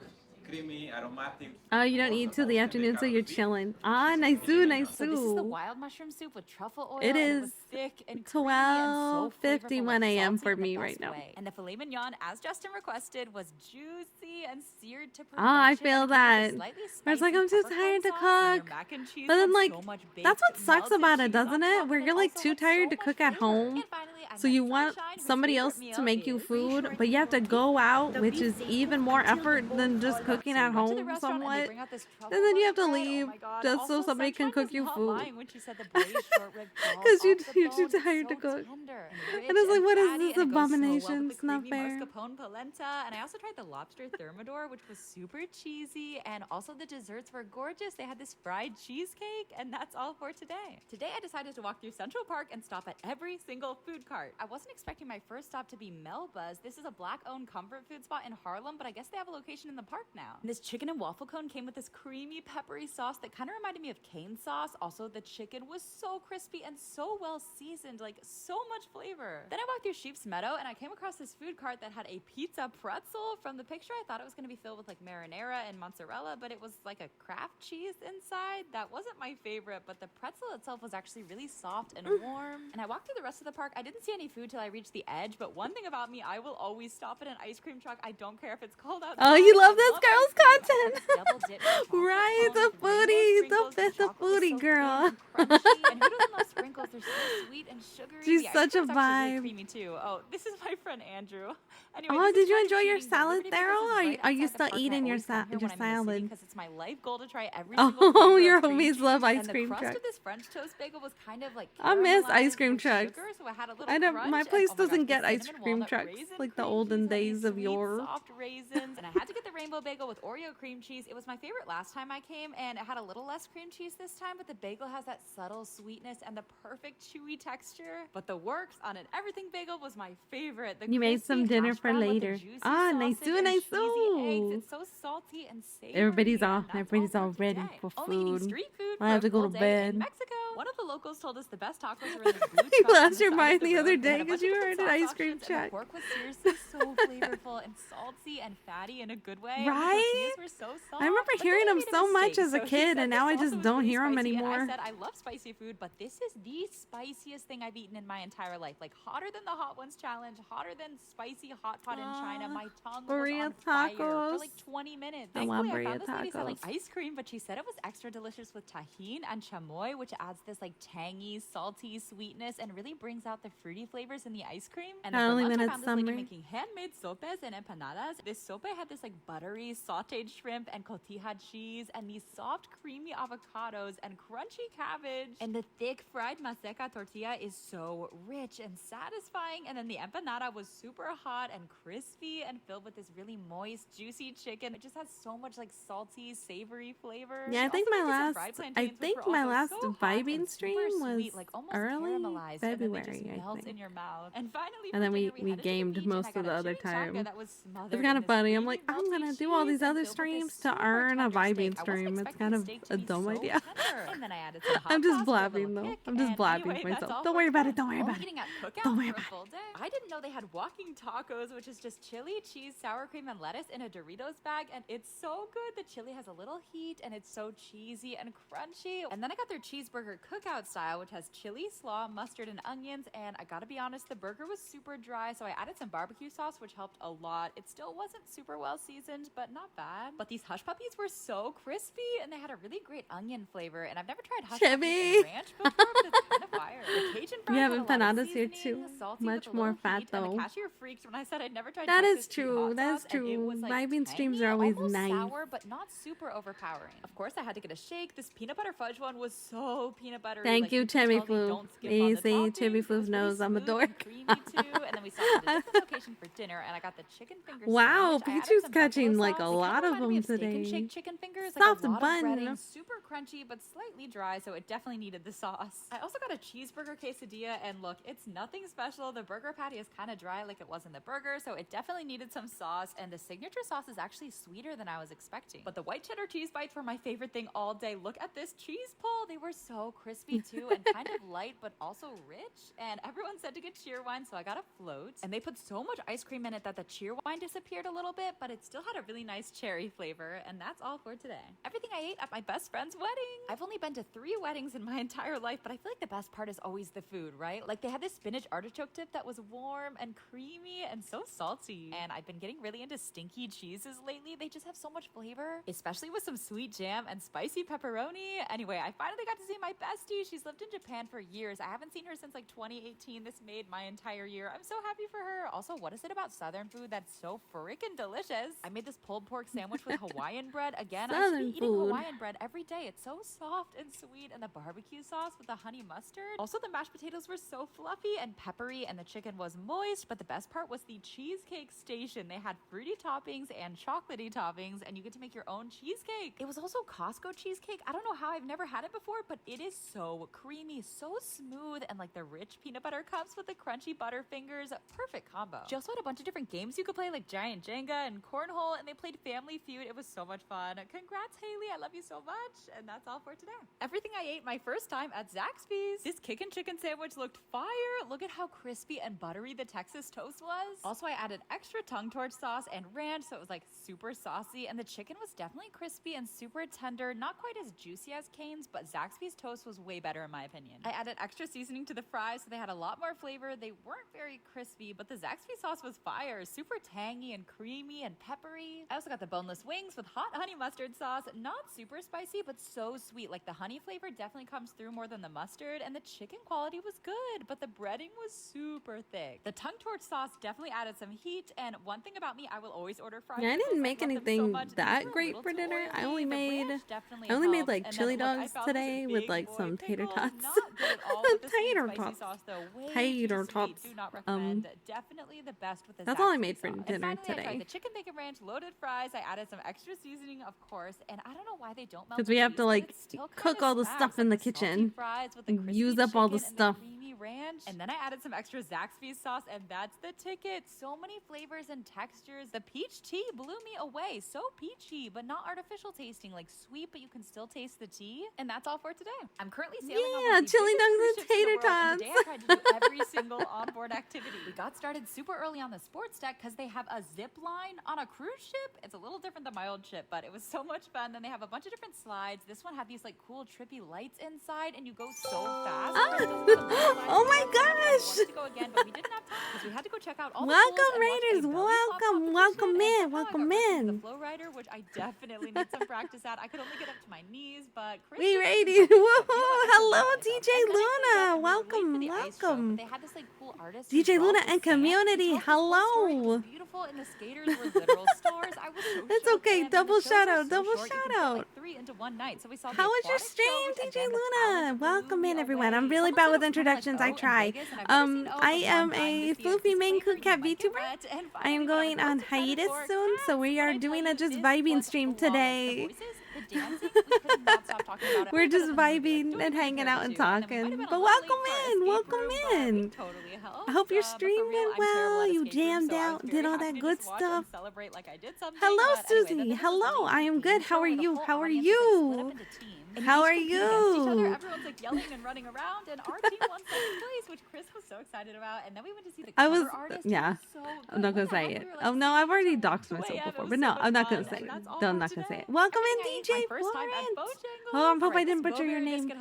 creamy, aromatic. Oh, you don't eat till the afternoon, so you're chilling. Ah, nice, nice. So this is the wild mushroom soup with truffle oil. It and is it was thick and creamy and so flavorful, 12:51 like a.m. salty for in the me best right now. way. And the filet mignon, as Justin requested, was juicy and seared to perfection. Ah, I feel with a that. slightly Where it's like, I'm too peppercorn tired to sauce, and cook. your mac and cheese But then, had like, so much that's what baked, sucks melted about it, cheese doesn't on it? top, Where and you're it like also too had so tired to much cook at flavor. home. And finally, I So met you want Sunshine, whose somebody favorite else meal to make you is food, but you have to go out, which is even more effort than just cooking at we went to the home restaurant, and they somewhat. bring out this truffle And then you have to butter bread. leave Oh my God. just so Also, somebody can Sunshine cook you was not food. lying when she said the braised short rib falls Because off the you're too bone. tired to It's so cook. tender And it's like, what is fatty, this and it goes so well with abomination? the It's not creamy fair. mascarpone polenta. And I also tried the lobster thermidor, which was super cheesy. And also the desserts were gorgeous. They had this fried cheesecake, and that's all for today. Today I decided to walk through Central Park and stop at every single food cart. Mart. I wasn't expecting my first stop to be Melba's. This is a Black-owned comfort food spot in Harlem, but I guess they have a location in the park now. And this chicken and waffle cone came with this creamy, peppery sauce that kind of reminded me of cane sauce. Also, the chicken was so crispy and so well seasoned, like so much flavor. Then I walked through Sheep's Meadow and I came across this food cart that had a pizza pretzel. From the picture, I thought it was going to be filled with like marinara and mozzarella, but it was like a Kraft cheese inside. That wasn't my favorite, but the pretzel itself was actually really soft and warm. And I walked through the rest of the park. I didn't see any food till I reached the edge, but one thing about me, I will always stop at an ice cream truck. I don't care if it's cold outside. Oh, you love this girl's content. Double dip Right, the foodie, the foodie girl. And who doesn't love sprinkles? They're so sweet and sugary. She's The ice such a cream was actually really vibe. creamy too. Oh, this is my friend Andrew. Anyway, Oh, this did is you Fried enjoy your Cheating, but salad Liberty there? Bakers is Or right are you outside the still park, and I eating your always come here when I'm in the city salad? because it's my life goal to try every Oh, single flavor your of cream homies cheese. love ice And cream the crust trucks. of this French toast bagel was kind of like I miss ice caramelized cream with trucks. sugar, so I had a little I don't. crunch, My and place oh my gosh, doesn't the get ice cinnamon cream walnut trucks raisin like the cream olden cheese had these days of sweet, yore. soft raisins, and I had to get the rainbow bagel with Oreo cream cheese. It was my favorite last time I came, and it had a little less cream cheese this time, but the bagel has that subtle sweetness and the perfect chewy texture. But the works on an everything bagel was my favorite. The You made crispy some dinner hash for brown with the later. juicy Ah, nice sausage and nice cheesy eggs. It's so salty and savory. Everybody's all ready for Only eating food. street food I have for to a go full to day in bed. Mexico. One of the locals told us the best tacos were in this blue You truck on lost the your side mind of the the other road. They day had a because bunch you of heard different an sauce ice cream options, and truck. the pork was seriously so flavorful and salty and fatty in a good way. And the Right? tortillas were so soft. I remember But then hearing I them made a so much mistake. as a So he kid, said and the now I salsa just was don't really hear them spicy, and anymore. I said I love spicy food, but this is the spiciest thing I've eaten in my entire life. Like hotter than the Hot Ones challenge, hotter than spicy hot pot in China. My tongue was Burrito on fire for tacos. like 20 minutes. I want Thankfully, I found burrito this lady selling tacos. ice cream, but she said it was extra delicious with tahini and chamoy, which adds this like tangy, salty sweetness and really brings out the fruity flavors in the ice cream. And then Not for only lunch, when I it's found this lady summer. making handmade sopes and empanadas. This sope had this like buttery sauteed shrimp and cotija cheese and these soft creamy avocados and crunchy cabbage. And the thick fried maseca tortilla is so rich and satisfying. And then the empanada was super hot and crispy and filled with this really moist, juicy chicken. It just has so much like salty, savory flavor. Yeah, She I think also my made some last fried plantains, I which think were my also last so hot vibing and stream super was sweet, like almost early caramelized, February, and then they just I melt think. in your mouth. And finally, And then for dinner, we headed to the gamed beach, and I most got of the a other chimichanga time. that was smothered It's kind in of this funny. I'm creamy, like, I'm melty gonna do all cheese these and other filled with this streams to super earn a tender vibing steak. I wasn't stream. It's expecting kind the of steak to a be dumb so idea. tender. And then I added some hot I'm just sauce to give it a blabbing little though. kick. I'm just And blabbing anyway, to that's myself. all Don't for worry about today. it. Don't worry Only about it. eating at Cookout Don't worry for a about full day. I didn't know they had walking tacos, which is just chili, cheese, sour cream, and lettuce in a Doritos bag, and it's so good. The chili has a little heat, and it's so cheesy and crunchy. And then I got their cheeseburger cookout style, which has chili, slaw, mustard, and onions. And I gotta be honest, the burger was super dry, so I added some barbecue sauce, which helped a lot. It still wasn't super well seasoned, but not bad. But these hush puppies were so crispy, and they had a really great onion flavor. And I've never tried hush puppies Chevy. and ranch before, but it's kind of fire. The Cajun We fries have had a lot of empanadas here seasoning, too. salty Much with a more little fat heat, and though. the cashier freaked when I said I'd never tried That is Texas sweet true. hot That's sauce, and it true. was, like, Vibing streams tangy, are always almost nice. sour, but not super overpowering. Of course, I had to get a shake. This peanut butter fudge one was so peanut buttery. Thank like, you, could Timmy tell they Floof. don't skip on the Easy. toppings. Timmy It Floof was knows really I'm a smooth dork. and creamy too. And then we stopped at a different location for dinner, and I got the chicken finger Wow, sandwich. I added Pichu's some catching buffalo like a sauce. It kinda lot of reminded me them Steak and today. Shake chicken fingers, Soft like a lot bun. of breading, super crunchy but slightly dry, so it definitely needed the sauce. I also got a cheeseburger quesadilla, and look, it's nothing special. The burger patty is kind of dry like it was in the burger, so it definitely needed some sauce, and the signature sauce is actually sweeter than I was expecting. But the white cheddar cheese bites were my favorite thing all day. Look at this cheese pull. They were so crispy too, and kind of light but also rich, and everyone said to get cheer wine, so I got a float. And they put so much ice cream in it that the cheer wine disappeared a little bit, but it still had a really nice cherry flavor. And that's all for today. Everything I ate at my best friend's wedding. I've only been to 3 weddings in my entire life, but I feel like the best part is always the food, right? Like they had this spinach artichoke dip that was warm and creamy and so salty. And I've been getting really into stinky cheeses lately. They just have so much flavor, especially with some sweet jam and spicy pepperoni. Anyway, I finally got to see my bestie. She's lived in Japan for years. I haven't seen her since like 2018. This made my entire year. I'm so happy for her. Also, what is it about Southern food that's so freaking delicious? I made this pulled pork sandwich with Hawaiian bread. Again, I should Southern be eating food. Hawaiian bread every day. It's so soft and sweet, and the barbecue sauce with the honey mustard. Also, the mashed potatoes were so fluffy and peppery, and the chicken was moist, but the best part was the cheesecake station. They had fruity toppings and chocolatey toppings, and you get to make your own cheesecake. It was also Costco cheesecake. I don't know how, I've never had it before, but it is so creamy, so smooth, and like the rich peanut butter comes with the crunchy butter fingers. Perfect combo. She also had a bunch of different games you could play, like Giant Jenga and Cornhole, and they played Family Feud. It was so much fun. Congrats, Haley. I love you so much. And that's all for today. Everything I ate my first time at Zaxby's. This kickin' chicken sandwich looked fire. Look at how crispy and buttery the Texas toast was. Also, I added extra tongue torch sauce and ranch, so it was like super saucy, and the chicken was definitely crispy and super tender, not quite as juicy as Cane's, but Zaxby's toast was way better in my opinion. I added extra seasoning to the fries, so they had a lot more flavor. They weren't very crispy, but the Zaxby's sauce was fire, super tangy and creamy and peppery. I also got the boneless wings with hot honey mustard sauce, not super spicy, but so sweet. Like the honey flavor definitely comes through more than the mustard, and the chicken quality was good, but the breading was super thick. The tongue torch sauce definitely added some heat, and one thing about me, I will always order fried Yeah, I pickles. didn't make love them anything so much. that These were a great little for too dinner. oily. I only The made ranch definitely made helped. like And chili then, look, I dogs found this today with big like boy some tater pickle. tots. Not good at all with the sweet Tater spicy tots. sauce, though. Way Tater too sweet. tots. Do not recommend. Definitely the best with the That's all I Zaxby's made for sauce. And dinner finally, I tried today. the chicken bacon ranch loaded fries. I added some extra seasoning, of course, and I don't know why they don't melt Because the we have cheese, to but like it still cook kinda all the smacks, stuff in the like the salty kitchen, fries with the and crispy use up all the chicken and stuff. creamy ranch. And then I added some extra Zaxby's sauce, and that's the ticket. So many flavors and textures. The peach tea blew me away. So peachy, but not artificial tasting, like sweet, but you can still taste the tea. And that's all for today. I'm currently sailing on one Yeah, of the chili biggest dogs cruise and ships in the tater world, and today I tots. tried to do every single onboard activity. We got started super early on the sports deck because they have a zip line on a cruise ship. It's a little different than my old ship, but it was so much fun. Then they have a bunch of different slides. This one had these like cool trippy lights inside, and you go so fast. Oh my gosh! To go again, but we didn't have time because we had to go check out all the Welcome, pools and watch a Raiders. belly flop Welcome, competition, welcome and in, somehow I welcome got rushed into in. the flow rider, which I definitely need some practice at. I could only get up to my knees, but Chris We did ready. some Whoa, stuff. hello, And then DJ I cleaned up, Luna. and we were late Welcome, for the ice show, but welcome. they had this like cool artist who DJ draws Luna with and sand. He community. told this whole story. It was Hello. beautiful, and the skaters were literal stars. I was so It's shook, okay. man, and the Double shows shout are out. so Double short, you shout can fit, out. like 3 into one night. So we saw the How was your aquatic stream, show, which, DJ again, the Luna? talent blew Welcome me in, everyone. I'm away. really Someone bad said with it was kinda like introductions. I O in try. Vegas, and I've never seen O, I but am one time a this year, floofy main disclaimer, cook cat you might get VTuber. wet, and I am finally we got going a boat on to try to hiatus board. soon, so we When are I tell doing a you just this vibing was stream flawless. The today. voices, the dancing, we could not stop talking about it. We're I just could've been maybe, like, vibing doing and it hanging out and too, and then we might have talking. been a But little late welcome for our in, escape welcome room, but we in. totally helped. I hope your But for stream real, went I'm terrible well. at You escape rooms, jammed so I was out, very did all happy that to good just watch stuff. and celebrate like I did something. Hello, But anyway, Susie. then there was Hello, a I am game good. show How are where the you? whole How are audience was, like, split up you? into teams, and How each are competed against each other. you? Everyone's like yelling and running around, and our team won second place, which Chris was so excited about. And then we went to see the I cover was, artist. yeah. So I'm not gonna say it. Oh no, I've already doxed myself before, but no, I'm not gonna say it. No, I'm not gonna say it. Welcome in, DJ Florence. Oh, I hope I didn't butcher your name.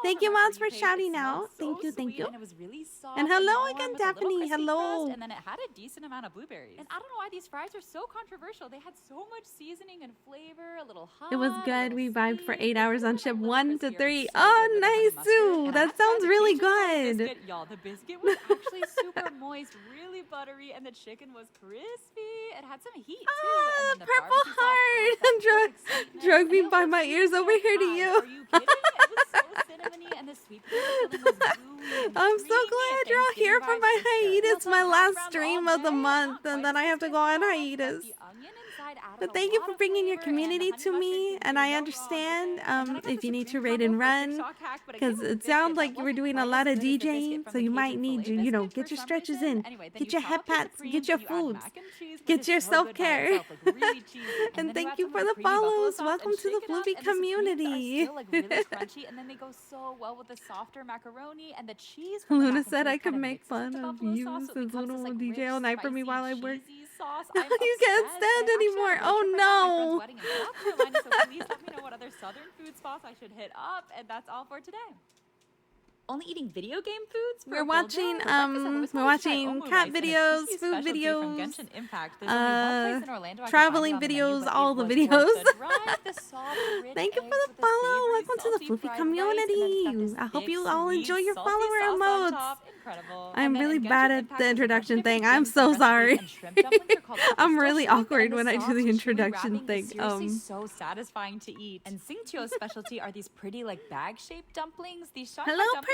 Thank you, moms, for shouting out. Thank you, thank you. And it was really soft. And hello warm again, with a little Daphne. crispy Hello. crust, and then it had a decent amount of blueberries. And I don't know why these fries are so controversial. They had so much seasoning and flavor, a little hot. It was a good. little We vibed for 8 hours on ship 1 to crispier, 3. so Oh, good with the honey nice, mustard. Sue. And I That had to try sounds the really Cajun style good. biscuit. Y'all, the biscuit was actually super moist, really buttery, and the chicken was crispy. It had some heat too. Ah, And then the purple barbecue sauce heart. added that perfect sweetness. Drug And me they by also my ears seasoned over their here to pies. you. Are you kidding? It was so cinnamony, and the sweet potato filling was gooey and I'm so creamy. glad you're all Thanksgiving here for vibes my for sure. We hiatus, also my had hash last browns stream all of the day, month, not and quite then I as have to crispy go on as sauce, hiatus. but the onion inside added But a thank you lot for of bringing your flavor, and the community honey to mustard me, didn't and go I wrong understand with it. And then I got if the you need to Supreme raid combo and for a run, TikTok hack, but it because came with a it biscuit sounds that like you were wasn't doing a quite lot as of good as the biscuit DJing, from so the you might Cajun need, filet you know, biscuit get for your some stretches reason. in, Anyway, then get you your top head up your pats, supremes, get your and you add foods, mac and cheese, which get is your so good by self-care. itself, like really cheesy. And And then you thank add you some for of the the creamy buffalo follows. sauce Welcome and to the shake it up, Floofy and the supremes are community. still like really crunchy, and then they go so well with the softer macaroni, and the cheese. Luna said I could make fun of you since Luna will DJ all night for me while I work. You can't stand anymore. Oh no. Wedding in South Carolina, so please let me know what other southern food spots I should hit up, and that's all for today. Only eating video game foods? We're watching cat videos, food videos, traveling videos, all the videos. Thank you for the follow. Welcome to the Floofy community. I hope you all enjoy your follower emotes. I'm really bad at the introduction thing. I'm so sorry. I'm really awkward when I do the introduction thing. So satisfying to eat. And Singtio's specialty are these pretty like bag-shaped dumplings. These shark Hello, dumplings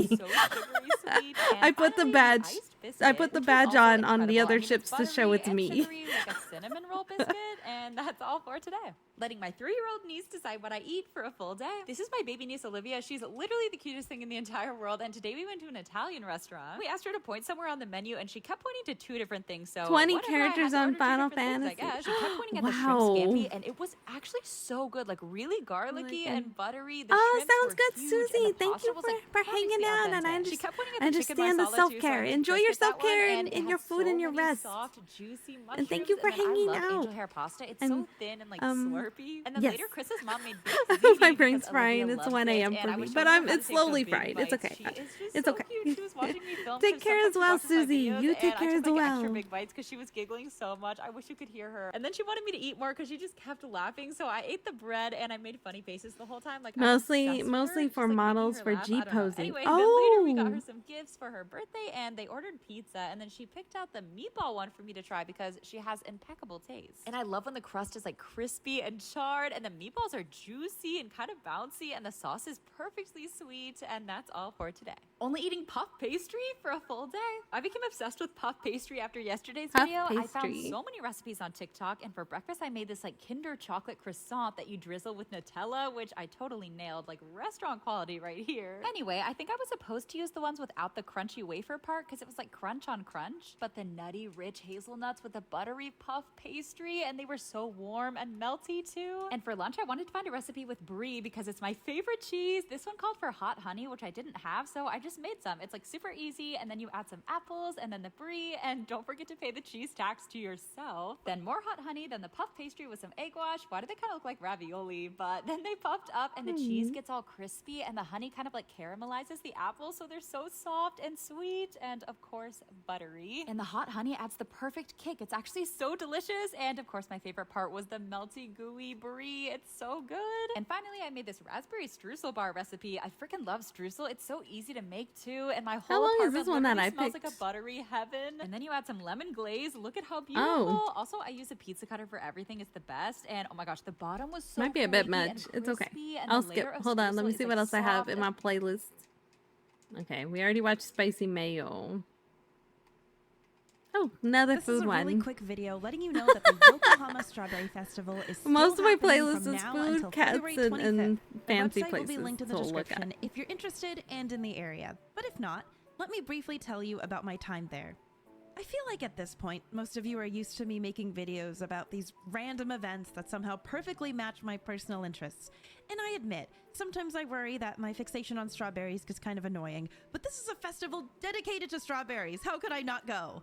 me. So sugary sweet. And I put the finally, badge. iced I biscuit, put the which was badge also on the incredible. other I mean, ships to show buttery it's and me. sugary, like a cinnamon roll biscuit, and that's all for today. Letting my 3-year-old niece decide what I eat for a full day. This is my baby niece Olivia. She's literally the cutest thing in the entire world, and today we went to an Italian restaurant. We asked her to point somewhere on the menu, and she kept pointing to 2 different things. So 20 whatever, I had characters to on order 2 Final different things, I Fantasy. guess. She kept pointing at the shrimp Wow. scampi, and it was actually so good, like really garlicky and buttery. The Oh, shrimps sounds were good, huge, and Susie. the Thank pasta you was, for, like, for hanging perfectly out. And I authentic. She kept pointing at the understand the chicken marsala, self too, so care. I Enjoy just your did that self care one, in it your had food so and your many rest. soft, juicy And thank you for mushrooms, and then hanging I love out. angel hair pasta. It's It's And, so thin and like slurpy. And then yes. later, Chris's mom made baked ziti My because brain's Olivia frying. It's loves 1 it, a.m. and for I me, was but showing her how it's to take the slowly big fried. It's bites. okay. She is just It's so okay. cute. She was watching me film. Take so care as sometimes she well, watches my Susie. videos, You and take I care took, as like, extra well. big bites because she was giggling so much. I wish you could hear her. And then she wanted me to eat more because she just kept laughing. So I ate the bread and I made funny faces the whole time. Like Mostly for models for G posing. Anyway, Oh. then later we got her some gifts for her birthday, and they ordered pizza, and then she picked out the meatball one for me to try because she has impeccable taste. And I love when the crust is like crispy and charred, and the meatballs are juicy and kind of bouncy, and the sauce is perfectly sweet. And that's all for today. Only eating puff pastry for a full day. I became obsessed with puff pastry after yesterday's Puff video. I found pastry. so many recipes on TikTok, and for breakfast I made this like Kinder chocolate croissant that you drizzle with Nutella, which I totally nailed, like restaurant quality right here. Anyway, I think I was supposed to use the ones without the crunchy wafer part because it was like crunch on crunch, but the nutty rich hazelnuts with the buttery puff pastry, and they were so warm and melty too. And for lunch I wanted to find a recipe with brie because it's my favorite cheese. This one called for hot honey, which I didn't have, so I just made some. It's like super easy, and then you add some apples and then the brie, and don't forget to pay the cheese tax to yourself. Then more hot honey, then the puff pastry with some egg wash. Why do they kind of look like ravioli? But then they puffed up and the cheese gets all crispy, and the honey kind of like caramelizes the apples, so they're so soft and sweet, and of course buttery. And the hot honey adds the perfect kick. It's actually so delicious. And of course my favorite part was the melty gooey brie. It's so good. And finally I made this raspberry streusel bar recipe. I freaking love streusel. It's so easy to make too, and my whole How long is apartment this one that literally I smells picked? like a buttery heaven. And then you add some lemon glaze. Look at how beautiful. Oh. Also, I use a pizza cutter for everything. It's the best. And oh my gosh, the bottom was so Might be a bit flaky and much. It's okay. crispy, and I'll the layer skip. of Hold on. Let streusel me is, see like, what else I have soft in my playlist. Okay, we already watched spicy mayo. Oh, another This food is a one. really quick video letting you know that the Yokohama Strawberry Festival is still Most of my happening playlist from is now food, until cats, February and 25th. fancy The website will be places linked in the to look at. description if you're interested and in the area. But if not, let me briefly tell you about my time there. I feel like at this point, most of you are used to me making videos about these random events that somehow perfectly match my personal interests. And I admit, sometimes I worry that my fixation on strawberries gets kind of annoying, but this is a festival dedicated to strawberries. How could I not go?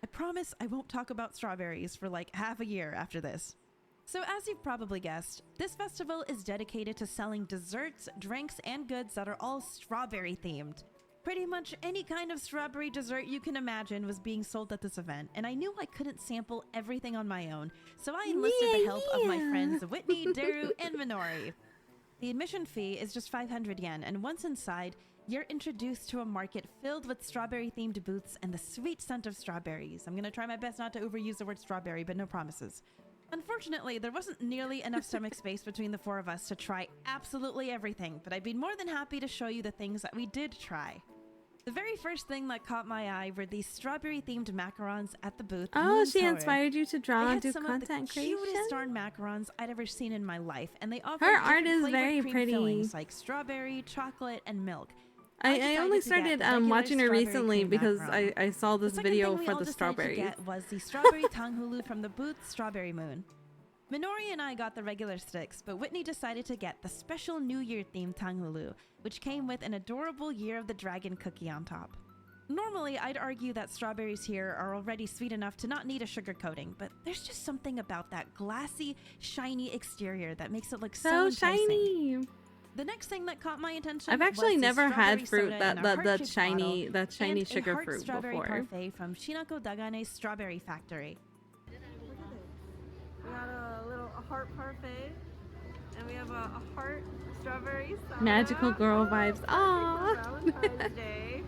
I promise I won't talk about strawberries for like half a year after this. So as you've probably guessed, this festival is dedicated to selling desserts, drinks, and goods that are all strawberry themed. Pretty much any kind of strawberry dessert you can imagine was being sold at this event, and I knew I couldn't sample everything on my own, so I enlisted the help of my friends Whitney, Daru, and Minori. The admission fee is just 500 yen, and once inside, you're introduced to a market filled with strawberry-themed booths and the sweet scent of strawberries. I'm gonna try my best not to overuse the word strawberry, but no promises. Unfortunately, there wasn't nearly enough stomach space between the four of us to try absolutely everything, but I'd be more than happy to show you the things that we did try. The very first thing that caught my eye were these strawberry-themed macarons at the booth. Oh, she Moon inspired you to draw They and had do some content of the creation? cutest darn macarons I'd ever seen in my life, and they offered Her art different is flavored very cream pretty. fillings like strawberry, chocolate, and milk. I decided only to get started regular watching her strawberry recently cream because macaron. I saw this The second video thing we for all the decided to strawberries. get was the strawberry tanghulu from the booth Strawberry Moon. Minori and I got the regular sticks, but Whitney decided to get the special New Year themed tanghulu, which came with an adorable Year of the Dragon cookie on top. Normally, I'd argue that strawberries here are already sweet enough to not need a sugar coating, but there's just something about that glassy, shiny exterior that makes it look so enticing. shiny. The next thing that caught my attention I've actually was the never had strawberry fruit soda in a that heart-shaped shiny bottle that shiny and sugar a heart fruit strawberry before. parfait from Shinako Dagane's Strawberry Factory. We got a little heart parfait, and we have a heart strawberry soda. Magical girl vibes. Aww. Valentine's Day.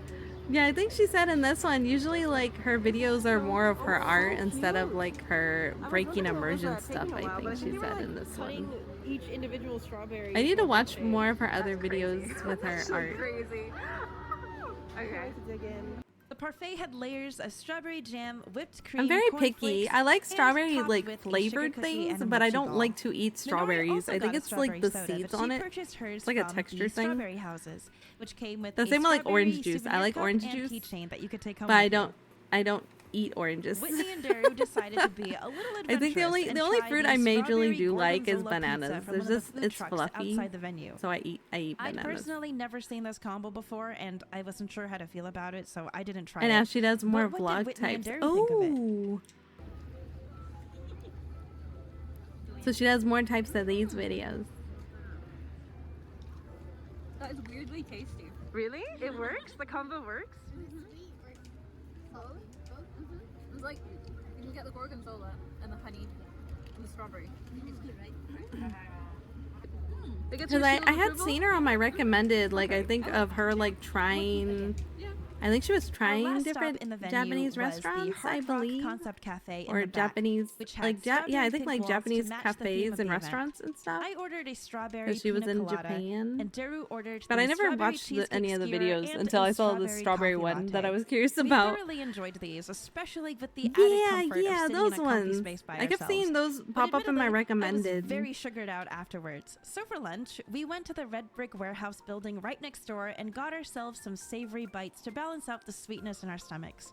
Yeah, I think she said in this one, usually like her videos are more of her art instead of like her breaking immersion stuff, I think she said in this one. Each individual strawberry. I need to watch more of her other videos with her That's art. crazy. Okay. Dig in. The parfait had layers of strawberry jam, whipped cream. I'm very picky. cornflakes, I like and strawberry topped like with a flavored sugar cookie things, and a but I mochi don't ball. like to eat Minori strawberries. also I think got a it's like the strawberry soda, seeds but on she it. purchased hers It's like a from texture the thing. Strawberry houses, which came with The a same with like strawberry orange juice. I souvenir like cup orange and juice, keychain that you could take home but with you. I don't eat oranges. Whitney and Daru decided to be a little adventurous. I think the only and fruit try I the majorly strawberry do like is gorgonzola bananas. pizza from There's one of just the food it's trucks fluffy, outside the venue. so I eat I'd bananas. personally never seen this combo before, and I wasn't sure how to feel about it, so I didn't try And it. now she does more But what vlog did Whitney and types. Daru think of it? Oh, So she does more types of these videos. That is weirdly tasty. Really? It works? The combo works? It's like you can get the gorgonzola and the honey and the strawberry. It's good, right? Because I had seen her on my recommended, like I think of her like trying. I think she was trying different Japanese restaurants, I believe, Concept Cafe or Japanese, like I think like Japanese cafes and event. restaurants and stuff. I ordered a strawberry Because she was pina in colada, Japan. and Daru ordered But the I never strawberry watched cheesecake any of the skewer videos and until a I saw the strawberry coffee one that I latte. was curious We about. thoroughly enjoyed these, especially with the added comfort of Yeah, sitting those in a comfy ones. space by I kept ourselves. seeing those But pop up in my admittedly, I recommended. was very sugared out afterwards. So for lunch, we went to the red brick warehouse building right next door and got ourselves some savory bites to balance out the sweetness in our stomachs.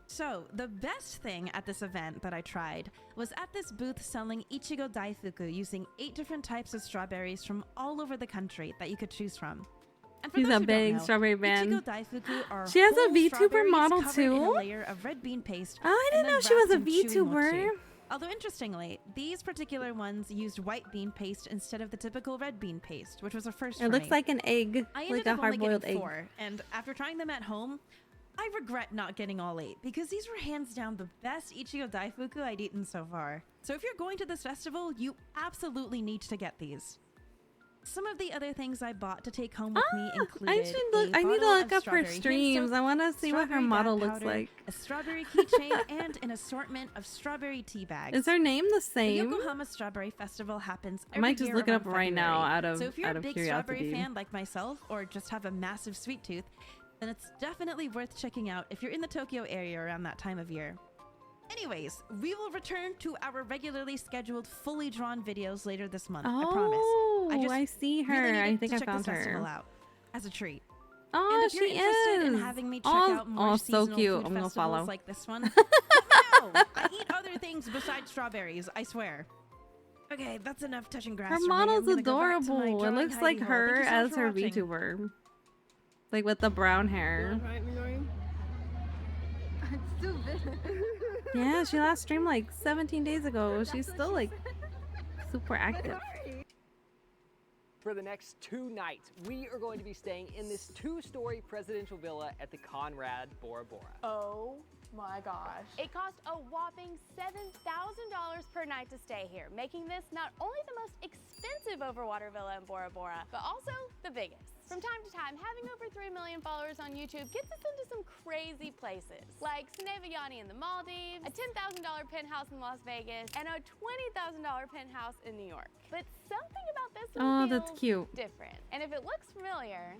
So, the best thing at this event that I tried was at this booth selling Ichigo Daifuku using 8 different types of strawberries from all over the country that you could choose from. And for She's those a who big don't know, strawberry fan. Ichigo Daifuku are She has a whole VTuber strawberries model covered in a too? layer of red bean paste. Oh, I and didn't then know she was a wrapped in chewy VTuber. mochi. Although interestingly, these particular ones used white bean paste instead of the typical red bean paste, which was a first for It looks me. like an egg, I like ended a up only hard-boiled getting egg. 4, and after trying them at home, I regret not getting all 8 because these were hands down the best Ichigo Daifuku I'd eaten so far. So if you're going to this festival, you absolutely need to get these. Some of the other things I bought to take home with me included I need to look up her streams. I want to see what her model looks like. a strawberry keychain, and an assortment of strawberry tea bags. Is her name the The same? Yokohama Strawberry Festival happens I might every just year look it around up right now February. out So if you're a of big curiosity. strawberry fan like myself, or just have a massive sweet tooth, then it's definitely worth checking out if you're in the Tokyo area around that time of year. Anyways, we will return to our regularly scheduled, fully drawn videos later this month. I promise. I see her. Really I needed think to I check found this festival her. out as a treat. Oh, and if you're she interested is. in having me check Oh, out more oh, so seasonal cute. food I'm gonna festivals follow. like this one, let me know. I eat other things besides strawberries, I swear. Okay, that's enough touching grass. Her for me. model's I'm gonna go back to my adorable. It drawing looks like hidey hole. her Thank you so much as for her watching. VTuber. Like with the brown hair. It's too big. Yeah, she last streamed like 17 days ago. She's still like super active. For the next 2 nights, we are going to be staying in this 2-story presidential villa at the Conrad Bora Bora. Oh my gosh. It cost a whopping $7,000 per night to stay here, making this not only the most expensive overwater villa in Bora Bora, but also the biggest. From time to time, having over 3 million followers on YouTube gets us into some crazy places, like Snevayani in the Maldives, a $10,000 penthouse in Las Vegas, and a $20,000 penthouse in New York. But something about this one Oh, feels that's cute. different. And if it looks familiar,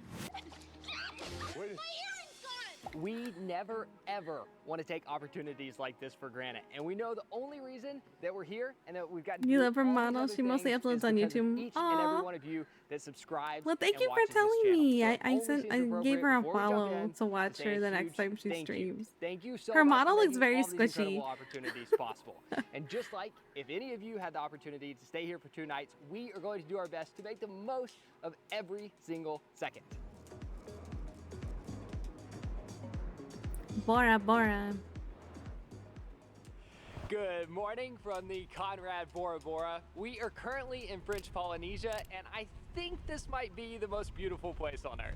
We never, ever want to take opportunities like this for granted. And we know the only reason that we're here and that we've got You love her model. She mostly uploads on YouTube. each and every Aw. one of you that subscribes. Well, thank and you for watches this telling channel. me. So I it only seems gave appropriate her a before we jump follow in to watch say her a the huge next time she thank you. streams. Thank you so Her much model for looks making very all these incredible squishy. opportunities possible. And just like if any of you had the opportunity to stay here for 2 nights, we are going to do our best to make the most of every single second. Bora Bora. Good morning from the Conrad Bora Bora. We are currently in French Polynesia, and I think this might be the most beautiful place on earth.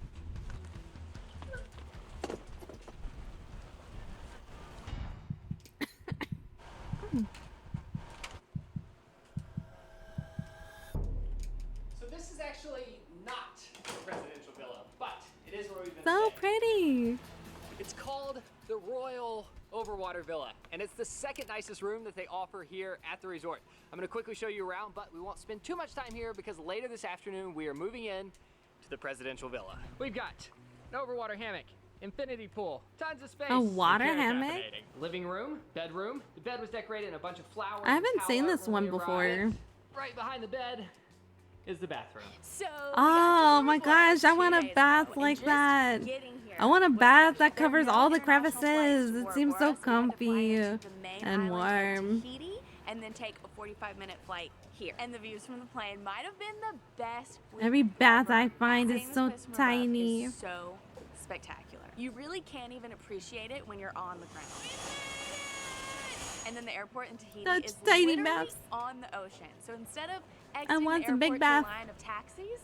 So this is actually not a presidential villa, but it is where we've been So staying. pretty. It's called the Royal Overwater Villa, and it's the second nicest room that they offer here at the resort. I'm gonna quickly show you around, but we won't spend too much time here because later this afternoon we are moving in to the presidential villa. We've got an overwater hammock, infinity pool, tons of space. A water Very hammock? captivating. Living room, bedroom. The bed was decorated in a bunch of flowers. I haven't and seen towel this when one we before. arrived. Right behind the bed is the bathroom. so Oh my gosh, I want a bath like that. I want a bath that covers all the crevices. It seems so comfy and warm. Tahiti and then take a 45-minute flight here. And the views from the plane might have been the best we've Every bath ever I find had. is Seeing so this place from above tiny. is so spectacular. You really can't even appreciate it when you're on the ground. And then the airport in Tahiti Such is tiny literally maps. on the ocean. So instead of I exiting want the some big airport to a bath. line of taxis,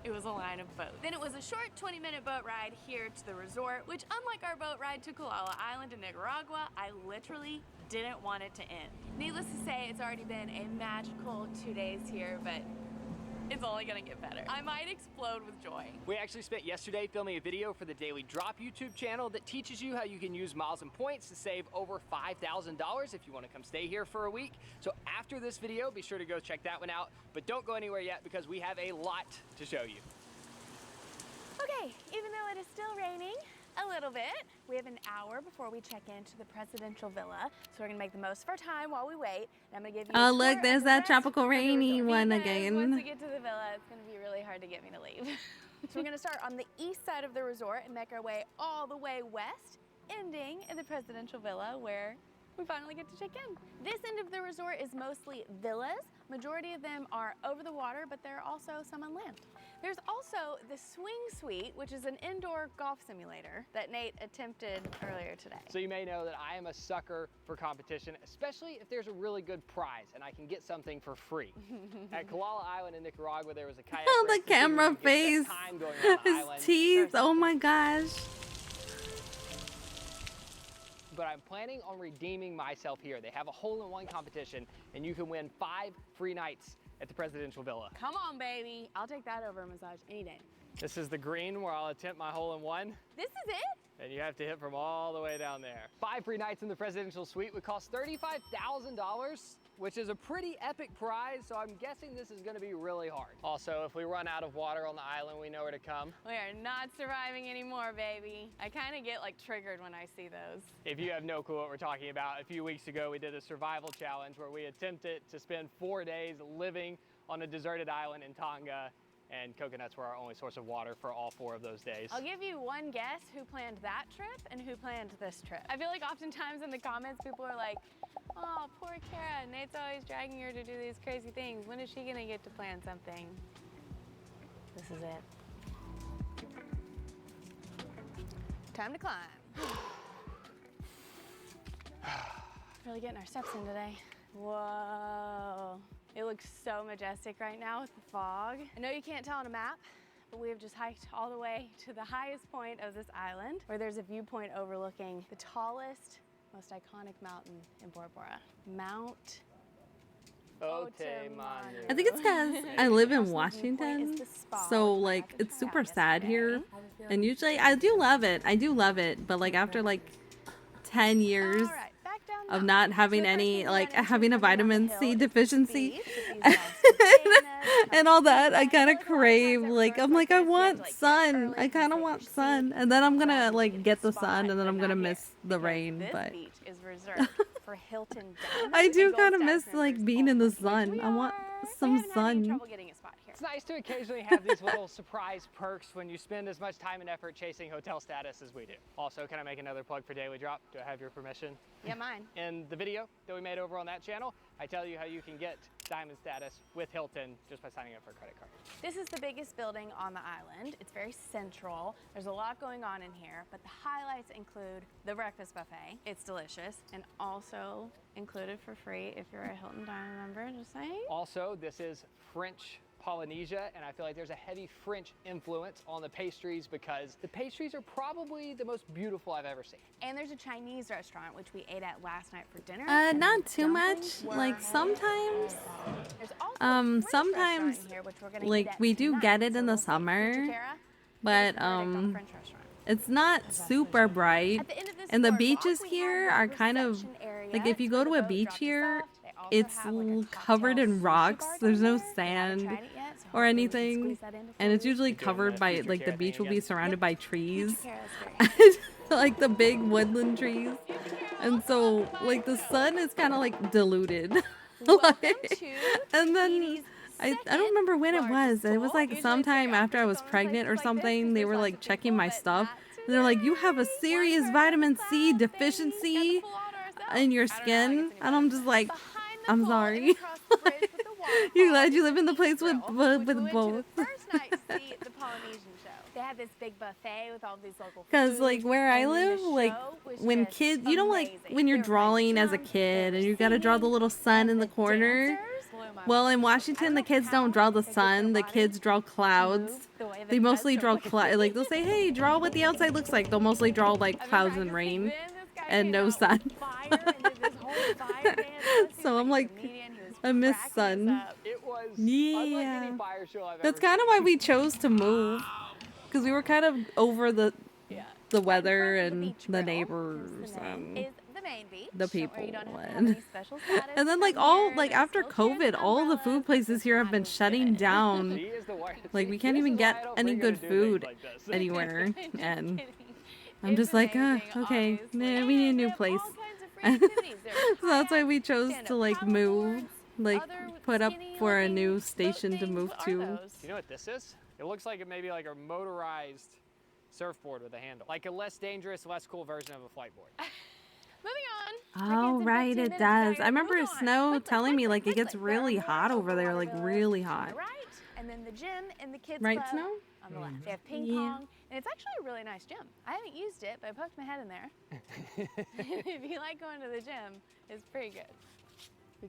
it was a line of boats. Then it was a short 20-minute boat ride here to the resort, which unlike our boat ride to Koala Island in Nicaragua, I literally didn't want it to end. Needless to say, it's already been a magical 2 days here, but it's only gonna get better. I might explode with joy. We actually spent yesterday filming a video for the Daily Drop YouTube channel that teaches you how you can use miles and points to save over $5,000 if you want to come stay here for a week. So after this video, be sure to go check that one out, but don't go anywhere yet because we have a lot to show you. Okay, even though it is still raining a little bit, we have an hour before we check into the presidential villa, so we're gonna make the most of our time while we wait. And I'm gonna give you a Oh, look, tour there's of the that rest tropical of the rainy resort. one Because again. Once we get to the villa, it's gonna be really hard to get me to leave. So we're gonna start on the east side of the resort and make our way all the way west, ending in the presidential villa where we finally get to check in. This end of the resort is mostly villas. Majority of them are over the water, but there are also some on land. There's also the Swing Suite, which is an indoor golf simulator that Nate attempted earlier today. So you may know that I am a sucker for competition, especially if there's a really good prize and I can get something for free. At Koala Island in Nicaragua, there was a kayak Oh, race the to see who camera could get the face. best time going around the island. His teeth. Oh my gosh. But I'm planning on redeeming myself here. They have a hole-in-one competition, and you can win 5 free nights at the presidential villa. Come on, baby. I'll take that over a massage any day. This is the green where I'll attempt my hole-in-one. This is it? And you have to hit from all the way down there. 5 free nights in the presidential suite would cost $35,000, which is a pretty epic prize, so I'm guessing this is gonna be really hard. Also, if we run out of water on the island, we know where to come. We are not surviving anymore, baby. I kind of get like triggered when I see those. If you have no clue what we're talking about, a few weeks ago we did a survival challenge where we attempted to spend 4 days living on a deserted island in Tonga, and coconuts were our only source of water for all 4 of those days. I'll give you one guess who planned that trip and who planned this trip. I feel like oftentimes in the comments people are like, oh, poor Kara, Nate's always dragging her to do these crazy things. When is she gonna get to plan something? This is it. Time to climb. Really getting our steps in today. Whoa. It looks so majestic right now with the fog. I know you can't tell on a map, but we have just hiked all the way to the highest point of this island, where there's a viewpoint overlooking the tallest, most iconic mountain in Bora Bora, Mount Otemanu. I think it's because I live in Washington, so like it's super sad here. And usually I do love it, but like after like 10 years of not having any, like having a vitamin C deficiency and all that, I kind of crave, like, I'm like, I want sun. I kind of want sun. And then I'm gonna like get the sun and then I'm gonna miss the rain, but is reserved for Hilton I do kind of miss like being in the sun. I want some sun. It's nice to occasionally have these little surprise perks when you spend as much time and effort chasing hotel status as we do. Also, can I make another plug for Daily Drop? Do I have your permission? Yeah, mine. In the video that we made over on that channel, I tell you how you can get diamond status with Hilton just by signing up for a credit card. This is the biggest building on the island. It's very central. There's a lot going on in here, but the highlights include the breakfast buffet. It's delicious, and also included for free if you're a Hilton Diamond member, just saying. Also, this is French Polynesia, and I feel like there's a heavy French influence on the pastries because the pastries are probably the most beautiful I've ever seen. And there's a Chinese restaurant, which we ate at last night for dinner. Not too much. Like sometimes, sometimes, like we do get it in the summer, but it's not super bright. And the beaches here are kind of like, if you go to a beach here, it's covered in rocks. There's no sand or anything, and it's usually covered by, like, the beach will be surrounded by trees, like the big woodland trees, and so like the sun is kind of like diluted. And then I don't remember when it was. It was like sometime after I was pregnant or something. They were like checking my stuff. They're like, you have a serious vitamin C deficiency in your skin, and I'm just like, I'm sorry. You glad you live in the place with both? First night to see the Polynesian show. They had this big buffet with all these local Because, like, foods, where I and then live, the like, show was when just kids, you know, like, amazing. when you're They were playing drawing as a drums, kid they and were you gotta draw the singing, little sun in the and the corner. dancers blew my Well, mind. in Washington, the kids don't draw the sun, the kids draw clouds. the way that They it mostly does draw to like, they'll say, hey, draw what the outside looks like. They'll mostly draw, like, clouds and rain and no sun. So I'm like, I miss sun. It was unlike Yeah. any fire show I've That's ever kind of why we chose to move. Because we were kind of over the weather and the neighbors and is the main beach, the people. where you don't have to have And, any special status and then, like, all, like, after COVID, all the food places here have been shutting down. She is the one. Like, we can't even get any good food anywhere. And I'm just like, okay, nah, we need a new place. So that's why we chose to, like, move, like, put up for a new station to move to. Do you know what this is? It looks like it may be like a motorized surfboard with a handle. Like a less dangerous, less cool version of a flight board. Oh, right, it does. I remember Snow telling me, like, it gets really hot over there, like, really hot. Right, and then the gym and the kids Right, club Snow? on the left. They have ping Yeah. pong, and it's actually a really nice gym. I haven't used it, but I poked my head in there. If you like going to the gym, it's pretty good.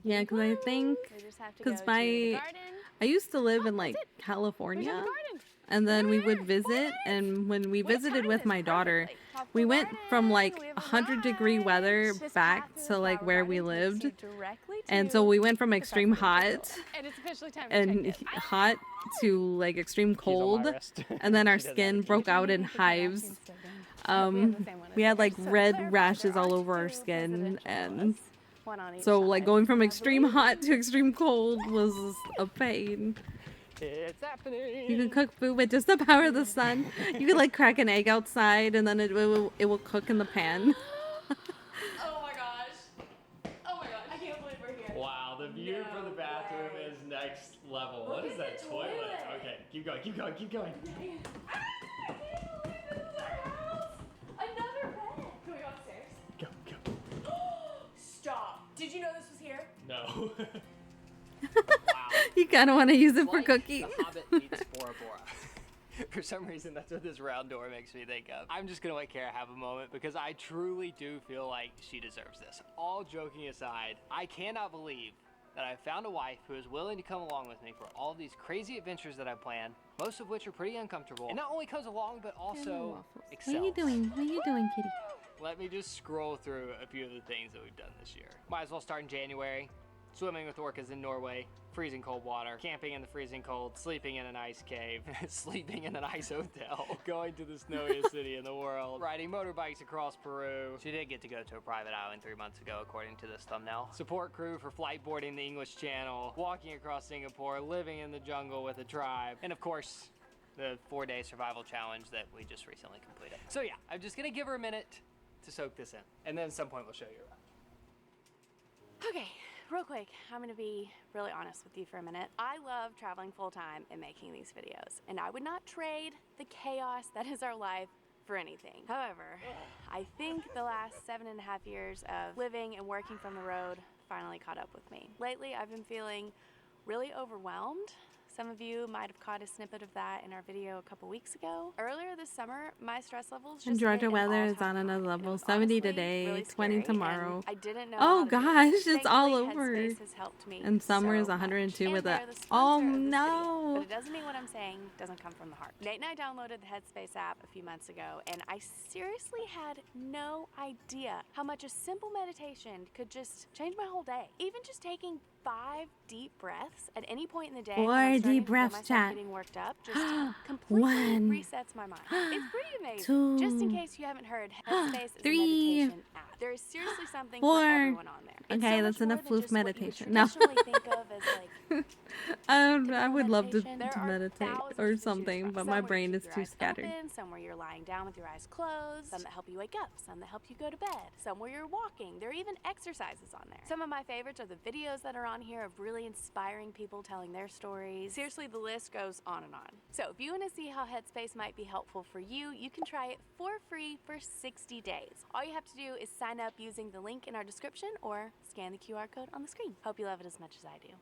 Yeah, because I think, We just have to go because to the garden. I used to live in, like, California, and then we would visit, and when we visited with my daughter, we went from, like, 100-degree weather back to, like, where we lived, and so we went from extreme hot And it's officially time to and check in. hot to, like, extreme cold, and then our skin broke out in hives. We had, like, red rashes all over our skin, and One on each so, like, side. going from extreme hot to extreme cold was a pain. It's happening. You can cook food with just the power of the sun. You could, like, crack an egg outside, and then it will cook in the pan. Oh my gosh. Oh my gosh. I can't believe we're here. Wow, the view from the bathroom is next level. What is that toilet? Okay, keep going, keep going, keep going. Another bed. Can we go upstairs? Go, go. Stop. Did you know this was here? No. You kind of want to use it for Like cooking. The Hobbit meets Bora Bora. For some reason, that's what this round door makes me think of. I'm just gonna let Kara have a moment because I truly do feel like she deserves this. All joking aside, I cannot believe that I found a wife who is willing to come along with me for all these crazy adventures that I plan, most of which are pretty uncomfortable. And not only comes along, but also excels. What are you doing? What are you doing, kitty? Let me just scroll through a few of the things that we've done this year. Might as well start in January. Swimming with orcas in Norway, freezing cold water, camping in the freezing cold, sleeping in an ice cave, sleeping in an ice hotel, going to the snowiest city in the world, riding motorbikes across Peru. She did get to go to a private island 3 months ago, according to this thumbnail. Support crew for flight boarding the English Channel, walking across Singapore, living in the jungle with a tribe, and of course, the 4-day survival challenge that we just recently completed. So yeah, I'm just gonna give her a minute to soak this in, and then at some point we'll show you around. Okay, real quick, I'm gonna be really honest with you for a minute. I love traveling full time and making these videos, and I would not trade the chaos that is our life for anything. However, I think the last 7.5 years of living and working from the road finally caught up with me. Lately, I've been feeling really overwhelmed. Some of you might have caught a snippet of that in our video a couple weeks ago. Earlier this summer, my stress levels just And hit Georgia an weather is all-time on another high. level. It was 70 honestly today, really 20 scary, tomorrow. and I didn't know Oh how to do it. gosh, it's all Thankfully, over. Headspace has helped me And summer so is 102 much. with And a. they're the Oh sponsor of this video, no. but it doesn't mean what I'm saying doesn't come from the heart. Nate and I downloaded the Headspace app a few months ago, and I seriously had no idea how much a simple meditation could just change my whole day. Even just taking 5 deep breaths at any point in the day. when 4 I'm starting deep to feel breaths, myself chat. Getting worked up just completely 1. resets my mind. It's pretty amazing. Just in 2. case you haven't heard, Headspace is a 3. meditation app. There is seriously something 4. for everyone on there. It's Okay, so that's much more enough than floof just what you would meditation. No. traditionally think of as like I would love to meditation. There are meditate thousands or to choose something, from. but Some my where you brain keep is your too eyes scattered. open, some where you're lying down with your eyes closed, some that help you wake up, some that help you go to bed, some where you're walking. There are even exercises on there. Some of my favorites are the videos that are on here of really inspiring people telling their stories. Seriously, the list goes on and on. So if you want to see how Headspace might be helpful for you, you can try it for free for 60 days. All you have to do is sign up using the link in our description or scan the QR code on the screen. Hope you love it as much as I do.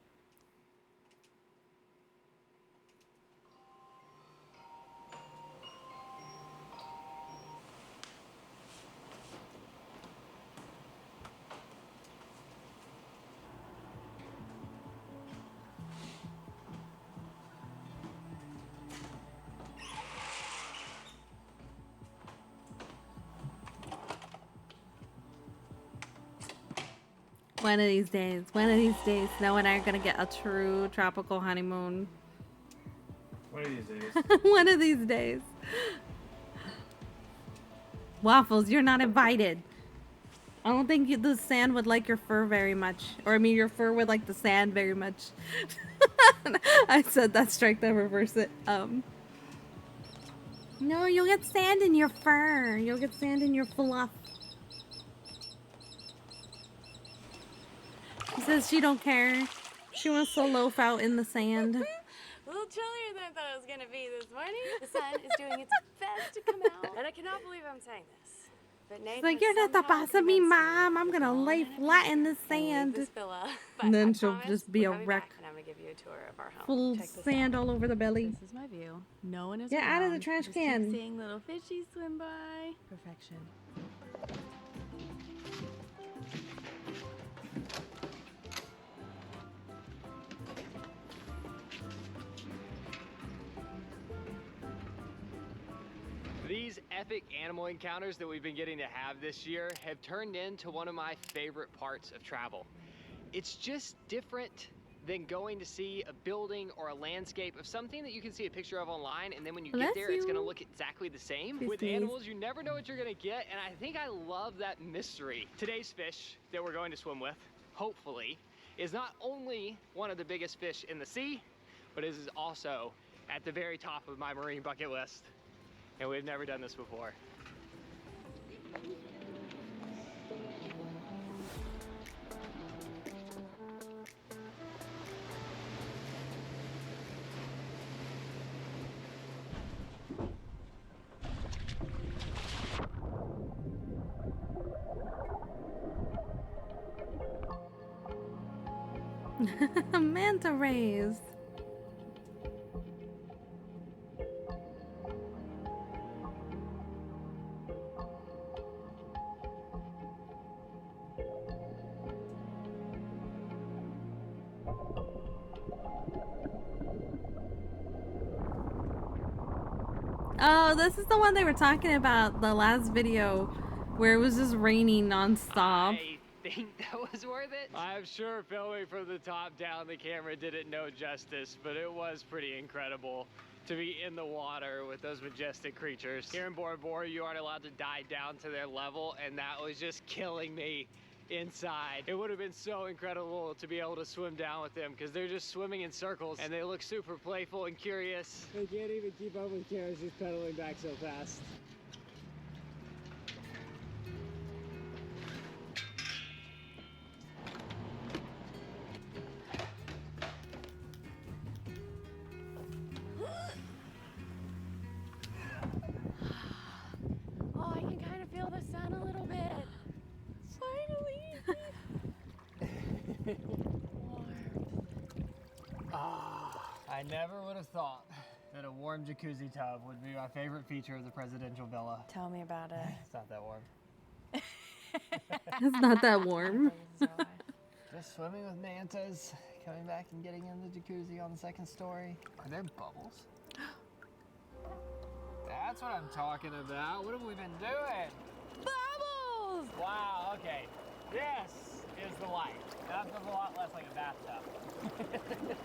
One of these days. One of these days, Snow and I are gonna get a true tropical honeymoon. One of these days. One of these days. Waffles, you're not invited. I don't think the sand would like your fur very much. Or I mean, your fur would like the sand very much. I said that, strike that, reverse it. No, you'll get sand in your fur. You'll get sand in your fluff. She says she don't care. She wants to loaf out in the sand. A little chillier than I thought it was gonna be this morning. The sun is doing its best to come out, and I cannot believe I'm saying this. But Nate She's like, you're not the boss of me, Mom. I'm gonna lay flat in the sand. And then she'll just be a wreck. And I'm gonna give you a tour of our home. Full Check this sand out. all over the belly. This is my view. No one is Get out of the around. trash Just keep can. seeing little fishies swim by. Perfection. These epic animal encounters that we've been getting to have this year have turned into one of my favorite parts of travel. It's just different than going to see a building or a landscape of something that you can see a picture of online, and then when you Bless get there, it's you. gonna look exactly the same. This With is- animals, you never know what you're gonna get, and I think I love that mystery. Today's fish that we're going to swim with, hopefully, is not only one of the biggest fish in the sea, but it is also at the very top of my marine bucket list. And we've never done this before. Manta rays. Oh, this is the one they were talking about the last video where it was just raining nonstop. I think that was worth it. I'm sure filming from the top down, the camera didn't know justice, but it was pretty incredible to be in the water with those majestic creatures. Here in Bora Bora, you aren't allowed to dive down to their level, and that was just killing me inside. It would have been so incredible to be able to swim down with them because they're just swimming in circles and they look super playful and curious. They can't even keep up with Kara, she's pedaling back so fast. Oh, I can kind of feel the sun a little bit. Finally. I never would have thought that a warm jacuzzi tub would be my favorite feature of the presidential villa. Tell me about it. It's not that warm. It's not that warm. Just swimming with mantas, coming back and getting in the jacuzzi on the second story. Are there bubbles? That's what I'm talking about. What have we been doing? Bubbles! Wow, okay. This is the life. That feels a lot less like a bathtub.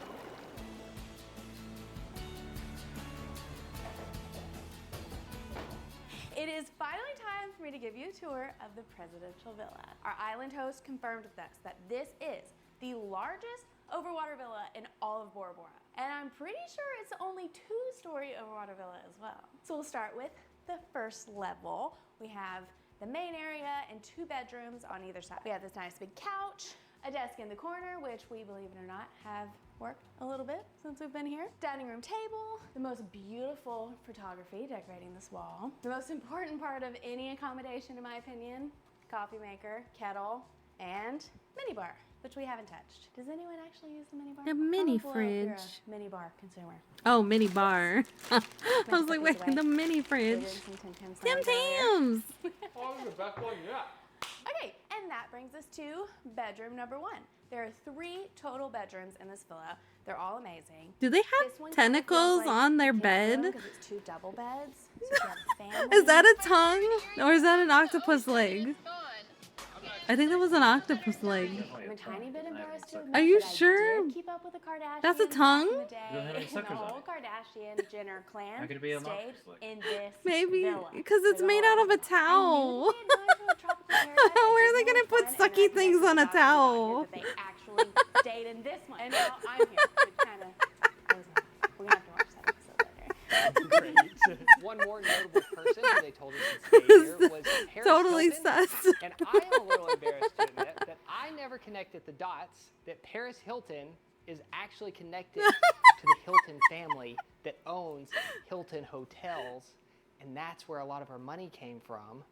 It is finally time for me to give you a tour of the presidential villa. Our island host confirmed with us that this is the largest overwater villa in all of Bora Bora. And I'm pretty sure it's the only two-story overwater villa as well. So we'll start with the first level. We have the main area and 2 bedrooms on either side. We have this nice big couch, a desk in the corner, which we, believe it or not, have worked a little bit since we've been here. Dining room table, the most beautiful photography decorating this wall. The most important part of any accommodation, in my opinion, coffee maker, kettle, and mini bar, which we haven't touched. Does anyone actually use the mini bar? A mini Comment below if you're fridge. a mini bar consumer. Oh, mini bar. I was like, wait, away. the mini fridge. Tim Tams! Oh, the best one yet. Okay, and that brings us to bedroom number 1. There are 3 total bedrooms in this villa. They're all amazing. Do they This have one kind of feels tentacles like on their a camp room bed? 'cause it's 2 double beds. So if you have a family, Is that a tongue? Or is that an octopus leg? I think that was an octopus leg. I'm a tiny bit embarrassed to admit Are you that I sure? did keep up with the Kardashians That's a tongue? back in the day, It doesn't have any and the suckers on whole it. Kardashian Jenner clan How could it be a stayed octopus leg? in this Maybe villa. because it's made out of a towel. How are they gonna put sucky things on a towel? They actually stayed in this one, and now I'm here. It kind of we're gonna have to watch that episode later. Great. One more notable person who they told us to stay here was Paris Totally Hilton. sus. And I am a little embarrassed to admit that I never connected the dots that Paris Hilton is actually connected to the Hilton family that owns Hilton Hotels, and that's where a lot of our money came from,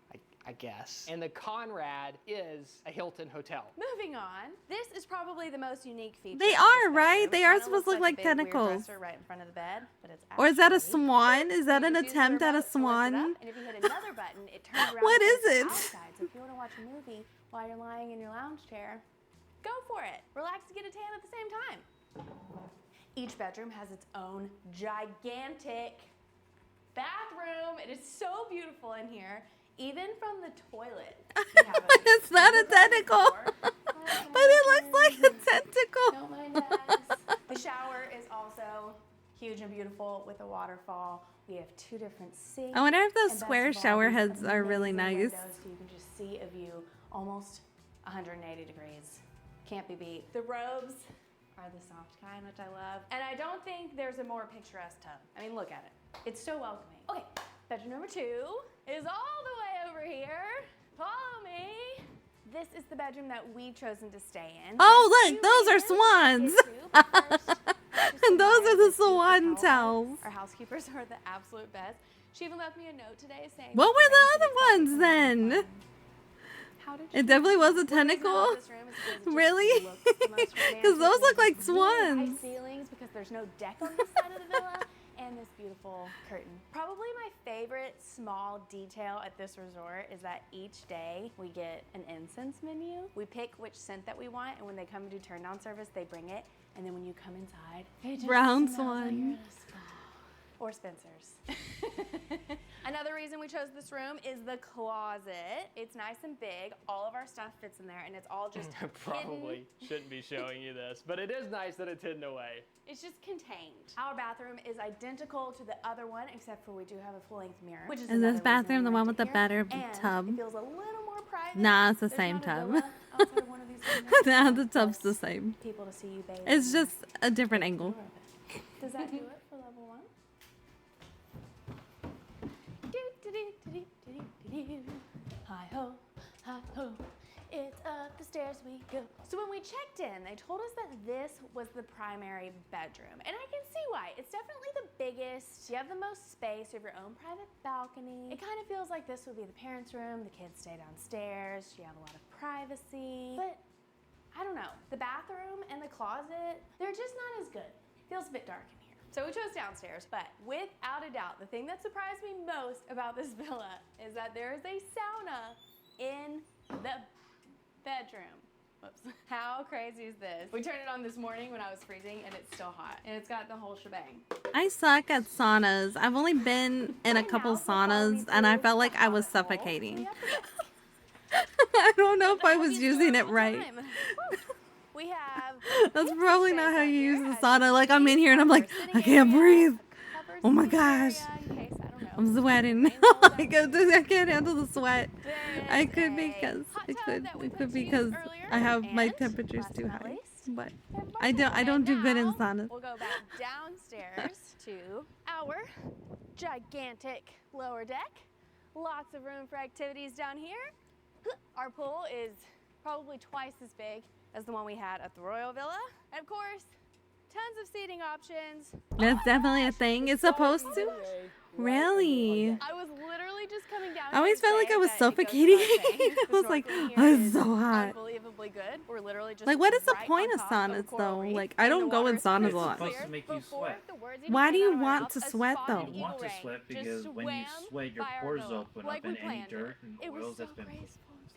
I guess. And the Conrad is a Hilton hotel. Moving on, this is probably the most unique feature. They of are, this right? bedroom. They are Kinda supposed to look like a big weird tentacles. dresser right in front of the bed, but it's Or is that a actually- swan? Is that You an just use the attempt at a remote to lift it swan? up, and if you hit another button, it turns around What and is faces it? outside. So if you want to watch a movie while you're lying in your lounge chair, go for it. Relax and get a tan at the same time. Each bedroom has its own gigantic bathroom. It is so beautiful in here. Even from the toilet. It's not a tentacle, but it looks like a tentacle. Don't mind us. The shower is also huge and beautiful with a waterfall. We have 2 different sinks. I wonder if those and best square of all, shower these heads are really amazing nice. windows, so you can just see a view almost 180 degrees. Can't be beat. The robes are the soft kind, which I love. And I don't think there's a more picturesque tub. I mean, look at it. It's so welcoming. Okay, bedroom number 2 is all the way over here. Follow me. This is the bedroom that we've chosen to stay in. Oh, look, those are swans. And those are the swan towels. Our housekeepers are the absolute best. She even left me a note today saying, What were the other ones then? It definitely was a tentacle. Really? Because those look like swans. High ceilings because there's no deck on this side of the villa, and this beautiful curtain. Probably my favorite small detail at this resort is that each day we get an incense menu. We pick which scent that we want, and when they come and do turn down service, they bring it. And then when you come inside, it just Brown smells like you're in swan. a spa. Or Spencer's. Another reason we chose this room is the closet. It's nice and big. All of our stuff fits in there, and it's all just I probably shouldn't be showing you this, but it is nice that it's hidden away. It's just contained. Our bathroom is identical to the other one, except for we do have a full-length mirror. Which is Is another this reason bathroom we the liked one it with the here. better And tub? It feels a little more private. Nah, it's the There's same not a tub. villa outside of one of these windows. Nah, the tub's the same. People to see you bathe. It's just a different angle. Does that do it for level 1? Hi ho, it's up the stairs we go. So when we checked in, they told us that this was the primary bedroom. And I can see why. It's definitely the biggest. You have the most space. You have your own private balcony. It kind of feels like this would be the parents' room. The kids stay downstairs. You have a lot of privacy. But I don't know. The bathroom and the closet, they're just not as good. Feels a bit dark in here. So we chose downstairs, but without a doubt, the thing that surprised me most about this villa is that there is a sauna in the bedroom. Whoops. How crazy is this? We turned it on this morning when I was freezing and it's still hot. And it's got the whole shebang. I suck at saunas. I've only been in a couple saunas and I felt like I was suffocating. I don't know if I was using it right. We have That's probably not how you use the sauna. Like I'm in here and I'm like, I can't breathe. Oh my gosh. I'm sweating. I can't handle the sweat. I could be because it could be because I have my temperatures too high. But I don't do good in saunas. We'll go back downstairs to our gigantic lower deck. Lots of room for activities down here. Our pool is probably twice as big as the one we had at the Royal Villa. And of course, tons of seating options. That's definitely a thing. It's supposed to. Really? I was literally just coming down. I always felt like I was suffocating. I was like, oh, it's so hot. Unbelievably good. We're literally just Like, what is the right point on of top saunas coral though? reef. Like, I don't go in saunas a lot. It's supposed to make you sweat. Why do you want to sweat though? You want to sweat because when you sweat, your pores open up and any dirt and oils that's been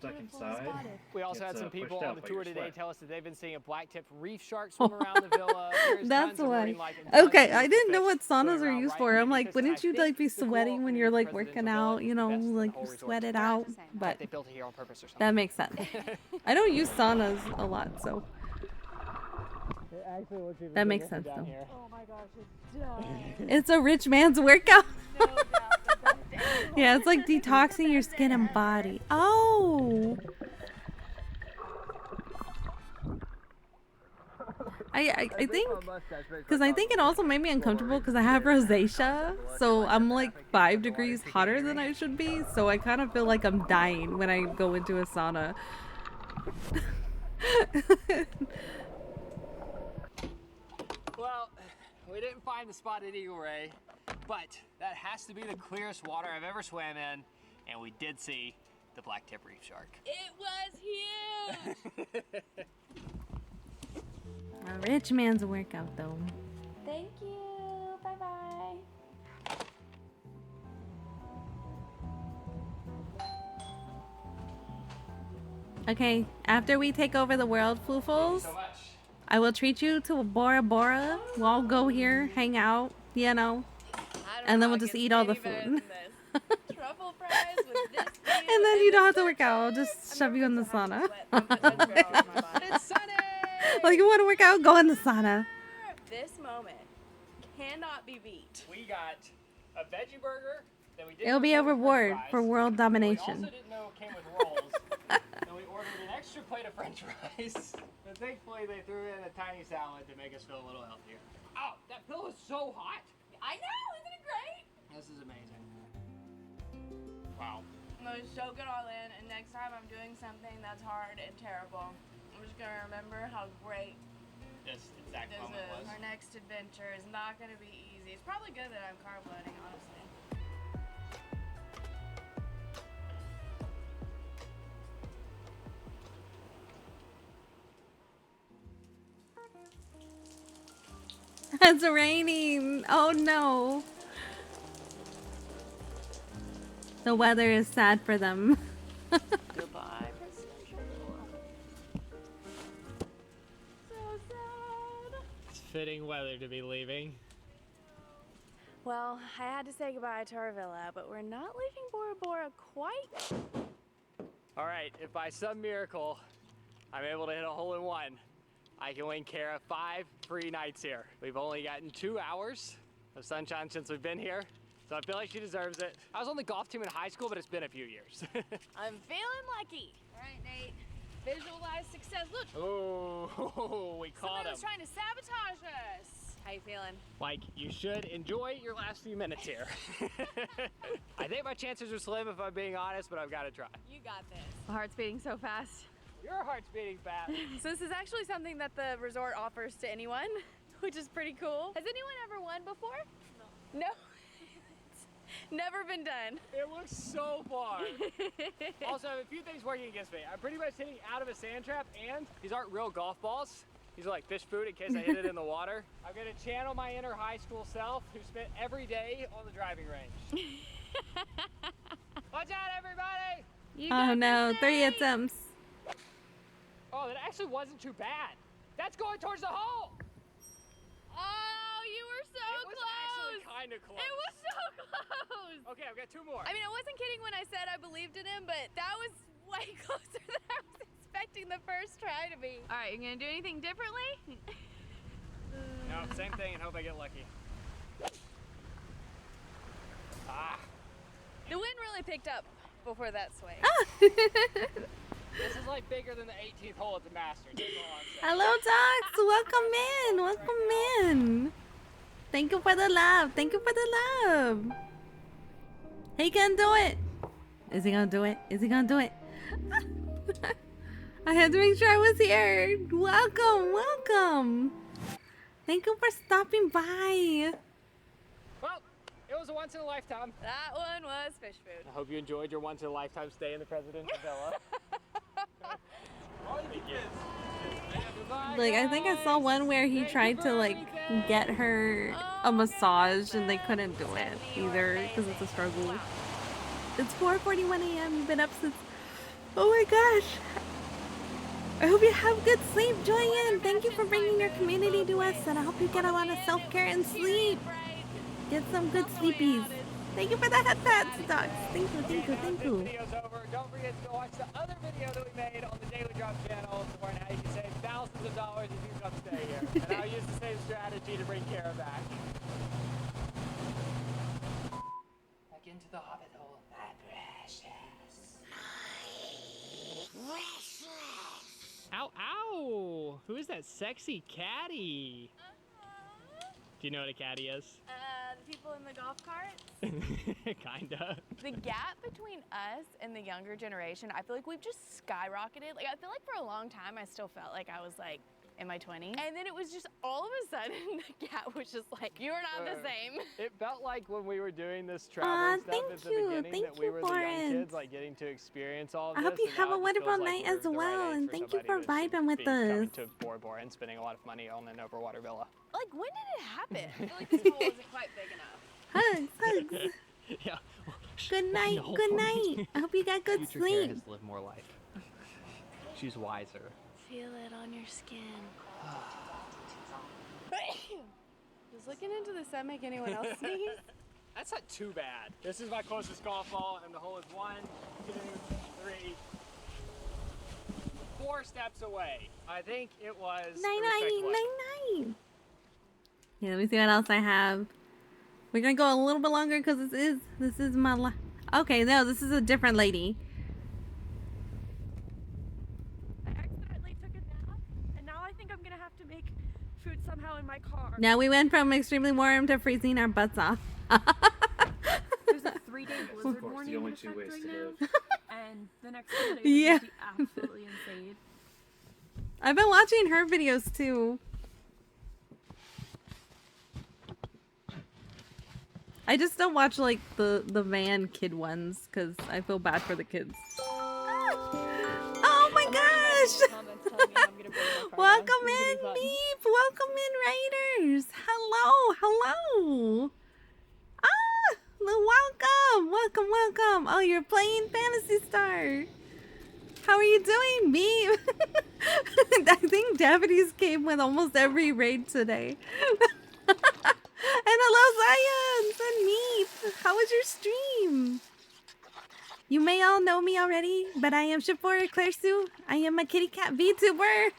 stuck inside. We also had Gets, some people pushed on out the by tour your today sweat. tell us that they've been seeing a black-tipped reef shark swim around the villa. There's That's tons of why. marine life and tons of Okay, I beautiful didn't know fish what saunas swimming are around used right for. I'm like, underneath us, and wouldn't I you like think be the cool sweating when opening you're of the like working presidential villa out? is You the know, best in the like whole you resort. sweat it We're not out. just saying that. But They built it here on purpose or something. that makes sense. I don't use saunas a lot, so It actually looks even that makes bigger sense from down though. here. Oh my gosh, it does. It's a rich man's workout. No doubt that that's Yeah, it's like detoxing your skin and body. Oh. I think because I think it also made me uncomfortable because I have rosacea, so I'm like 5 degrees hotter than I should be, so I kind of feel like I'm dying when I go into a sauna. Well, we didn't find the spotted eagle ray, but that has to be the clearest water I've ever swam in, and we did see the black-tip reef shark. It was huge! A rich man's workout though. Thank you. Bye-bye. Okay, after we take over the world, Floofles, I will treat you to a Bora Bora. We'll all go here, hang out, you know, and then we'll just eat all the food. Truffle fries with this And then you don't have to work out. I'll just shove you in the sauna. It's sunny! Like, you want to work out? Go in the sauna. This moment cannot be beat. We got a veggie burger that we didn't It'll be a know came with reward french for fries. world We domination. also didn't know it came with rolls. And we ordered an extra plate of french fries. But thankfully they threw in a tiny salad to make us feel a little healthier. Oh, that pill is so hot. I know, isn't it great? This is amazing. Wow. I'm gonna soak it all in, and next time I'm doing something that's hard and terrible, I'm just gonna remember how great This exact this moment is. was. Our next adventure is not gonna be easy. It's probably good that I'm carb loading, honestly. It's raining. Oh no. The weather is sad for them. Goodbye, presidential villa. So sad. It's fitting weather to be leaving. Well, I had to say goodbye to our villa, but we're not leaving Bora Bora quite. All right, if by some miracle I'm able to hit a hole-in-one, I can win Kara 5 free nights here. We've only gotten 2 hours of sunshine since we've been here, so I feel like she deserves it. I was on the golf team in high school, but it's been a few years. I'm feeling lucky. All right, Nate. Visualize success. Look, Oh, we caught him. someone was trying to sabotage us. How you feeling? Like, you should enjoy your last few minutes here. I think my chances are slim if I'm being honest, but I've got to try. You got this. My heart's beating so fast. Your heart's beating fast. So this is actually something that the resort offers to anyone, which is pretty cool. Has anyone ever won before? No. No? It's never been done. It looks so far. Also, I have a few things working against me. I'm pretty much hitting out of a sand trap, and these aren't real golf balls. These are like fish food in case I hit it in the water. I'm gonna channel my inner high school self who spent every day on the driving range. Watch out, everybody! Oh no, 3 attempts. Oh, that actually wasn't too bad. That's going towards the hole! Oh, you were so It was close. actually kind of close. It was so close. Okay, I've got 2 more. I mean, I wasn't kidding when I said I believed in him, but that was way closer than I was expecting the first try to be. All right, you're gonna do anything differently? No, same thing and hope I get lucky. Ah. The wind really picked up before that swing. This is like bigger than the 18th hole at the Masters. That's all I'm saying. Hello, Docs. Welcome in. Welcome in. Thank you for the love. Thank you for the love. He can do it. Is he gonna do it? Is he gonna do it? I had to make sure I was here. Welcome, welcome. Thank you for stopping by. Well, it was a once in a lifetime. That one was fish food. I hope you enjoyed your once in a lifetime stay in the presidential villa. Like, I think I saw one where he tried to, like, get her a massage and they couldn't do it either because it's a struggle. It's 4:41 a.m. You've been up since Oh my gosh. I hope you have good sleep, Joyanne. Thank you for bringing your community to us, and I hope you get a lot of self-care and sleep. Get some good sleepies. Thank you for the head pats, dogs. Thank you, thank you, thank you. Video's over. Don't forget to go watch the other video that we made on the Daily Drop channel to learn how you can save thousands of dollars if you come stay here. And I'll use the same strategy to bring Kara back. Back into the hobbit hole. My precious. Ow, ow! Who is that sexy catty? Do you know what a caddy is? The people in the golf carts. Kinda. The gap between us and the younger generation, I feel like we've just skyrocketed. Like, I feel like for a long time, I still felt like I was like in my 20s. And then it was just all of a sudden, the gap was just like, you're not the same. It felt like when we were doing this traveling stuff at the beginning that we were the young kids, like getting to experience all of this. I hope you have a wonderful night as well, and thank you for vibing with us. Coming to Bora Bora and spending a lot of money on an overwater villa. Like, when did it happen? I feel like this hole wasn't quite big enough. Hugs, hugs. Yeah. Good night, good night. I hope you got good Future Kara sleep. has lived more life. She's wiser. Feel it on your skin. Does looking into the sun make anyone else sneeze? That's not too bad. This is my closest golf ball, and the hole is 1, 2, 3, 4 steps away. I think it was. Night. Yeah, let me see what else I have. We're gonna go a little bit longer because this is my okay, no, this is a different lady. I accidentally took a nap, and now I think I'm gonna have to make food somehow in my car. Now we went from extremely warm to freezing our butts off. There's a 3-day blizzard warning in effect right now, and the next couple days Yeah. are gonna be absolutely insane. I've been watching her videos too. I just don't watch like the van kid ones because I feel bad for the kids. Oh my gosh! Welcome in, Beep! Welcome in, Raiders! Hello, hello! Ah! Welcome! Oh, you're playing Phantasy Star! How are you doing, Beep? I think Deputies came with almost every raid today. And hello, Zions and Meep. How was your stream? You may all know me already, but I am Shipper Eclairsu. I am a kitty cat VTuber.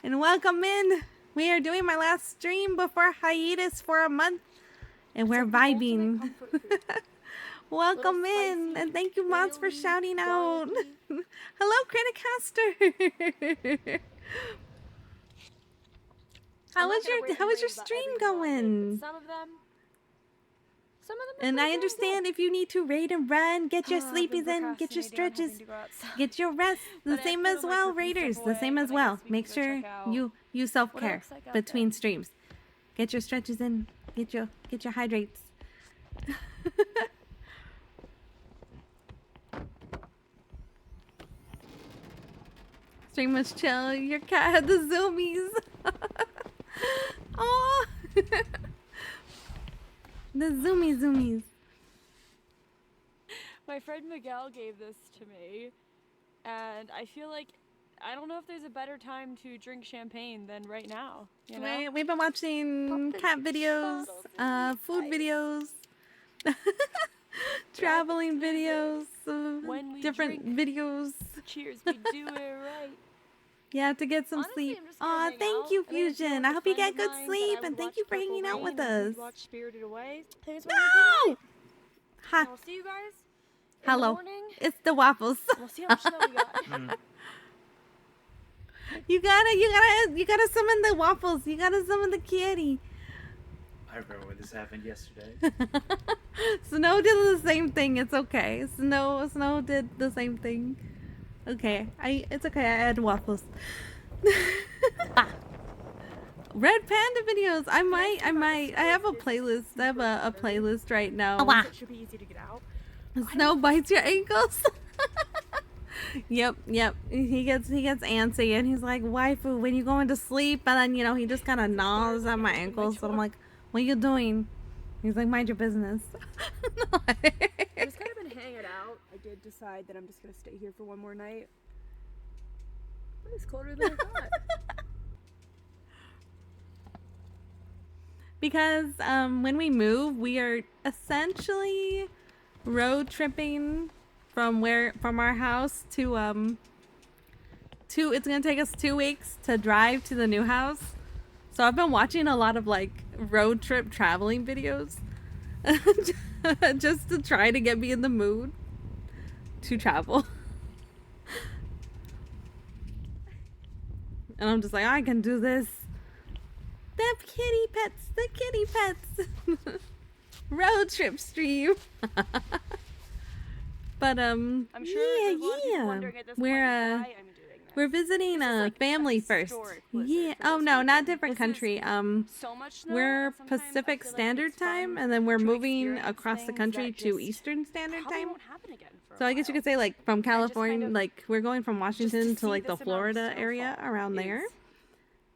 And welcome in. We are doing my last stream before hiatus for a month. And we're vibing. Welcome in. And thank you, Mods, for shouting out. Hello, Criticaster. How was your stream going? Some of them And I understand if you need to raid and run, get your sleepies in, get your stretches, get your rest. The same as well, raiders. The same as well. Make sure you self-care between streams. Get your stretches in, get your hydrates. Stream was chill. Your cat had the zoomies. Oh, the zoomies. My friend Miguel gave this to me, and I feel like I don't know if there's a better time to drink champagne than right now. You know? We've been watching cat videos, food videos, traveling videos, different videos. Cheers, we do it right. You have to get some sleep. Aw, thank you, Fusion. I hope you get good sleep, and thank you for hanging out with us. Watch Spirited Away. No! Hi. I'll see you guys. Hello. It's the waffles. We'll see how much snow we got. You gotta summon the waffles. You gotta summon the kitty. I remember when this happened yesterday. Snow did the same thing. It's okay. Snow did the same thing. Okay, it's okay. I had waffles. Red Panda videos. I might. I have a playlist. I have a playlist right now. It should be easy to get out. Snow bites your ankles. Yep. He gets antsy and he's like, "Waifu, when you go into sleep?" And then he just kind of gnaws at my ankles. So I'm like, "What are you doing?" He's like, "Mind your business." We've kind of been hanging out, I did decide that I'm just gonna stay here for one more night. But it's colder than I thought. Because when we move, we are essentially road tripping from our house to it's gonna take us 2 weeks to drive to the new house. So I've been watching a lot of like road trip traveling videos just to try to get me in the mood to travel. And I'm just like, I can do this. The kitty pets. Road trip stream. But I'm sure there's a lot of people wondering at this point why I'm doing this. We're visiting a family first. Yeah. Oh no, not different country. So much snow, We're and sometimes I Pacific feel like Standard it's Time, fun and then we're to moving experience across the things country that to just Eastern Standard probably Time. won't happen again for a So I guess you could say like from California, of like we're going from Washington to see like the this amount of Florida area snowfall around there.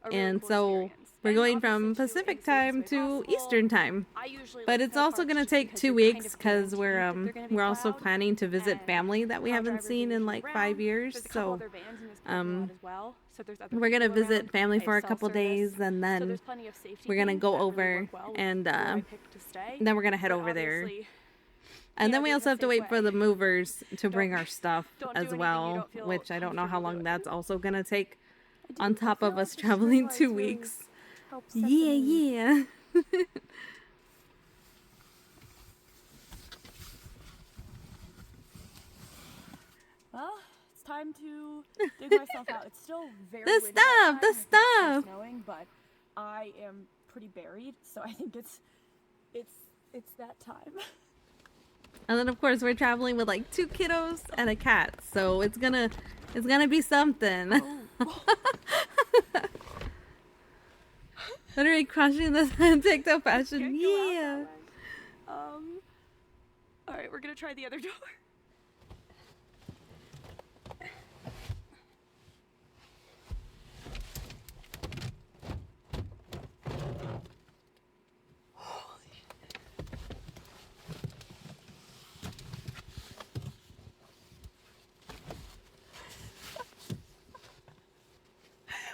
a really And cool so experience. we're And going obviously, from too, Pacific in the safest time way to possible. Eastern time. I usually But like it's snow also parks gonna just take because 2 you're weeks kind of because we're guaranteed that they're gonna be we're also plowed, planning to visit and family that we car haven't drivers seen in usually like around. 5 years. There's a couple So other vans in this parking lot as well. So there's other we're gonna people visit around. family They for a have couple self-service. days, and then So there's plenty of safety we're gonna things go that really over work well with and where I picked to stay. then we're gonna head But over there. obviously, And then do we it in also a have to safe wait for way. the movers to bring our stuff don't do as anything you well, don't feel which I don't know how comfortable long doing. that's also gonna take on I top feel of like us the string traveling lights 2 really weeks. help set the Yeah, mood. yeah. Well, it's time to dig myself out. It's still very The windy stuff, outside, the and I think it's still stuff. snowing, but I am pretty buried, so I think it's that time. And then of course we're traveling with like 2 kiddos and a cat, so it's gonna be something. Literally crushing this TikTok fashion. Yeah. All right, we're gonna try the other door.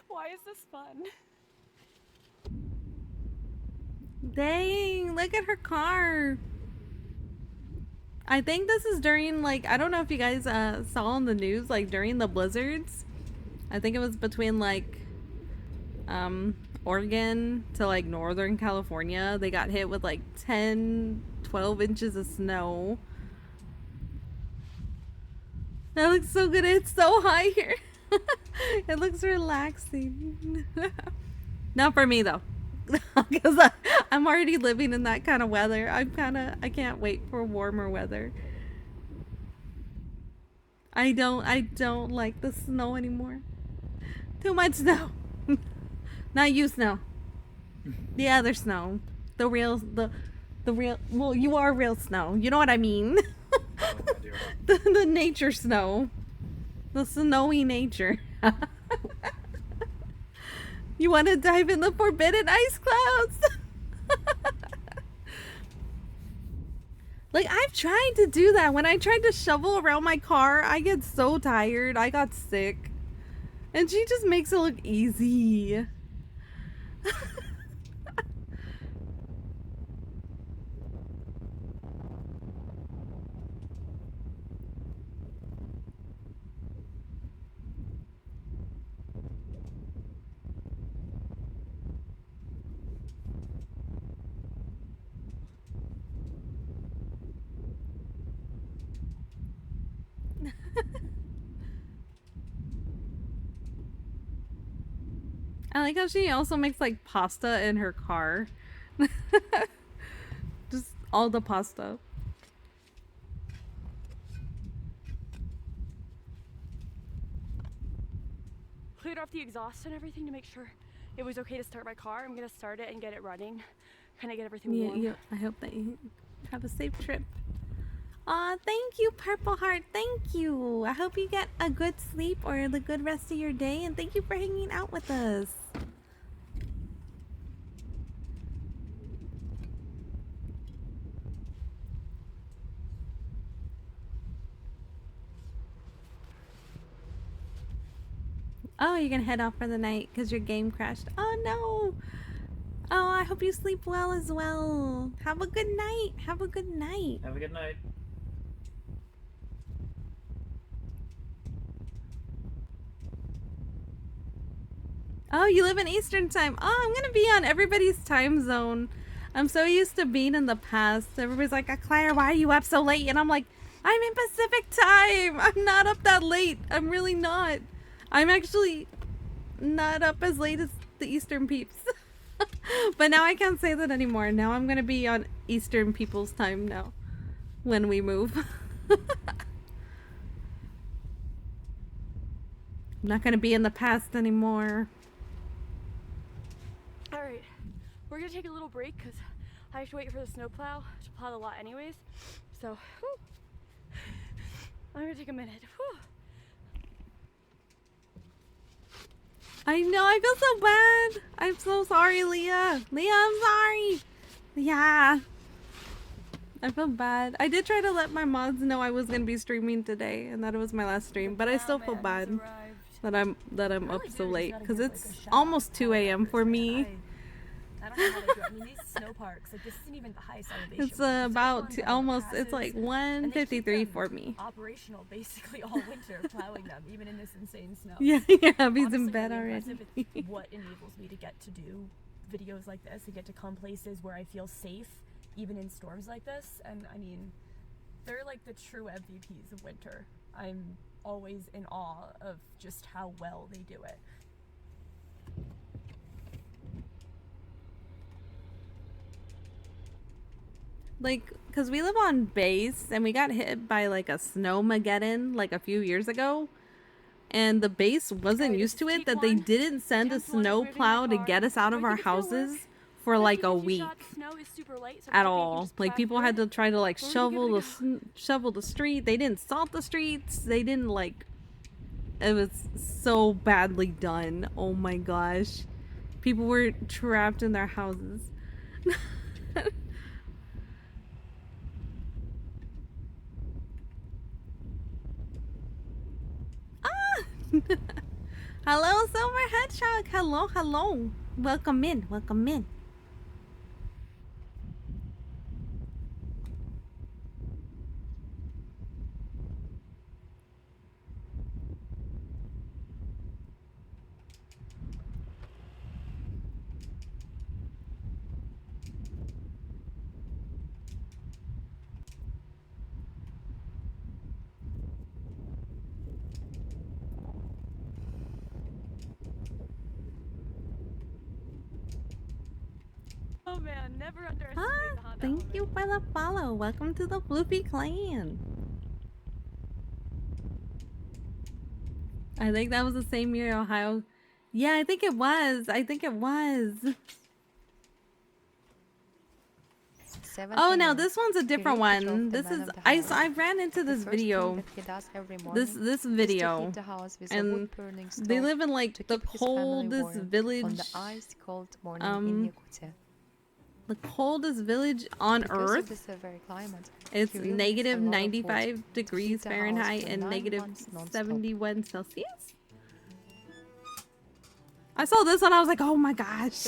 Why is this fun? Dang, look at her car. I think this is during like, I don't know if you guys saw on the news, like during the blizzards. I think it was between like Oregon to like Northern California. They got hit with like 10, 12 inches of snow. That looks so good. It's so high here. It looks relaxing. Not for me though. Because I'm already living in that kind of weather. I can't wait for warmer weather. I don't like the snow anymore. Too much snow. Not you snow. The other snow. The real, well, you are real snow. You know what I mean? The nature snow. The snowy nature. You want to dive in the forbidden ice clouds? Like, I've tried to do that. When I tried to shovel around my car, I get so tired. I got sick. And she just makes it look easy. I like how she also makes like pasta in her car. Just all the pasta. Cleared off the exhaust and everything to make sure it was okay to start my car. I'm gonna start it and get it running. Kind of get everything warm. Yeah, I hope that you have a safe trip. Aw, thank you, Purple Heart. Thank you. I hope you get a good sleep or the good rest of your day. And thank you for hanging out with us. Oh, you're gonna head off for the night because your game crashed. Oh no! Oh, I hope you sleep well as well. Have a good night. Have a good night. Have a good night. Oh, you live in Eastern time. Oh, I'm gonna be on everybody's time zone. I'm so used to being in the past. Everybody's like, Claire, why are you up so late? And I'm like, I'm in Pacific time. I'm not up that late. I'm really not. I'm actually not up as late as the Eastern peeps. But now I can't say that anymore. Now I'm gonna be on Eastern people's time now when we move. I'm not gonna be in the past anymore. Alright, we're gonna take a little break because I have to wait for the snowplow to plow the lot anyways. So, whew, I'm gonna take a minute. Whew. I know, I feel so bad. I'm so sorry, Leah. Leah, I'm sorry. Yeah. I feel bad. I did try to let my mods know I was gonna be streaming today and that it was my last stream, but I still feel bad that I'm up so late because it's almost 2 a.m. for me. I don't know how they do it. I mean, these snow parks, like this isn't even the highest elevation. It's about almost. It's like 1:53 for me. Operational basically all winter, plowing them even in this insane snow. Yeah, yeah, he's in Honestly, bed really already. impressive. It's what enables me to get to do videos like this and get to come places where I feel safe, even in storms like this. And I mean, they're like the true MVPs of winter. I'm always in awe of just how well they do it. Like, cause we live on base and we got hit by like a snowmageddon like a few years ago, and the base wasn't used to it that they didn't send a snow plow to get us out of our houses for like a week at all. Like people had to try to like shovel the street. They didn't salt the streets. They didn't like. It was so badly done. Oh my gosh, people were trapped in their houses. Hello, Silver Hedgehog. Hello, hello. Welcome in. Welcome in. Oh man, never underestimate the Honda Thank you for the follow. Welcome to the Floofy clan. I think that was the same year Ohio. Yeah, I think it was. I think it was. Oh no, this one's a different one. This is I ran into this video. This video, and they live in like the coldest village. The coldest village on Earth. It's negative 95 degrees Fahrenheit and negative 71 Celsius. I saw this one, I was like, oh my gosh.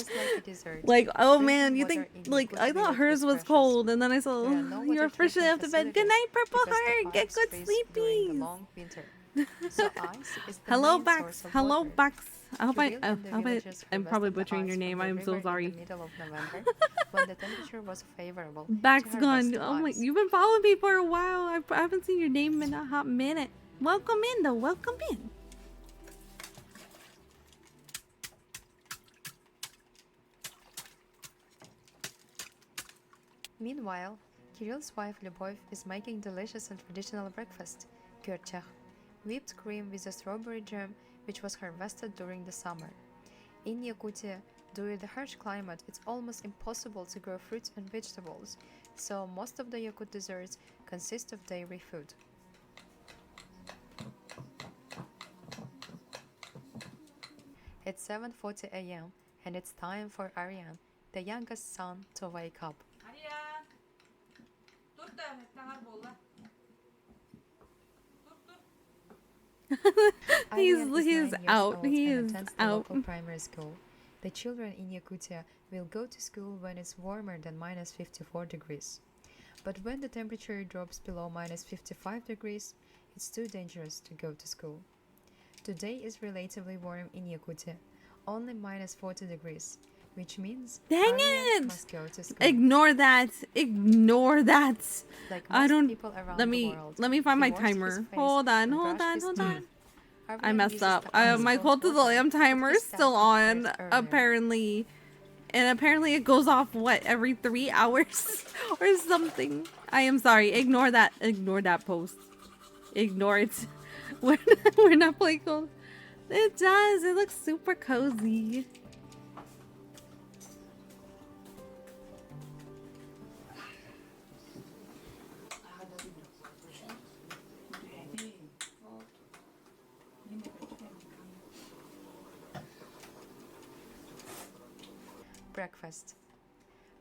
Like, oh man, you think, like, I thought hers was cold, and then I saw you're officially up to bed. Good night, Purple Heart. Get good sleeping. Hello, Bax. Hello, Bax. I hope I'm probably butchering your name. I'm so sorry. Bax gone. Oh my, you've been following me for a while. I haven't seen your name in a hot minute. Welcome in, though. Welcome in. Meanwhile, Kirill's wife Lyubov is making delicious and traditional breakfast, gyurchakh, whipped cream with a strawberry jam which was harvested during the summer. In Yakutia, due to the harsh climate, it's almost impossible to grow fruits and vegetables, so most of the Yakut desserts consist of dairy food. It's 7:40 a.m. and it's time for Aryan, the youngest son, to wake up. Aryan is 9 years out. old He and is attends the out. local primary school. The children in Yakutia will go to school when it's warmer than minus 54 degrees. But when the temperature drops below minus 55 degrees, it's too dangerous to go to school. Today is relatively warm in Yakutia, only minus 40 degrees, which means Dang Aryan it! must go to school. Ignore that. Ignore that. Like I most don't. people around Let the me world, find he my washed his timer. face Hold on. and Hold brushed on. his Hold teeth. on. I Aryan messed uses up. the My ice Cult of the water Lamb to timer put is his still staff in on. place earlier. Apparently. And apparently it goes off, what, every 3 hours or something. I am sorry. Ignore that. Ignore that post. Ignore it. We're not playing Cold. It does. It looks super cozy. Breakfast.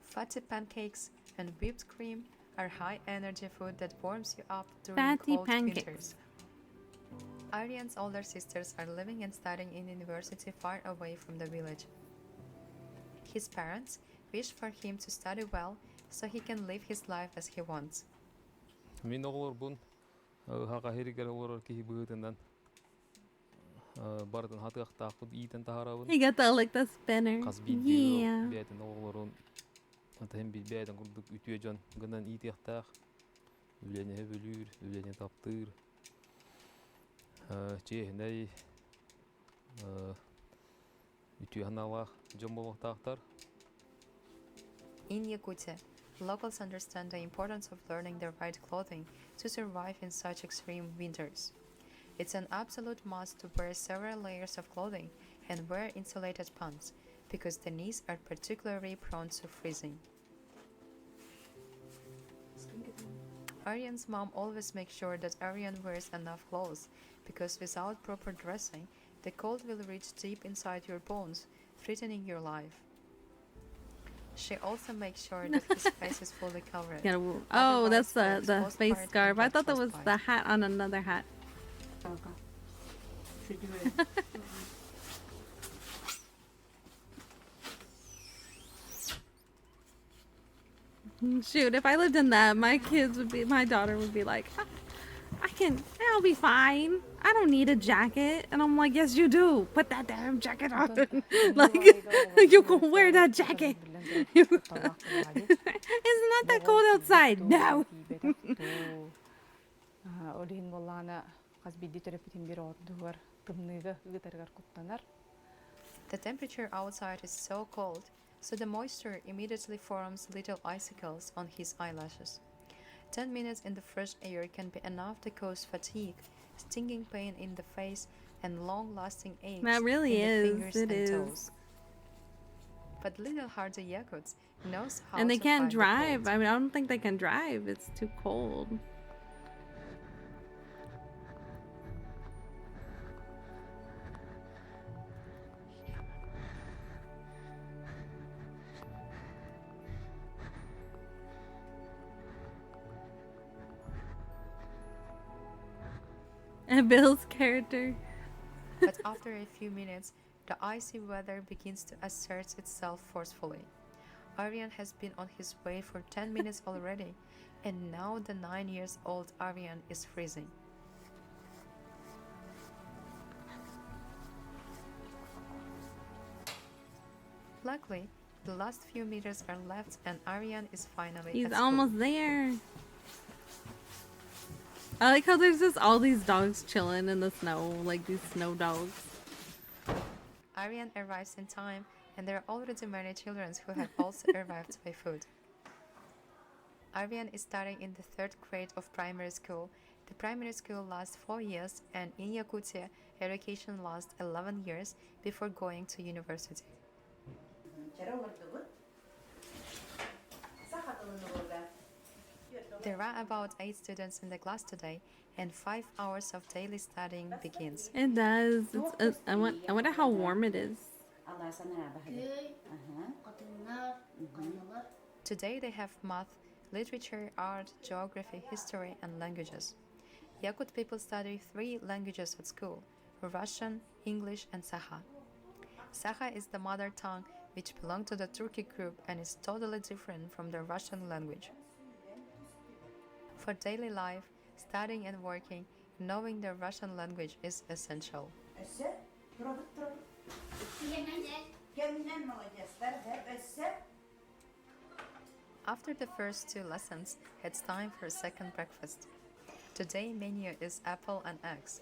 Fatty pancakes and whipped cream are high-energy food that warms you up during Fatty cold pancakes. winters. Aryan's older sisters are living and studying in university far away from the village. His parents wish for him to study well so he can live his life as he wants. Min oğullar bun haqa heriger oğullar ki bığıtından bardan hatıq taqıb iyiden taharabın. You got the like the spinner. Yeah. Biyadın oğulların hem bir biyadın kurduk ütüyecan gınan iyi tiyaqtaq. Ülene bölür, ülene taptır. Cehney ütüye hanalaq jamboluq taqtar. In Yakutia, locals understand the importance of learning the right clothing to survive in such extreme winters. It's an absolute must to wear several layers of clothing and wear insulated pants, because the knees are particularly prone to freezing. Aryan's mom always makes sure that Aryan wears enough clothes, because without proper dressing, the cold will reach deep inside your bones, threatening your life. She also makes sure that his face is fully covered. Yeah, oh, that's Otherwise, the exposed face part scarf. can I get thought that was frostbite. the hat on another hat. Shoot, if I lived in that, my daughter would be like, I'll be fine. I don't need a jacket. And I'm like, yes, you do. Put that damn jacket on. Like, you can wear that jacket. It's not that cold outside. No. Олин боллана казбиди терапитин бир ордугар тымныгы ыгытаргар куттанар. The temperature outside is so cold, so the moisture immediately forms little icicles on his eyelashes. 10 minutes in the fresh air can be enough to cause fatigue, stinging pain in the face, and long-lasting aches That really in the is. fingers It and is. toes. But little hardy Yakuts knows how And they to can't fight the drive. cold. I mean, I don't think they can drive. It's too cold. And Bill's character. But after a few minutes, the icy weather begins to assert itself forcefully. Aryan has been on his way for 10 minutes already, and now the 9-year-old Aryan is freezing. Luckily, the last few meters are left and Aryan is finally He's at school. almost there. I like how there's just all these dogs chilling in the snow, like these snow dogs. Aryan arrives in time, and there are already many children who have also arrived by foot. Aryan is studying in the 3rd grade of primary school. The primary school lasts 4 years, and in Yakutia, education lasts 11 years before going to university. There are about 8 students in the class today, and 5 hours of daily studying begins. It does. I wonder how warm it is. Today they have math, literature, art, geography, history, and languages. Yakut people study 3 languages at school: Russian, English, and Saha. Saha is the mother tongue which belongs to the Turkic group and is totally different from the Russian language. For daily life, studying and working, knowing the Russian language is essential. After the first 2 lessons, it's time for a second breakfast. Today's menu is apple and eggs.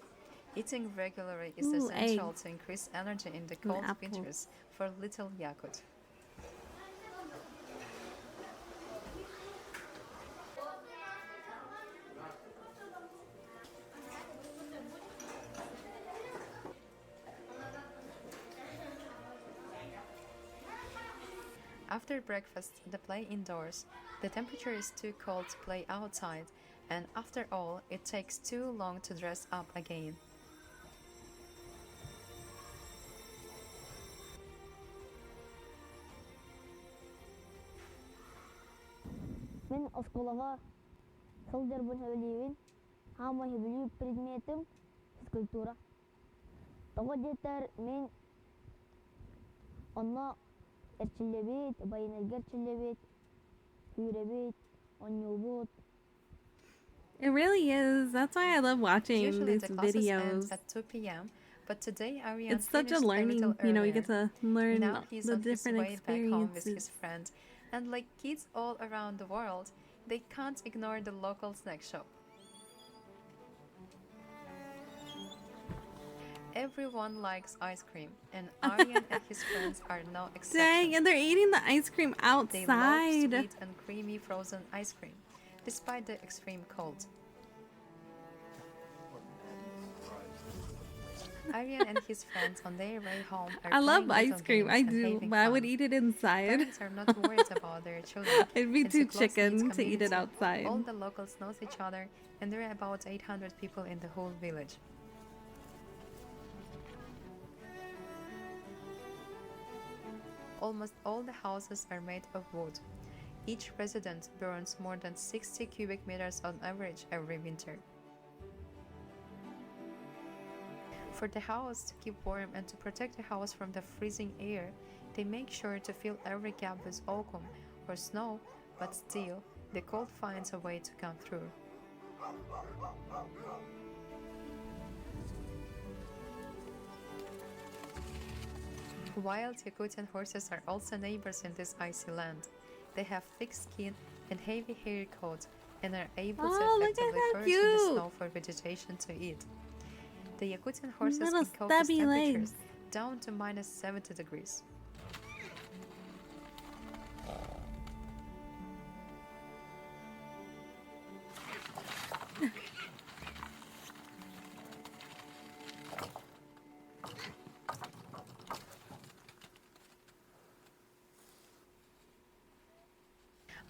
Eating regularly is essential to increase energy in the cold winters for little Yakut. After breakfast, they play indoors. The temperature is too cold to play outside, and after all, it takes too long to dress up again. Мен школага сылдыр бөлөбүлүбүн. Хамы билүү предметим физкультура. Тога жетер мен онно эрчилебит, байынергерчилебит, үйребит, онюбут. It really is. That's why I love watching Usually these the classes videos. end at 2 p.m., but today Aryan It's such a finished learning, little you know, earlier. you get to learn Now he's the on his different way back home with his experiences. friend, and like kids all around the world, they can't ignore the local snack shop. Everyone likes ice cream, and Aryan and his friends are no exception. Dang, and they're eating the ice cream They love outside. sweet and creamy frozen ice cream, despite the extreme cold. Aryan and his friends on their way home are I love playing ice little cream. games I and do, having but I would fun. eat it inside. Parents are not worried about their children. It'd be It's a too close-knit chicken to eat it community. outside. All the locals know each other, and there are about 800 people in the whole village. Almost all the houses are made of wood. Each resident burns more than 60 cubic meters on average every winter. For the house to keep warm and to protect the house from the freezing air, they make sure to fill every gap with oakum or snow, but still, the cold finds a way to come through. Wild Yakutian horses are also neighbors in this icy land. They have thick skin and heavy hairy coats and are able to Oh, look at effectively how forage in the cute. snow for vegetation to eat. The Yakutian horses Little can cope with stubby temperatures legs. down to minus 70 degrees.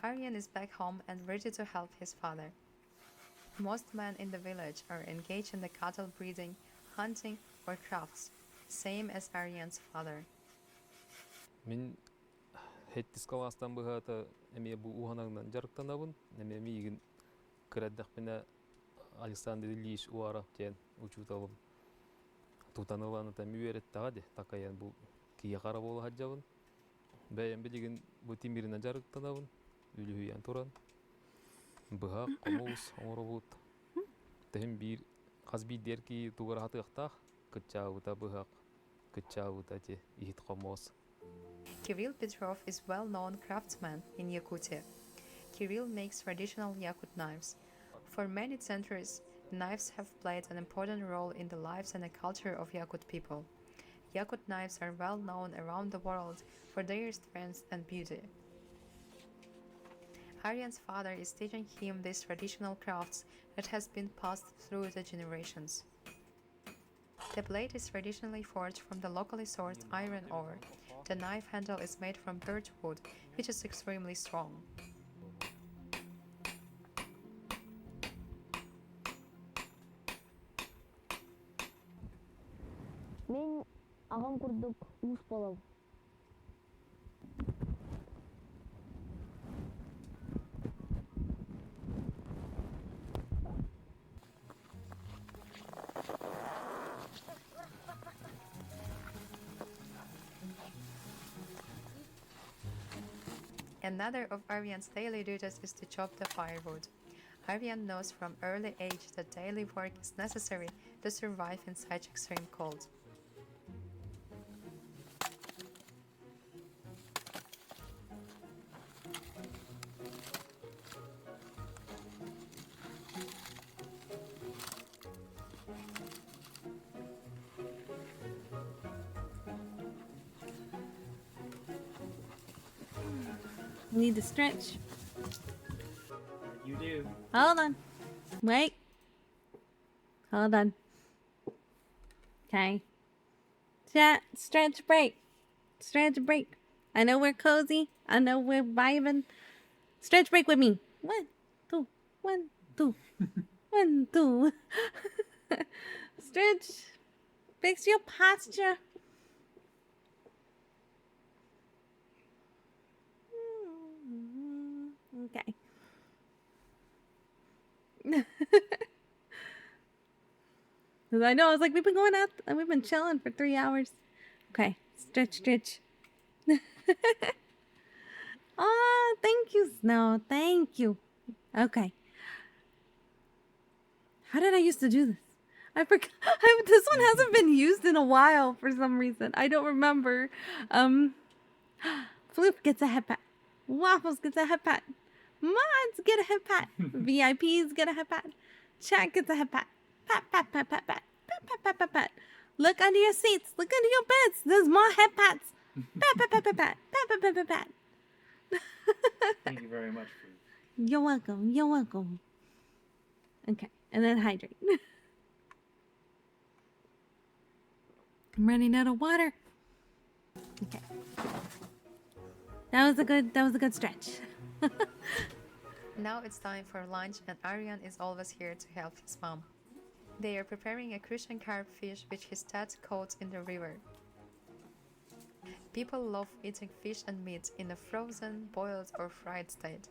Aryan is back home and ready to help his father. Most men in the village are engaged in the cattle breeding, hunting, or crafts, same as Aryan's father. Мен хеттис каластан быхата эме бу уханагынан жарыктанабын. Эме мигин кыраддакпина Александр Ильич Уара тен учуталым. Тутаныланы та мүвереттага де такаян бу кие кара болу хаджабын. Бәйен билигин бу тимиринен жарыктанабын. Үлүян туран. Быхак комус оңоробут. Тем бир казби дерки тугар хатыктак кычаута быхак кычаута те ихит комос. Kirill Petrov is a well-known craftsman in Yakutia. Kirill makes traditional Yakut knives. For many centuries, knives have played an important role in the lives and the culture of Yakut people. Yakut knives are well known around the world for their strength and beauty. Aryan's father is teaching him these traditional crafts that has been passed through the generations. The blade is traditionally forged from the locally sourced iron ore. The knife handle is made from birch wood, which is extremely strong. Мен агам курдук уус болом. Another of Aryan's daily duties is to chop the firewood. Aryan knows from early age that daily work is necessary to survive in such extreme cold. Need to stretch. You do. Hold on. Wait. Hold on. Okay. Chat, stretch break. Stretch break. I know we're cozy. I know we're vibing. Stretch break with me. 1, 2, 1, 2. 1, 2. Stretch. Fix your posture. Okay. Because I know, I was like, we've been going out and we've been chilling for 3 hours. Okay, stretch, stretch. Oh, thank you, Snow. Thank you. Okay. How did I used to do this? I forgot. This one hasn't been used in a while for some reason. I don't remember. Floof gets a head pat. Waffles gets a head pat. Mods get a head pat. VIPs get a head pat. Chat gets a head pat. Pat, pat, pat, pat, pat. Pat, pat, pat, pat, pat. Look under your seats. Look under your beds. There's more head pats. Pat, pat, pat, pat, pat. Pat, pat, pat, pat, pat. Thank you very much. You're welcome. You're welcome. Okay, and then hydrate. I'm running out of water. Okay. That was a good stretch. Now it's time for lunch and Aryan is always here to help his mom. They are preparing a Crucian carp fish which his dad caught in the river. People love eating fish and meat in a frozen, boiled or fried state.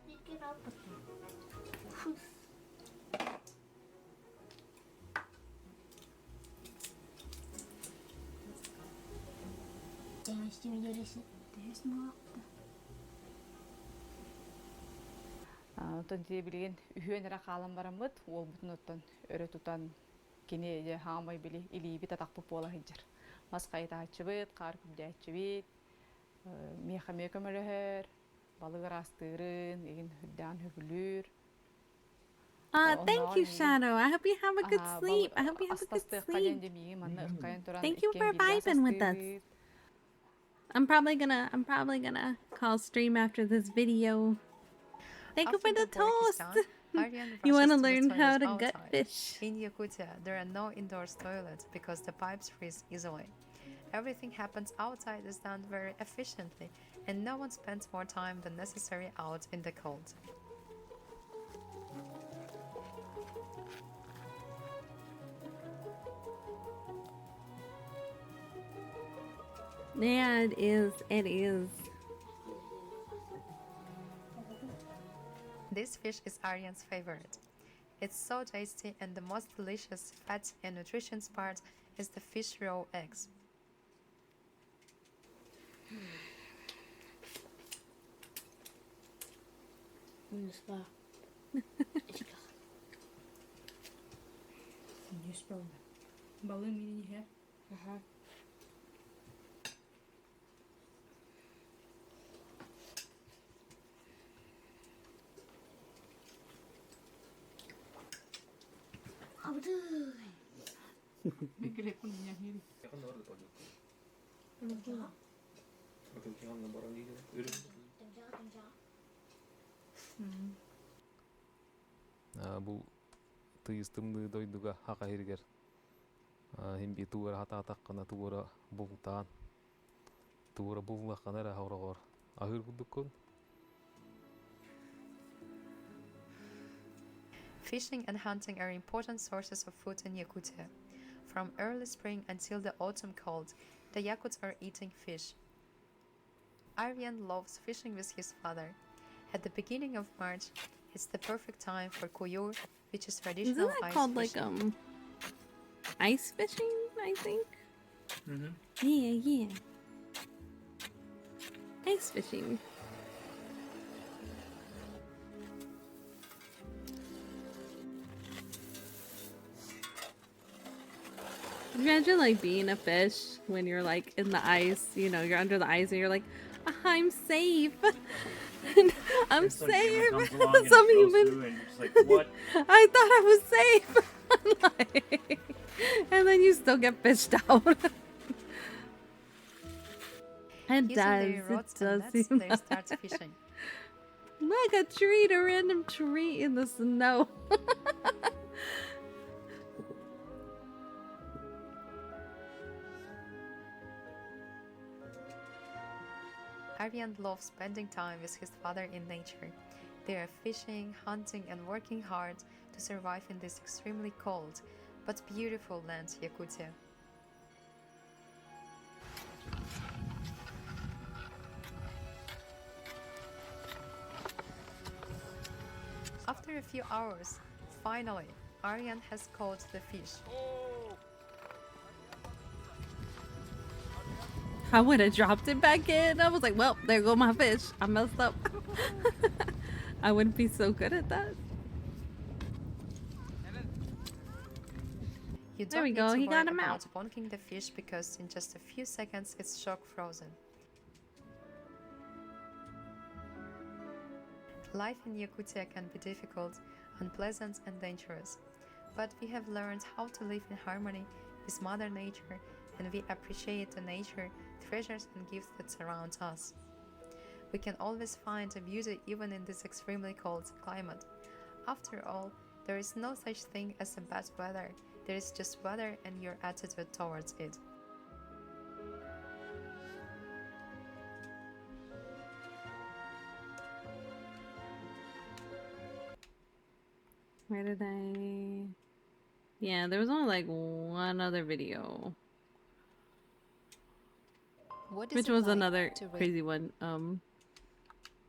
Отон тие билген үһүөнерэ хаалан бараммыт, ол бутун оттон өрө тутан кини же хаамай били илиби татакпы пола хиджер. Маскай таачыбыт, кар күбдәчүбит, меха мекөмөлөһөр, балыгыр астырын, эгин хүддан хөбүлүр. Thank you, Shadow. I hope you have a good sleep. I hope you have a good sleep. Thank you for vibing with us. I'm probably gonna call Stream after this video. Thank you for the toast. You want to learn how to gut fish? In Yakutia, there are no indoor toilets because the pipes freeze easily. Everything happens outside is done very efficiently, and no one spends more time than necessary out in the cold. Yeah, it is. It is. This fish is Aryan's favorite. It's so tasty, and the most delicious fat and nutritious part is the fish raw eggs. Balloon here. Бу тыйыстымды дойдуга хака хиргер. Химби тугара хататаккана тугара бултан. Тугара буллакканара хаврагор. Ахыр будуккун. Fishing and hunting are important sources of food in Yakutia. From early spring until the autumn cold, the Yakuts are eating fish. Aryan loves fishing with his father. At the beginning of March, it's the perfect time for kuyur, which is traditional Isn't that ice called fishing. Ice fishing, I think? Yeah. Ice fishing. Imagine like being a fish when you're like in the ice, you know, you're under the ice and you're like, I'm safe. I'm And some safe. human comes along and Some throws human. through and you're just like, what? I thought I was safe. Like, and then you still get fished out. It Using does. their It rods does and nets, seem they like start fishing. Look, a tree, a random tree in the snow. Aryan loves spending time with his father in nature. They are fishing, hunting, and working hard to survive in this extremely cold but beautiful land, Yakutia. After a few hours, finally, Aryan has caught the fish. I would have dropped it back in. I was like, well, there go my fish. I messed up. I wouldn't be so good at that. You There don't we need go. to He worry got him about out. bonking the fish because in just a few seconds it's shock frozen. Life in Yakutia can be difficult, unpleasant and dangerous, but we have learned how to live in harmony with Mother Nature, and we appreciate the nature, treasures and gifts that surround us. We can always find a beauty even in this extremely cold climate. After all, there is no such thing as a bad weather, there is just weather and your attitude towards it. Where did I... Yeah, there was only like one other video. What is Which it was like another to raise- crazy one.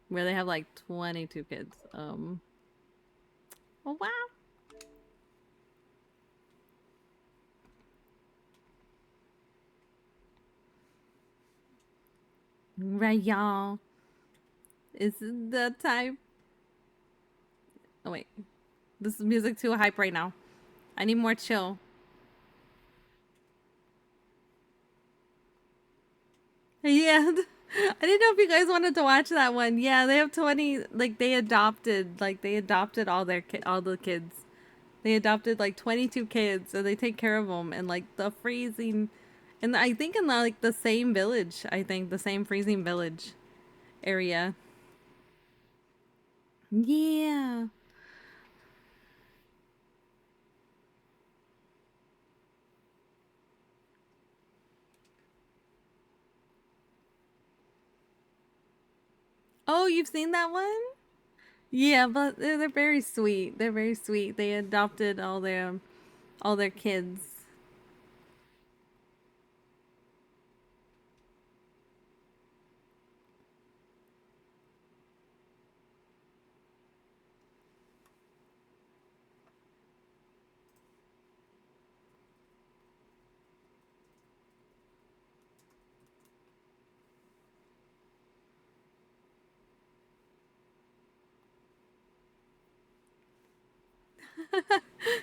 Where they have like 22 kids. Oh wow. Right, y'all. Is the time? Oh wait, this is music too hype right now. I need more chill. Yeah, I didn't know if you guys wanted to watch that one. Yeah, they have 20. Like they adopted all all the kids. They adopted like 22 kids, and they take care of them. And like the freezing, and I think in like the same village. I think the same freezing village area. Yeah. Oh, you've seen that one? Yeah, but they're very sweet. They're very sweet. They adopted all their kids.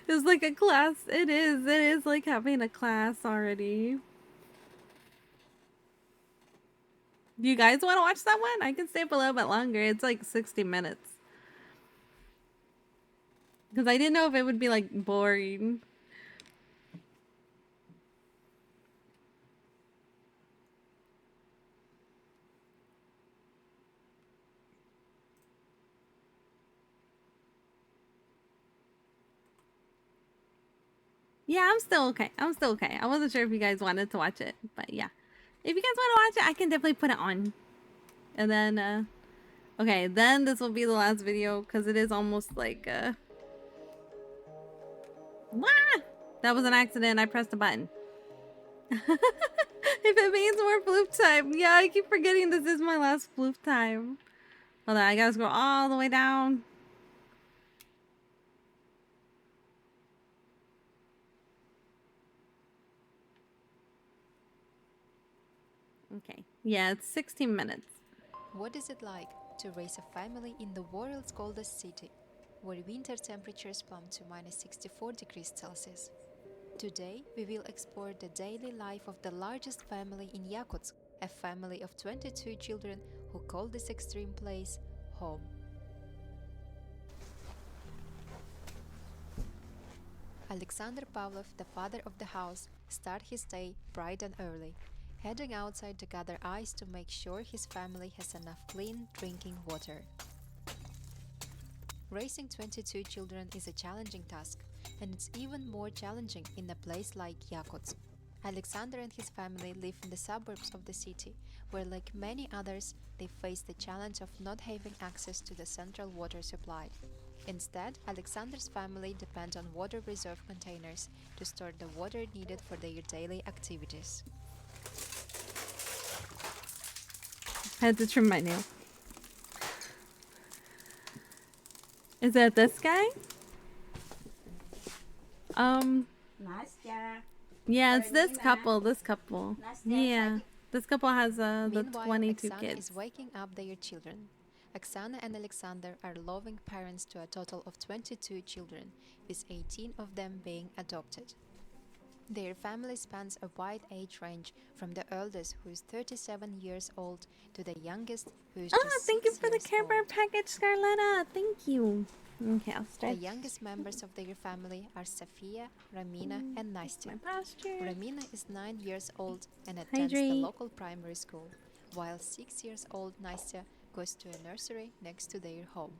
It's like a class. It is. It is like having a class already. Do you guys want to watch that one? I can stay up a little bit longer. It's like 60 minutes. Because I didn't know if it would be like boring. Yeah, I'm still okay. I'm still okay. I wasn't sure if you guys wanted to watch it, but yeah. If you guys want to watch it, I can definitely put it on. And then, okay, then this will be the last video because it is almost like, Wah! That was an accident. I pressed a button. If it means more floof time. Yeah, I keep forgetting this is my last floof time. Hold on, I gotta scroll all the way down. Okay. Yeah, it's 16 minutes. What is it like to raise a family in the world's coldest city, where winter temperatures plummet to -64 degrees Celsius? Today, we will explore the daily life of the largest family in Yakutsk, a family of 22 children who call this extreme place home. Alexander Pavlov, the father of the house, starts his day bright and early, heading outside to gather ice to make sure his family has enough clean drinking water. Raising 22 children is a challenging task, and it's even more challenging in a place like Yakutsk. Alexander and his family live in the suburbs of the city, where, like many others, they face the challenge of not having access to the central water supply. Instead, Alexander's family depends on water reserve containers to store the water needed for their daily activities. I had to trim my nail. Is that this guy? Yeah, it's this couple. Yeah, this couple has the Meanwhile, 22 Oksana kids. is waking up their children. Oksana and Alexander are loving parents to a total of 22 children, with 18 of them being adopted. Their family spans a wide age range, from the eldest, who is 37 years old, to the youngest, who is just Thank you 6 for the years Care Bear old. package, Scarletta. Thank you. Okay, I'll The stretch. youngest members of their family are Sofia, Ramina, and Nastya. Ramina is 9 years old and attends the Hydrate. local primary school, while 6 years old Nastya goes to a nursery next to their home.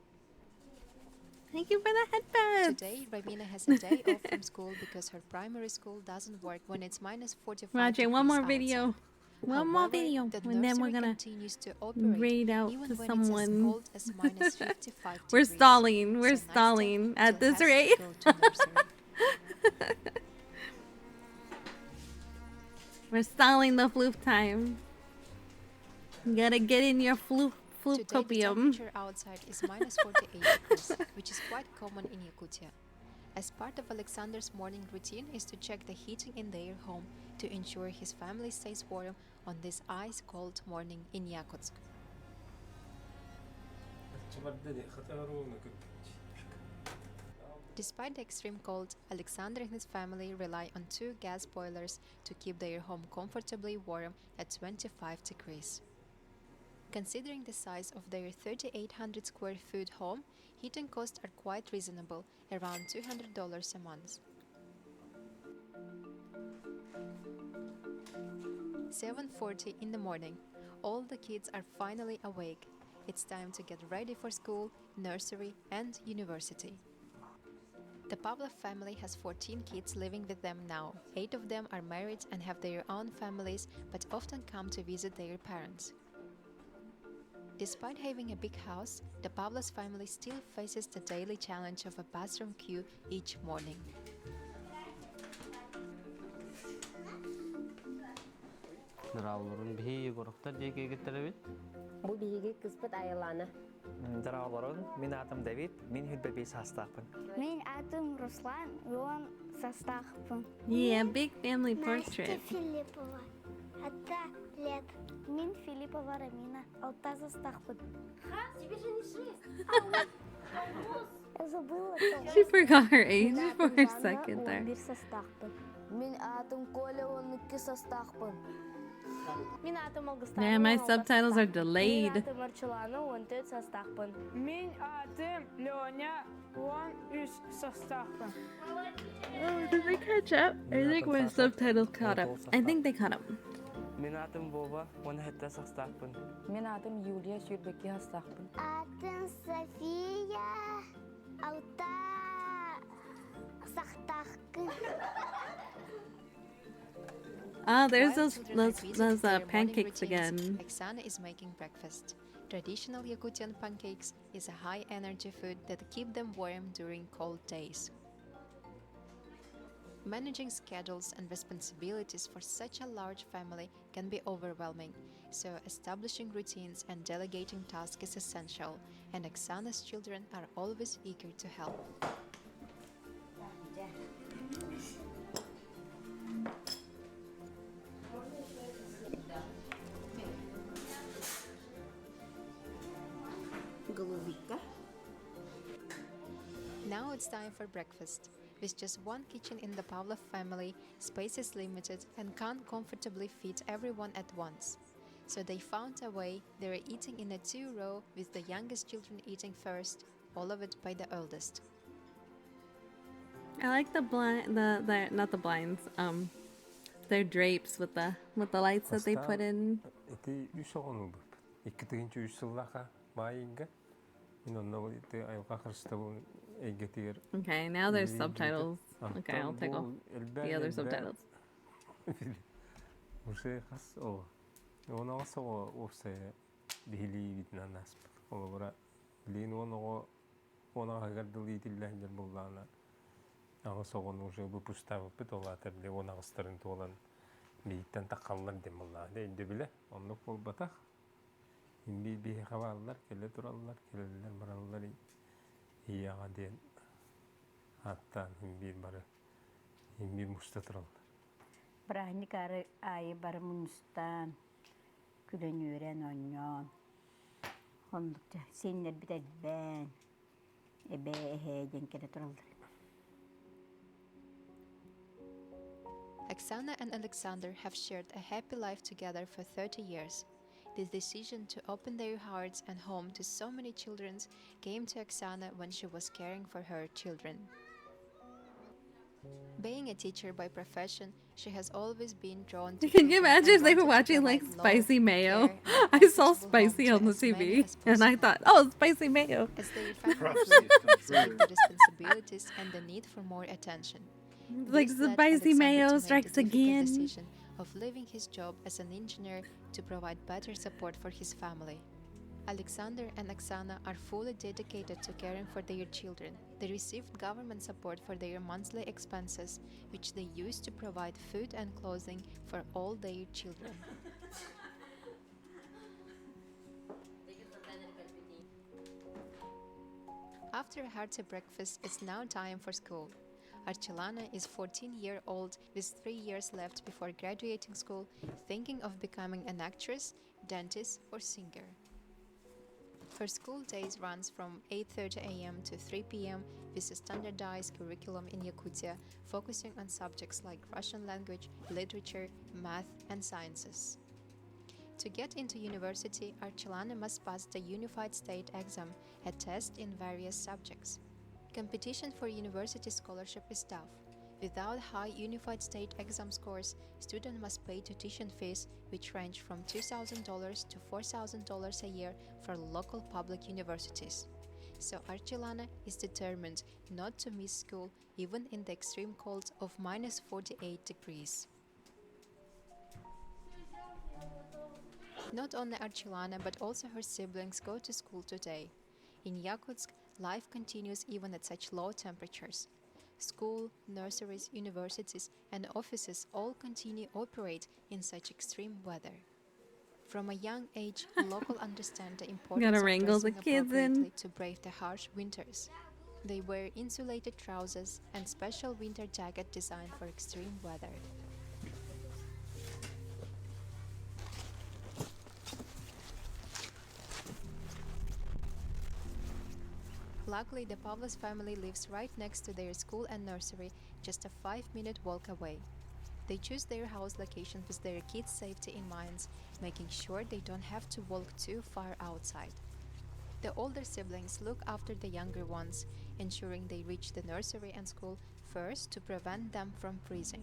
Thank you for the headbands. Today, Ramina has a day off from school because her primary school doesn't work when it's minus 45 Roger, one more degrees video. outside. One more However, video, the and then we're nursery gonna continues to operate raid out even to when someone. it's as cold as minus 55 We're degrees. stalling. We're So Nastya stalling at still this has to rate. go to nursery. We're stalling the floof time. You gotta get in your floof Today, the copium. temperature outside is minus 48 degrees, which is quite common in Yakutia. As part of Alexander's morning routine is to check the heating in their home to ensure his family stays warm on this ice-cold morning in Yakutsk. Despite the extreme cold, Alexander and his family rely on 2 gas boilers to keep their home comfortably warm at 25 degrees. Considering the size of their 3,800 square foot home, heating costs are quite reasonable, around $200 a month. 7:40 in the morning. All the kids are finally awake. It's time to get ready for school, nursery, and university. The Pavlov family has 14 kids living with them now. 8 of them are married and have their own families, but often come to visit their parents. Despite having a big house, the Pavlovs family still faces the daily challenge of a bathroom queue each morning. Daraulurun bihi gorukta jeke getiribit. Bu bihiga kızpıt ayılana. Daraulurun min adım David, min hüdbe bir sastapın. Min adım Ruslan, он состахпын. Yeah, big family portrait. Филиппова. Hatta лет. Min Филиппова Рамина, 6 состахпын. Тебе же не 6. Я забыла. She forgot her age for a second there. 11 состахпын. Min adım Коля, 12 состахпын. Min adım Augustin. Man, my subtitles are delayed. Min adım Arçulana, 14 состахпын. Min adım Leonya, 13 состахпын. Oh, did they catch up? I think my subtitles caught up. I think they caught up. Min adım Vova, 17 sastapın. Min adım Yulia, 22 sastapın. Adım София, 6 состахпын. Ah, there's While those children are busy with those their morning pancakes routines, again. Oksana is making breakfast. Traditional Yakutian pancakes is a high-energy food that keep them warm during cold days. Managing schedules and responsibilities for such a large family can be overwhelming, so establishing routines and delegating tasks is essential, and Oksana's children are always eager to help. Now it's time for breakfast. With just one kitchen in the Pavlov family, space is limited and can't comfortably fit everyone at once. So they found a way. They were eating in a two-row with the youngest children eating first, followed by the oldest. I like the not the blinds. Their drapes with the lights that they put in. Iti yusoqonu bup. Ikkitiginchu yusullaqa maayinga. Inonno iti ayuqaqarstabu eigetir. Okay, now there's subtitles. Okay, I'll take off the other subtitles. Use qas o. Ono so use bihili bitnanas. Ora lino no ona hagardli tillahjal bullana. Аңа соғын уже выпустав бітола тәрле оны ағыстырын толан бейттен таққалылар дем болла. Дейді біле, онлық бол батақ. Инби бей қавалылар, келе тұралылар, келелілер баралылар ияға ден аттан инби бары, инби мұста тұралылар. Бірағыны қары айы бары мұныстан, күлін өрен оньон. Ондықта сенлер бітәді бән, әбе әхейден келе тұралылар. Oksana and Alexander have shared a happy life together for 30 years. This decision to open their hearts and home to so many children came to Oksana when she was caring for her children. Being a teacher by profession, she has always been drawn to... Can you imagine if they were watching like spicy mayo? I saw spicy on the TV and I thought, oh, spicy mayo. As their family the responsibilities and the need for more attention. Like the spicy mayo strikes again. Decision of leaving his job as an engineer to provide better support for his family. Alexander and Oksana are fully dedicated to caring for their children. They received government support for their monthly expenses, which they use to provide food and clothing for all their children. After a hearty breakfast, it's now time for school. Archilana is 14-year-old with 3 years left before graduating school, thinking of becoming an actress, dentist, or singer. Her school days runs from 8:30 a.m. to 3 p.m. with a standardized curriculum in Yakutia, focusing on subjects like Russian language, literature, math, and sciences. To get into university, Archilana must pass the Unified State Exam, a test in various subjects. Competition for university scholarship is tough. Without high Unified State Exam scores, students must pay tuition fees, which range from $2,000 to $4,000 a year for local public universities. So Archilana is determined not to miss school even in the extreme cold of minus 48 degrees. Not only Archilana but also her siblings go to school today. In Yakutsk, life continues even at such low temperatures. School, nurseries, universities, and offices all continue to operate in such extreme weather. From a young age, local understand the importance of dressing appropriately to brave the harsh winters. They wear insulated trousers and special winter jacket designed for extreme weather. Luckily, the Pavlos family lives right next to their school and nursery, just a 5-minute walk away. They choose their house location with their kids' safety in mind, making sure they don't have to walk too far outside. The older siblings look after the younger ones, ensuring they reach the nursery and school first to prevent them from freezing.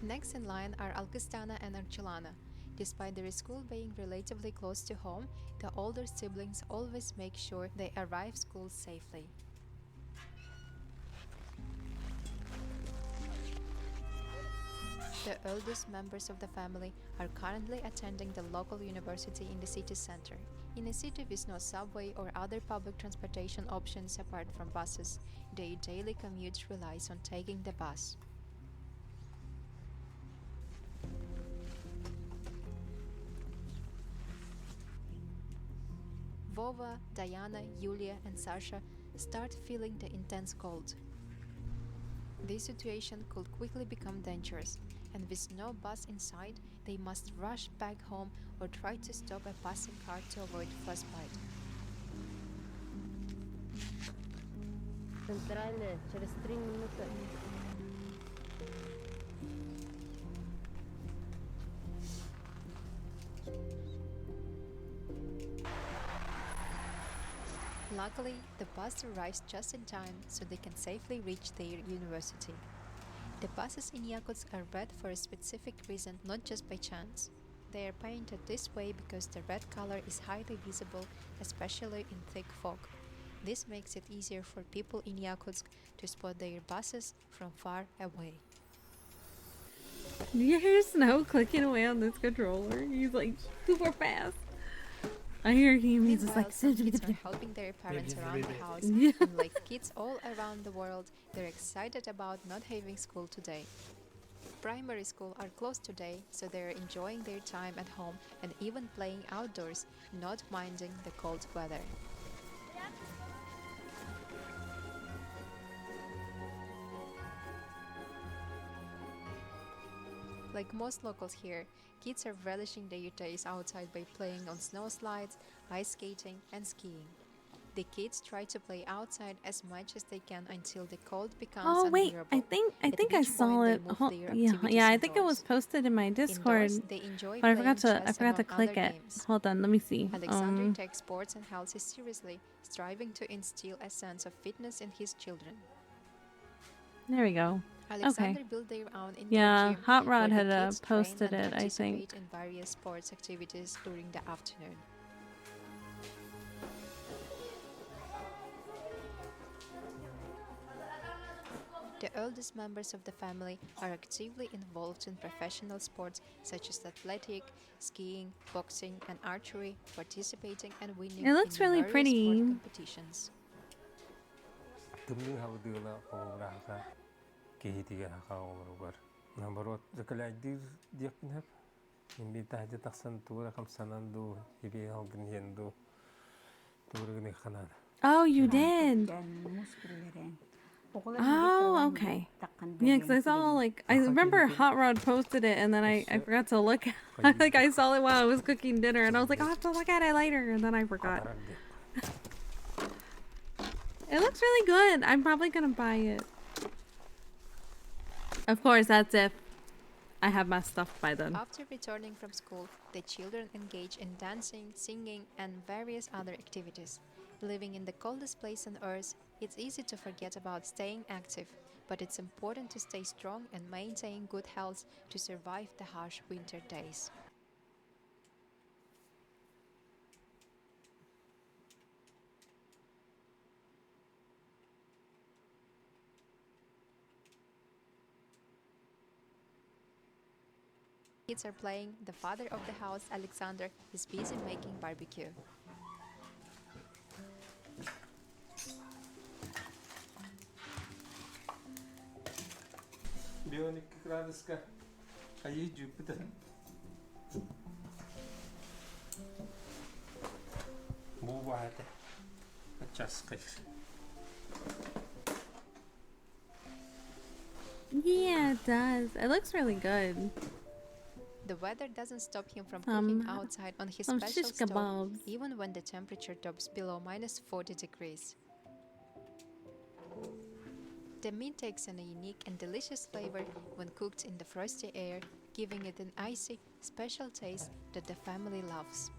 Next in line are Alkistana and Archilana. Despite their school being relatively close to home, the older siblings always make sure they arrive school safely. The oldest members of the family are currently attending the local university in the city center. In a city with no subway or other public transportation options apart from buses, their daily commute relies on taking the bus. Vova, Diana, Yulia, and Sasha start feeling the intense cold. This situation could quickly become dangerous, and with no bus inside, they must rush back home or try to stop a passing car to avoid frostbite. Центральная, через 3 минуты. Luckily, the bus arrives just in time so they can safely reach their university. The buses in Yakutsk are red for a specific reason, not just by chance. They are painted this way because the red color is highly visible, especially in thick fog. This makes it easier for people in Yakutsk to spot their buses from far away. Do you hear Snow clicking away on this controller? He's like super fast. I hear him. He's just Meanwhile, like some kids are helping their parents around the house, Yeah. and like kids all around the world, they're excited about not having school today. Primary school are closed today, so they're enjoying their time at home and even playing outdoors, not minding the cold weather. Like most locals here, kids are relishing their days outside by playing on snow slides, ice skating, and skiing. The kids try to play outside as much as they can until the cold becomes Oh wait, unbearable. I think At I which saw point it. they move their Yeah, activities yeah. I think it indoors. was posted in my Discord, Indoors, they enjoy but I playing forgot to chess to among click other it. games. Hold on, let me see. Alexander takes sports and health seriously, striving to instill a sense of fitness in his children. There we go. Alexander Okay. built their own indoor Yeah, gym Hot where Rod the had kids train posted and it, I think. participate in various sports activities during the afternoon. The oldest members of the family are actively involved in professional sports such as athletic, skiing, boxing, and archery, participating and winning It looks in really numerous pretty. sport competitions. Tumni hawdila qowra haka kihitiga haka qowra nambarot zakalajdir diaknab imbi tahja taqsan tura kamsanandu ibi halgnyendu turgni khanana. Oh, you did. Oh, okay. Yeah, because I saw like I remember Hot Rod posted it, and then I forgot to look. Like I saw it while I was cooking dinner, and I was like, I'll have to look at it later, and then I forgot. It looks really good. I'm probably gonna buy it. Of course, that's if I have my stuff by then. After returning from school, the children engage in dancing, singing, and various other activities. Living in the coldest place on earth, it's easy to forget about staying active, but it's important to stay strong and maintain good health to survive the harsh winter days. Kids are playing. The father of the house, Alexander, is busy making barbecue. Bionik kradeska ayi Jupiter. Buwate. Achaskis. Yeah, it does. It looks really good. The weather doesn't stop him from cooking outside on his some special shish stove, kebabs. even when the temperature drops below -40 degrees. The meat takes on a unique and delicious flavor when cooked in the frosty air, giving it an icy, special taste that the family loves.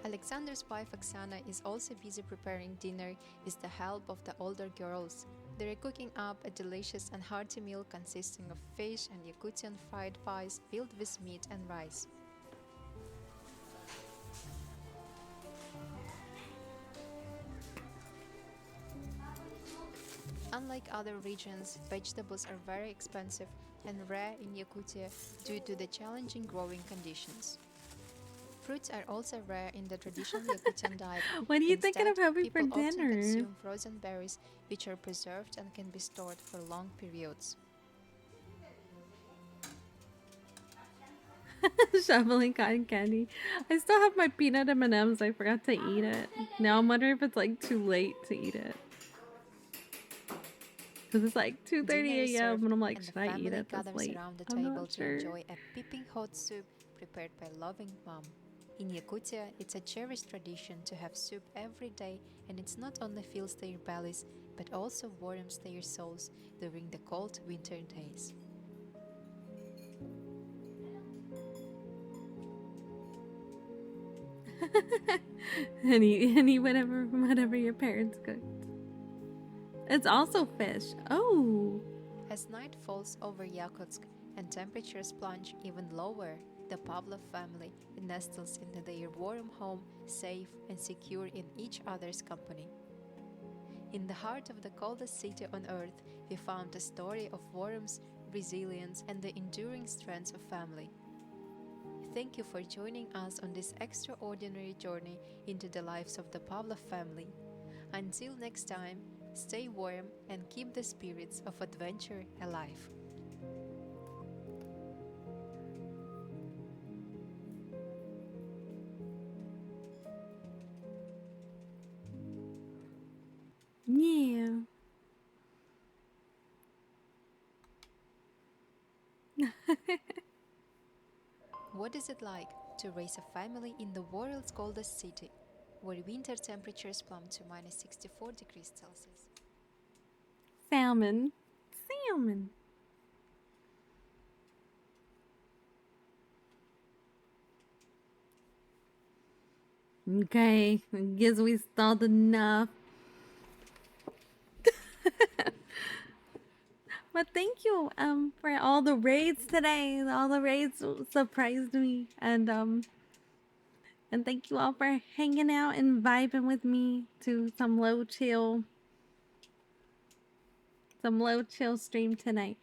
Alexander's wife Oksana is also busy preparing dinner with the help of the older girls. They are cooking up a delicious and hearty meal consisting of fish and Yakutian fried pies filled with meat and rice. Unlike other regions, vegetables are very expensive and rare in Yakutia due to the challenging growing conditions. Fruits are also rare in the traditional Yakutian diet. What are you thinking of having for people often dinner? consume frozen berries, which are preserved and can be stored for long periods. Shoveling cotton candy. I still have my peanut M&Ms. I forgot to eat it. Now I'm wondering if it's like too late to eat it. Because it's like 2:30 Dinner is a.m. served, and I'm like, and the should I eat family it this gathers late? around the I'm table not to sure. enjoy a piping hot soup prepared by loving mom. In Yakutia, it's a cherished tradition to have soup every day, and it's not only fills their bellies, but also warms their souls during the cold winter days. any whatever your parents cooked. It's also fish. Oh. As night falls over Yakutsk and temperatures plunge even lower, the Pavlov family nestles into their warm home, safe and secure in each other's company. In the heart of the coldest city on earth, we found a story of warmth, resilience, and the enduring strength of family. Thank you for joining us on this extraordinary journey into the lives of the Pavlov family. Until next time, stay warm and keep the spirits of adventure alive. Yeah. What is it like to raise a family in the world's coldest city, where winter temperatures plumb to minus 64 degrees Celsius? Salmon. Salmon. Okay, I guess we stalled enough. But thank you for all the raids today. All the raids surprised me, and thank you all for hanging out and vibing with me to some low chill stream tonight.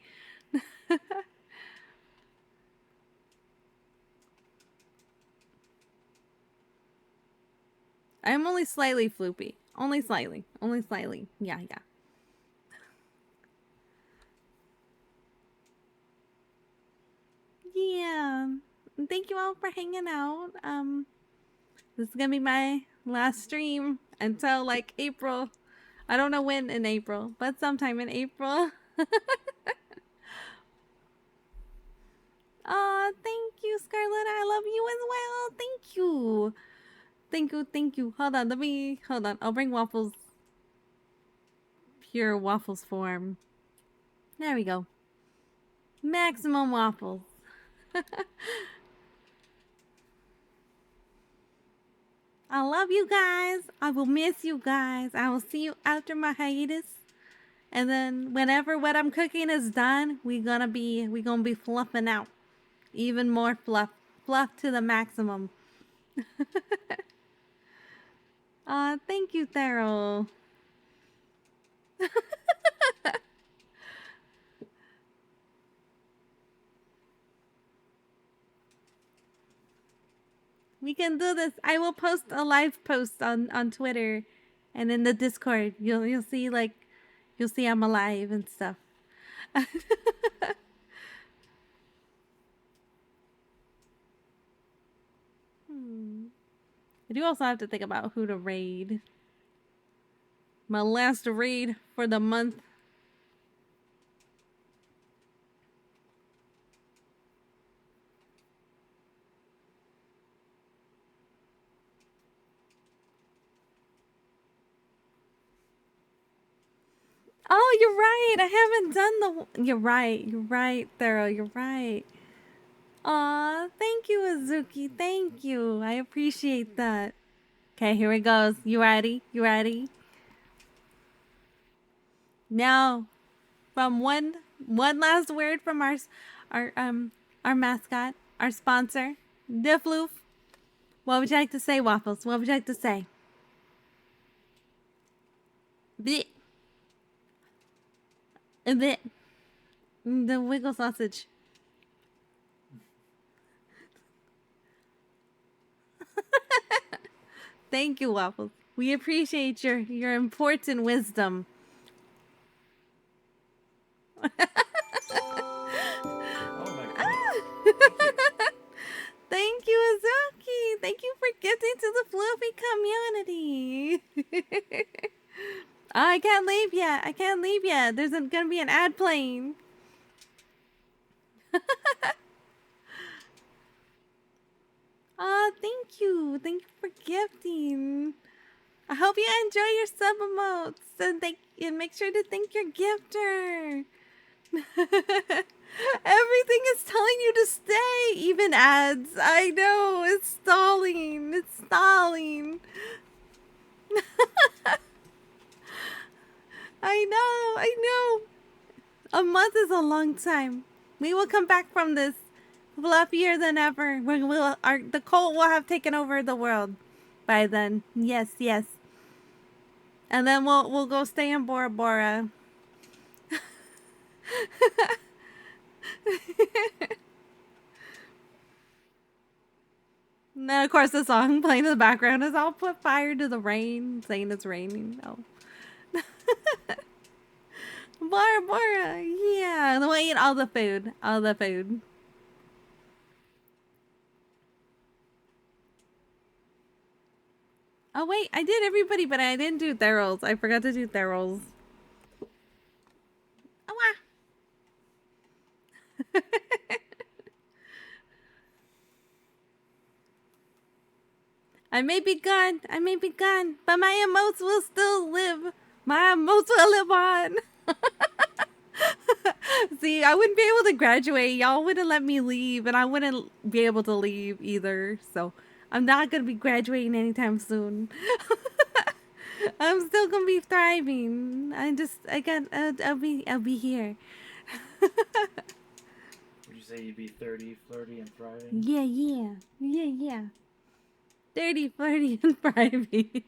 I'm only slightly floopy. Only slightly. Only slightly. Yeah, yeah. Yeah. Thank you all for hanging out. This is gonna be my last stream until like April. I don't know when in April, but sometime in April. Aw, thank you, Scarlett. I love you as well. Thank you. Thank you, thank you. Hold on. I'll bring waffles. Pure waffles form. There we go. Maximum waffles. I love you guys. I will miss you guys. I will see you after my hiatus. And then whenever what I'm cooking is done, we gonna be fluffing out. Even more fluff. Fluff to the maximum. Thank you, Thero. We can do this. I will post a live post on Twitter and in the Discord. You'll see you'll see I'm alive and stuff. I do also have to think about who to raid. My last raid for the month. Oh, you're right. I haven't done the... You're right. You're right, Thero. You're right. Aw, thank you, Azuki. Thank you. I appreciate that. Okay, here it goes. You ready? You ready? Now, from one last word from our mascot, our sponsor, the floof. What would you like to say, Waffles? What would you like to say? The wiggle sausage. Thank you, Waffles. We appreciate your important wisdom. Thank you, Azuki. Thank you for getting to the floofy community. I can't leave yet. I can't leave yet. There's gonna be an ad playing. Thank you. Thank you for gifting. I hope you enjoy your sub emotes and make sure to thank your gifter. Everything is telling you to stay, even ads. I know, it's stalling. It's stalling. I know. A month is a long time. We will come back from this fluffier than ever. The cult will have taken over the world by then. Yes. And then we'll go stay in Bora Bora. And then, of course, the song playing in the background is "I'll put fire to the rain," saying it's raining. Oh. Bora Bora, yeah. And we'll eat all the food. Oh, wait, I did everybody, but I didn't do Therals. I forgot to do Therals. Oh, wow. I may be gone, but my emotes will still live. My emotes will live on. See, I wouldn't be able to graduate. Y'all wouldn't let me leave, and I wouldn't be able to leave either. So I'm not going to be graduating anytime soon. I'm still going to be thriving. I'll be here. Would you say you'd be 30, flirty, and thriving? Yeah. 30, flirty, and thriving.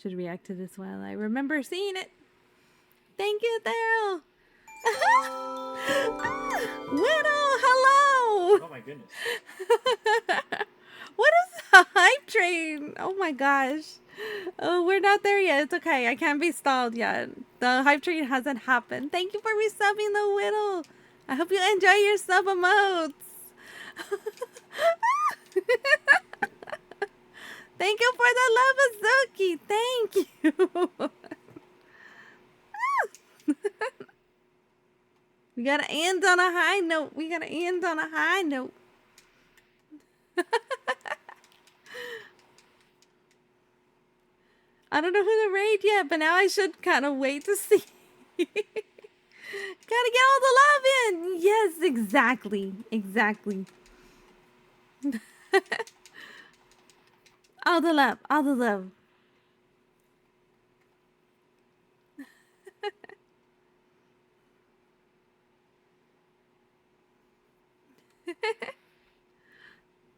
Should react to this while I remember seeing it. Thank you, Daryl. Widow, hello. Oh my goodness. What is the hype train? Oh my gosh. Oh, we're not there yet. It's okay. I can't be stalled yet. The hype train hasn't happened. Thank you for resubbing the Whittle. I hope you enjoy your sub emotes. Thank you for the love, Azuki. Thank you. We gotta end on a high note. I don't know who to raid yet, but now I should kind of wait to see. Gotta get all the love in. Yes, exactly. All the love.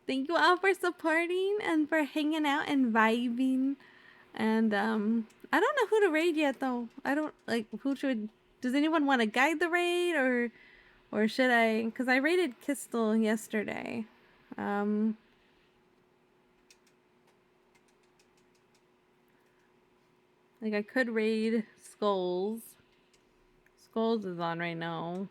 Thank you all for supporting and for hanging out and vibing. And I don't know who to raid yet though. I don't does anyone want to guide the raid or should I? Because I raided Kistel yesterday. I could raid Skulls. Skulls is on right now.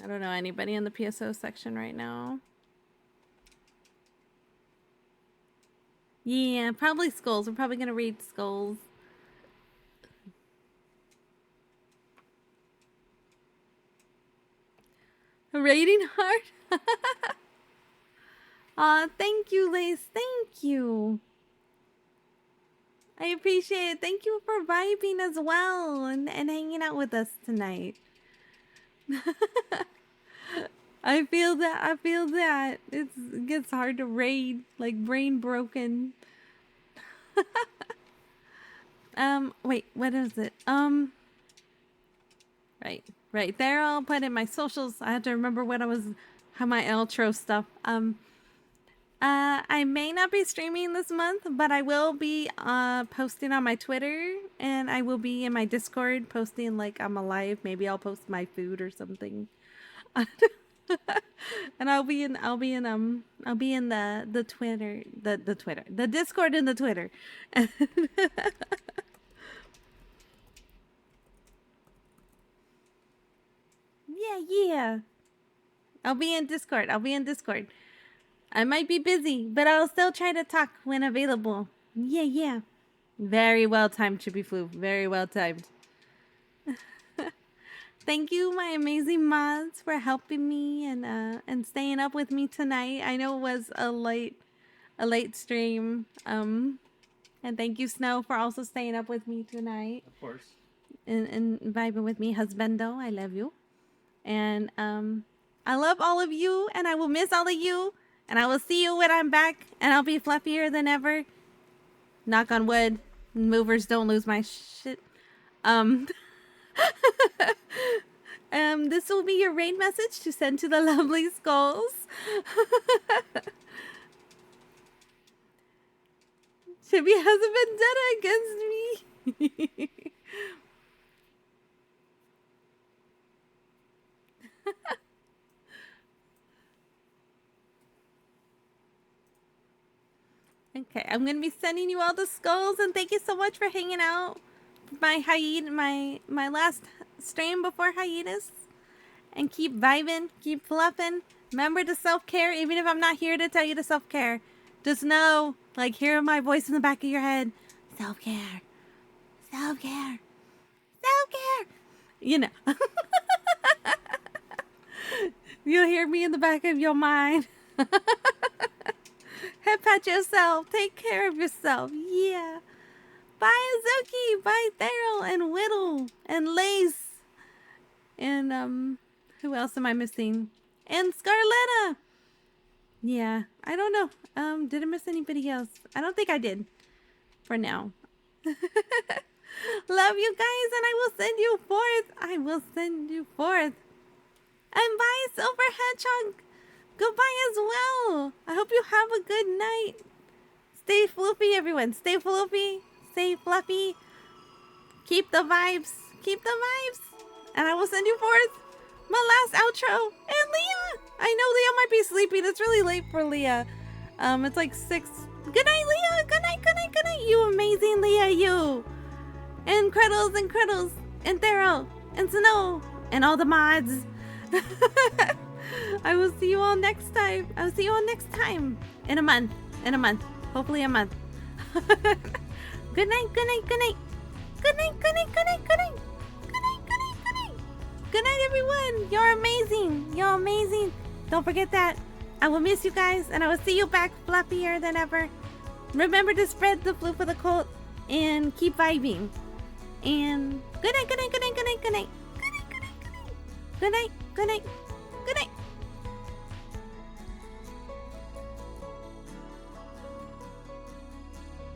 I don't know anybody in the PSO section right now. Yeah, probably Skulls. We're probably gonna raid Skulls. Raiding hard? Aw, thank you, Lace. Thank you. I appreciate it. Thank you for vibing as well and hanging out with us tonight. I feel that. It gets hard to raid, like brain broken. Wait, what is it? Right there. I'll put in my socials. I have to remember how my outro stuff. I may not be streaming this month, but I will be posting on my Twitter, and I will be in my Discord posting like I'm alive. Maybe I'll post my food or something. And I'll be in the Twitter, the Twitter, the Discord and the Twitter. Yeah. I'll be in Discord. I might be busy, but I'll still try to talk when available. Yeah. Very well timed, Chippy Floof. Very well timed. Thank you, my amazing mods, for helping me and staying up with me tonight. I know it was a late stream. And thank you, Snow, for also staying up with me tonight. Of course. And vibing with me, husbando. I love you. And I love all of you, and I will miss all of you. And I will see you when I'm back, and I'll be fluffier than ever. Knock on wood. Movers don't lose my shit. This will be your raid message to send to the lovely skulls. Chibi has a vendetta against me. Okay, I'm gonna be sending you all the skulls, and thank you so much for hanging out. My last stream before hiatus, and keep vibing, keep fluffing. Remember to self-care, even if I'm not here to tell you to self-care. Just know, like, hear my voice in the back of your head. Self-care, self-care, self-care. You know. You'll hear me in the back of your mind. Head pat yourself. Take care of yourself. Yeah. Bye, Azuki. Bye, Daryl and Whittle and Lace. And, who else am I missing? And Scarletta. Yeah, I don't know. Did I miss anybody else? I don't think I did. For now. Love you guys, and I will send you forth. And bye, Silver Hedgehog. Goodbye as well. I hope you have a good night. Stay floofy, everyone. Stay floofy. Stay fluffy. Keep the vibes. And I will send you forth my last outro. And Leah. I know Leah might be sleeping. It's really late for Leah. It's like 6. Good night, Leah. Good night. You amazing Leah, you. And Creddles and Thero and Snow and all the mods. I will see you all next time. In a month. Hopefully a month. Good night. Good night, everyone. You're amazing. Don't forget that. I will miss you guys, and I will see you back fluffier than ever. Remember to spread the floof of the cult and keep vibing. And good night. Good night.